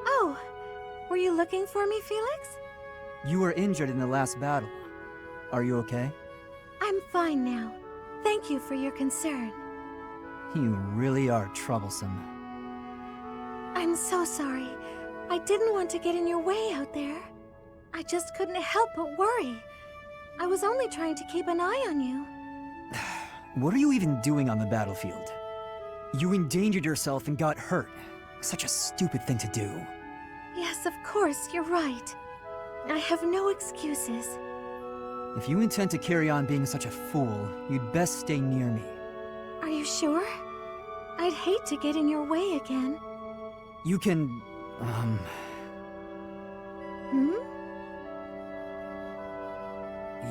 Oh, were you looking for me, Felix? You were injured in the last battle. Are you okay? I'm fine now. Thank you for your concern. You really are troublesome. I'm so sorry. I didn't want to get in your way out there. I just couldn't help but worry. I was only trying to keep an eye on you. What are you even doing on the battlefield? You endangered yourself and got hurt. Such a stupid thing to do. Yes, of course, you're right. I have no excuses. If you intend to carry on being such a fool, you'd best stay near me. Are you sure? I'd hate to get in your way again. You can,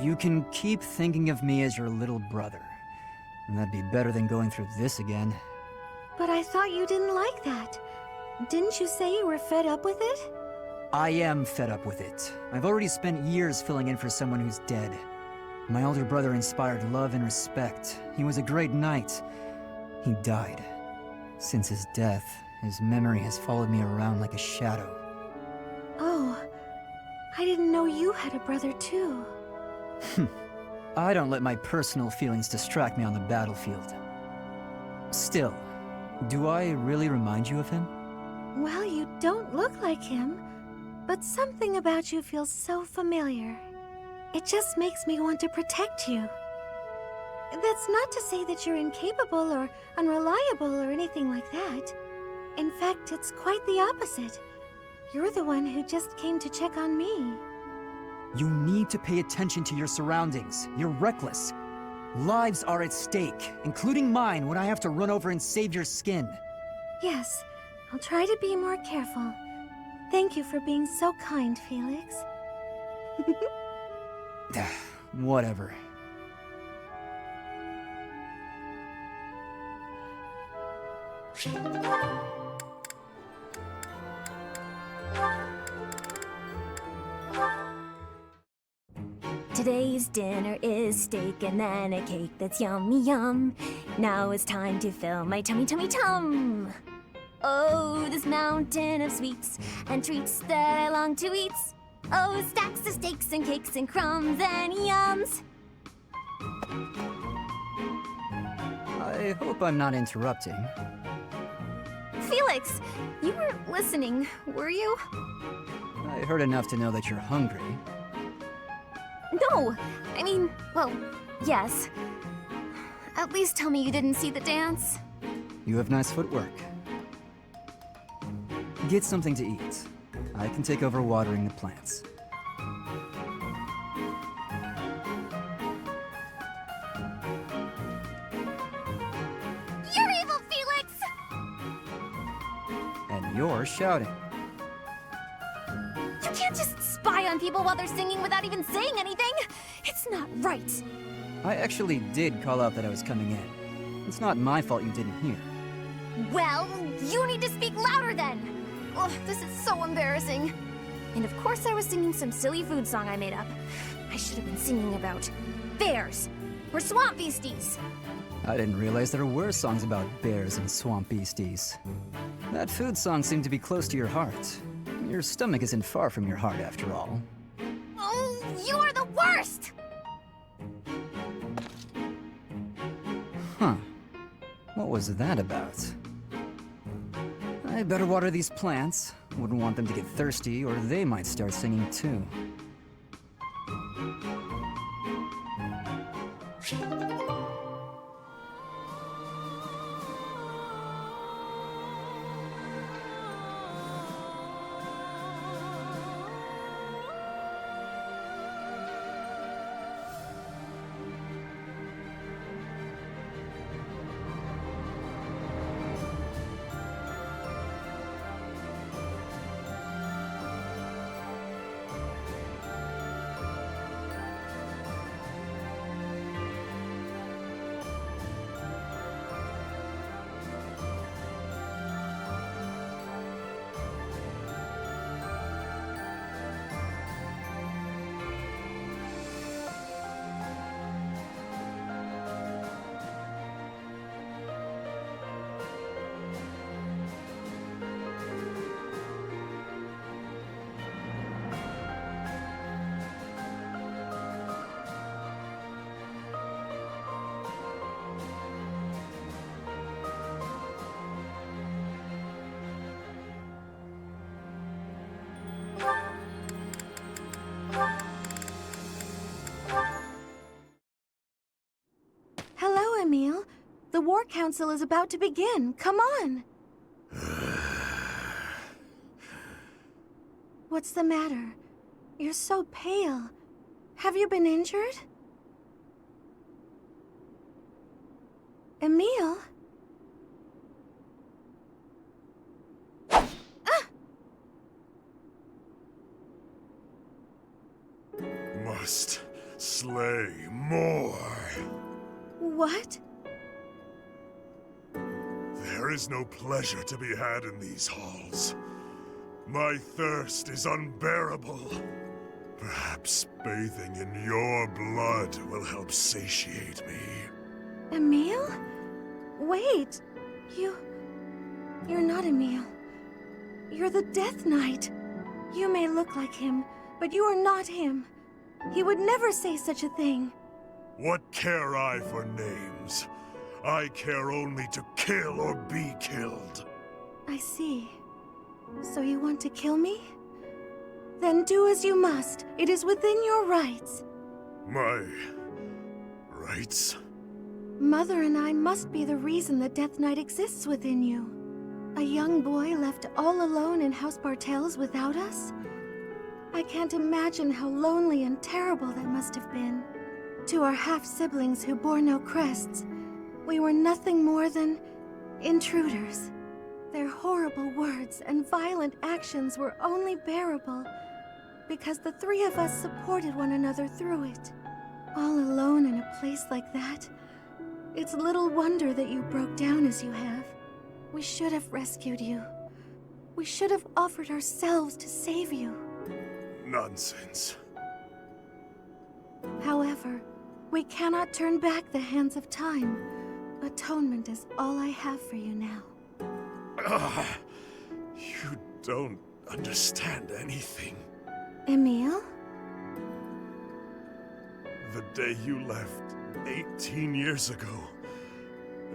You can keep thinking of me as your little brother. And that'd be better than going through this again. But I thought you didn't like that. Didn't you say you were fed up with it? I am fed up with it. I've already spent years filling in for someone who's dead. My older brother inspired love and respect. He was a great knight. He died. Since his death, his memory has followed me around like a shadow. Oh, I didn't know you had a brother too. I don't let my personal feelings distract me on the battlefield. Still, do I really remind you of him? Well, you don't look like him, but something about you feels so familiar. It just makes me want to protect you. That's not to say that you're incapable or unreliable or anything like that. In fact, it's quite the opposite. You're the one who just came to check on me. You need to pay attention to your surroundings. You're reckless. Lives are at stake, including mine when I have to run over and save your skin. Yes, I'll try to be more careful. Thank you for being so kind, Felix. Whatever. Today's dinner is steak and then a cake that's yummy yum. Now it's time to fill my tummy tummy tum. Oh, this mountain of sweets and treats that I long to eat. Oh, stacks of steaks and cakes and crumbs and yums. I hope I'm not interrupting. Felix, you weren't listening, were you? I heard enough to know that you're hungry. No, I mean, well, yes. At least tell me you didn't see the dance. You have nice footwork. Get something to eat. I can take over watering the plants. You're evil, Felix! And you're shouting. You can't just spy on people while they're singing without even saying anything! It's not right! I actually did call out that I was coming in. It's not my fault you didn't hear. Well, you need to speak louder then! Ugh, this is so embarrassing. And of course I was singing some silly food song I made up. I should have been singing about bears or swamp beasties. I didn't realize there were songs about bears and swamp beasties. That food song seemed to be close to your heart. Your stomach isn't far from your heart, after all. Oh, you are the worst! Huh. What was that about? I better water these plants. Wouldn't want them to get thirsty, or they might start singing too. Hello, Emile. The War Council is about to begin. Come on. What's the matter? You're so pale. Have you been injured? Emile? Must slay more. What? is no pleasure to be had in these halls. My thirst is unbearable. Perhaps bathing in your blood will help satiate me. Emile? Wait. You're not Emile. You're the Death Knight. You may look like him, but you are not him. He would never say such a thing. What care I for names? I care only to kill or be killed. I see. So you want to kill me? Then do as you must. It is within your rights. My... rights? Mother and I must be the reason the Death Knight exists within you. A young boy left all alone in House Bartels without us? I can't imagine how lonely and terrible that must have been. To our half-siblings who bore no crests, we were nothing more than intruders. Their horrible words and violent actions were only bearable because the three of us supported one another through it. All alone in a place like that, it's little wonder that you broke down as you have. We should have rescued you. We should have offered ourselves to save you. Nonsense. However, we cannot turn back the hands of time. Atonement is all I have for you now. You don't understand anything. Emile? The day you left, 18 years ago,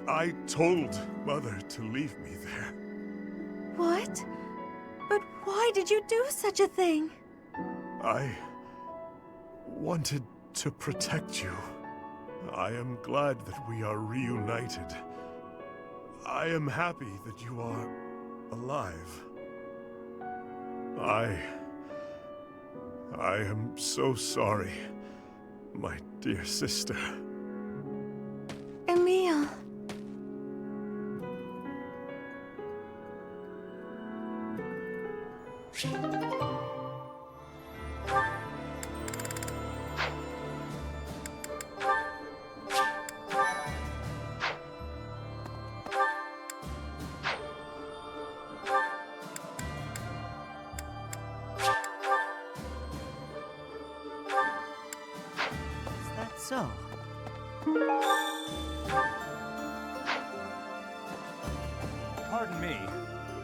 I told Mother to leave me there. What? But why did you do such a thing? I wanted to protect you. I am glad that we are reunited. I am happy that you are alive. I am so sorry, my dear sister. Emile. So, Pardon me.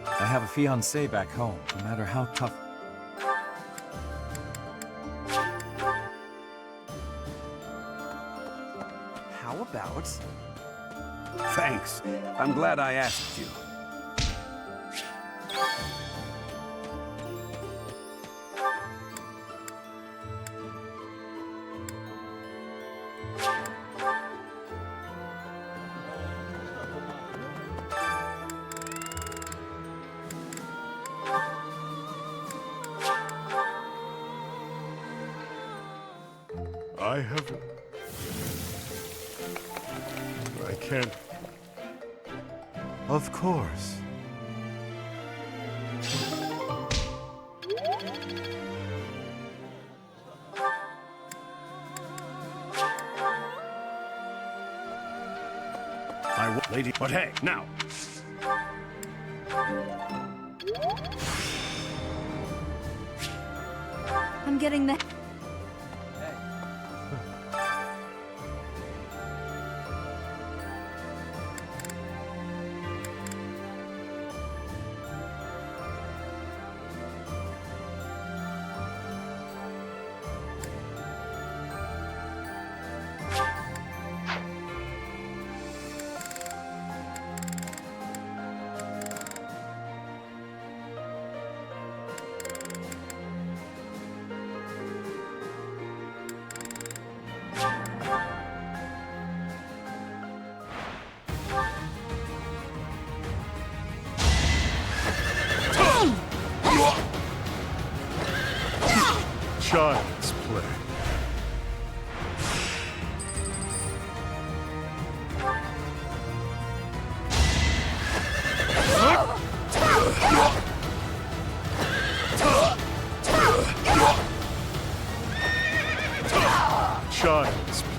I have a fiancée back home, no matter how tough... how about... Thanks. I'm glad I asked you. I can't... Of course. Lady, but hey, now! I'm getting the... Child's play. Child's play.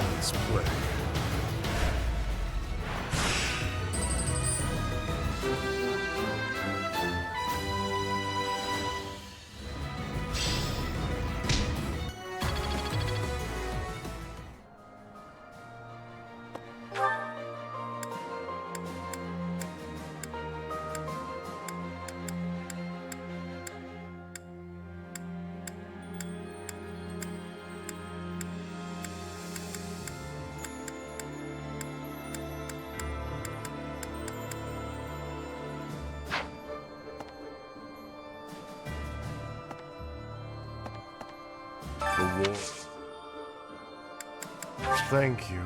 Let's play. The war. Thank you.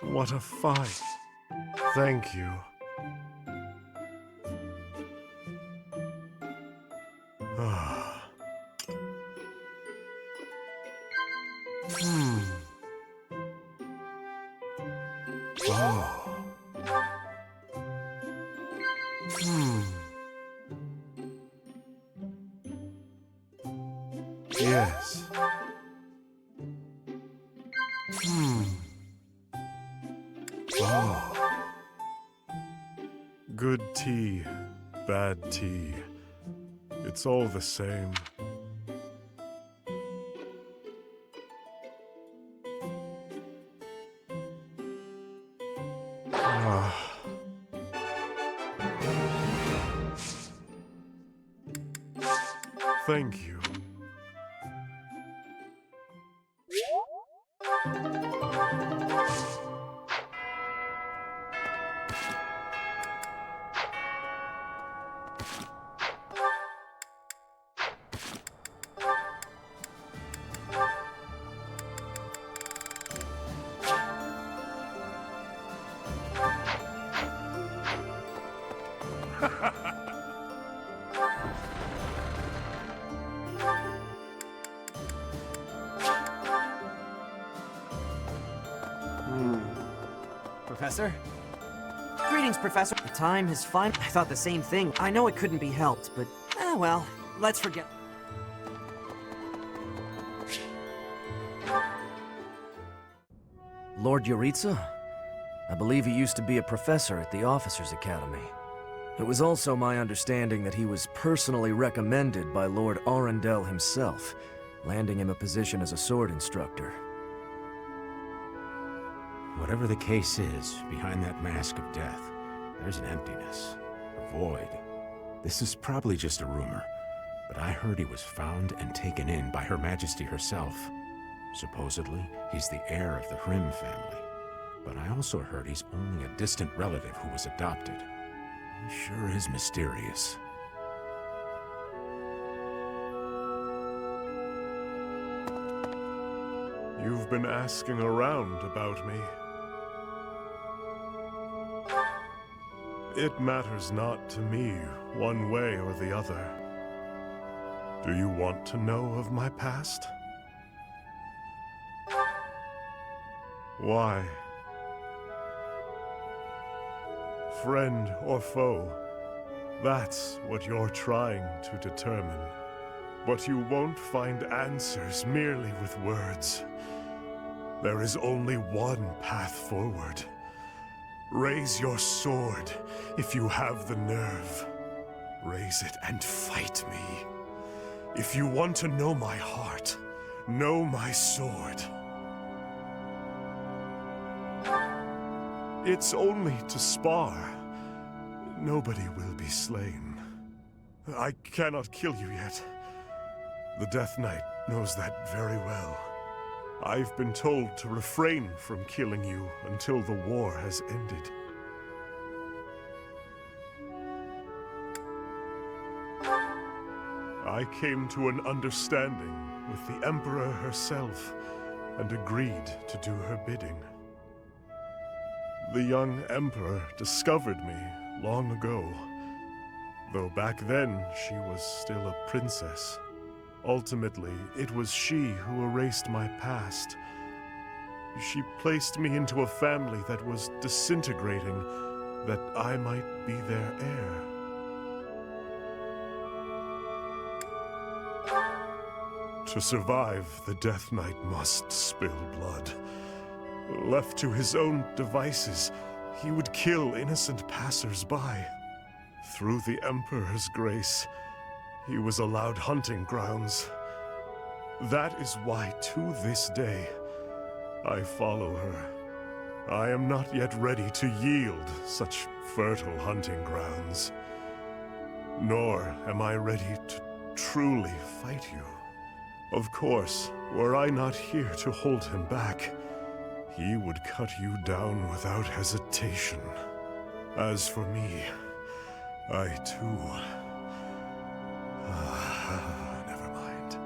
What a fight. Thank you. Ah. Oh. Yes. Oh. Good tea, bad tea. It's all the same. Ah. Thank you. Professor? Greetings, Professor. The time is fine. I thought the same thing. I know it couldn't be helped, but, well, let's forget. Lord Yuritsa? I believe he used to be a professor at the Officers' Academy. It was also my understanding that he was personally recommended by Lord Arundel himself, landing him a position as a sword instructor. Whatever the case is, behind that mask of death, there's an emptiness, a void. This is probably just a rumor, but I heard he was found and taken in by Her Majesty herself. Supposedly, he's the heir of the Hrim family. But I also heard he's only a distant relative who was adopted. He sure is mysterious. You've been asking around about me. It matters not to me, one way or the other. Do you want to know of my past? Why? Friend or foe, that's what you're trying to determine. But you won't find answers merely with words. There is only one path forward. Raise your sword if you have the nerve. Raise it and fight me. If you want to know my heart, know my sword. It's only to spar. Nobody will be slain. I cannot kill you yet. The Death Knight knows that very well. I've been told to refrain from killing you until the war has ended. I came to an understanding with the Emperor herself and agreed to do her bidding. The young Emperor discovered me long ago, though back then she was still a princess. Ultimately, it was she who erased my past. She placed me into a family that was disintegrating, that I might be their heir. To survive, the Death Knight must spill blood. Left to his own devices, he would kill innocent passers-by. Through the Emperor's grace, he was allowed hunting grounds. That is why, to this day, I follow her. I am not yet ready to yield such fertile hunting grounds. Nor am I ready to truly fight you. Of course, were I not here to hold him back, he would cut you down without hesitation. As for me, I too... never mind.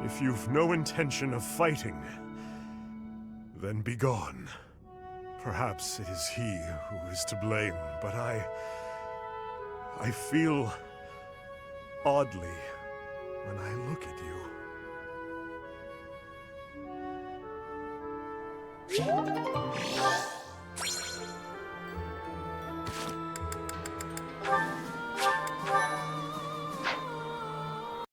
If you've no intention of fighting, then be gone. Perhaps it is he who is to blame, but I feel oddly when I look at you.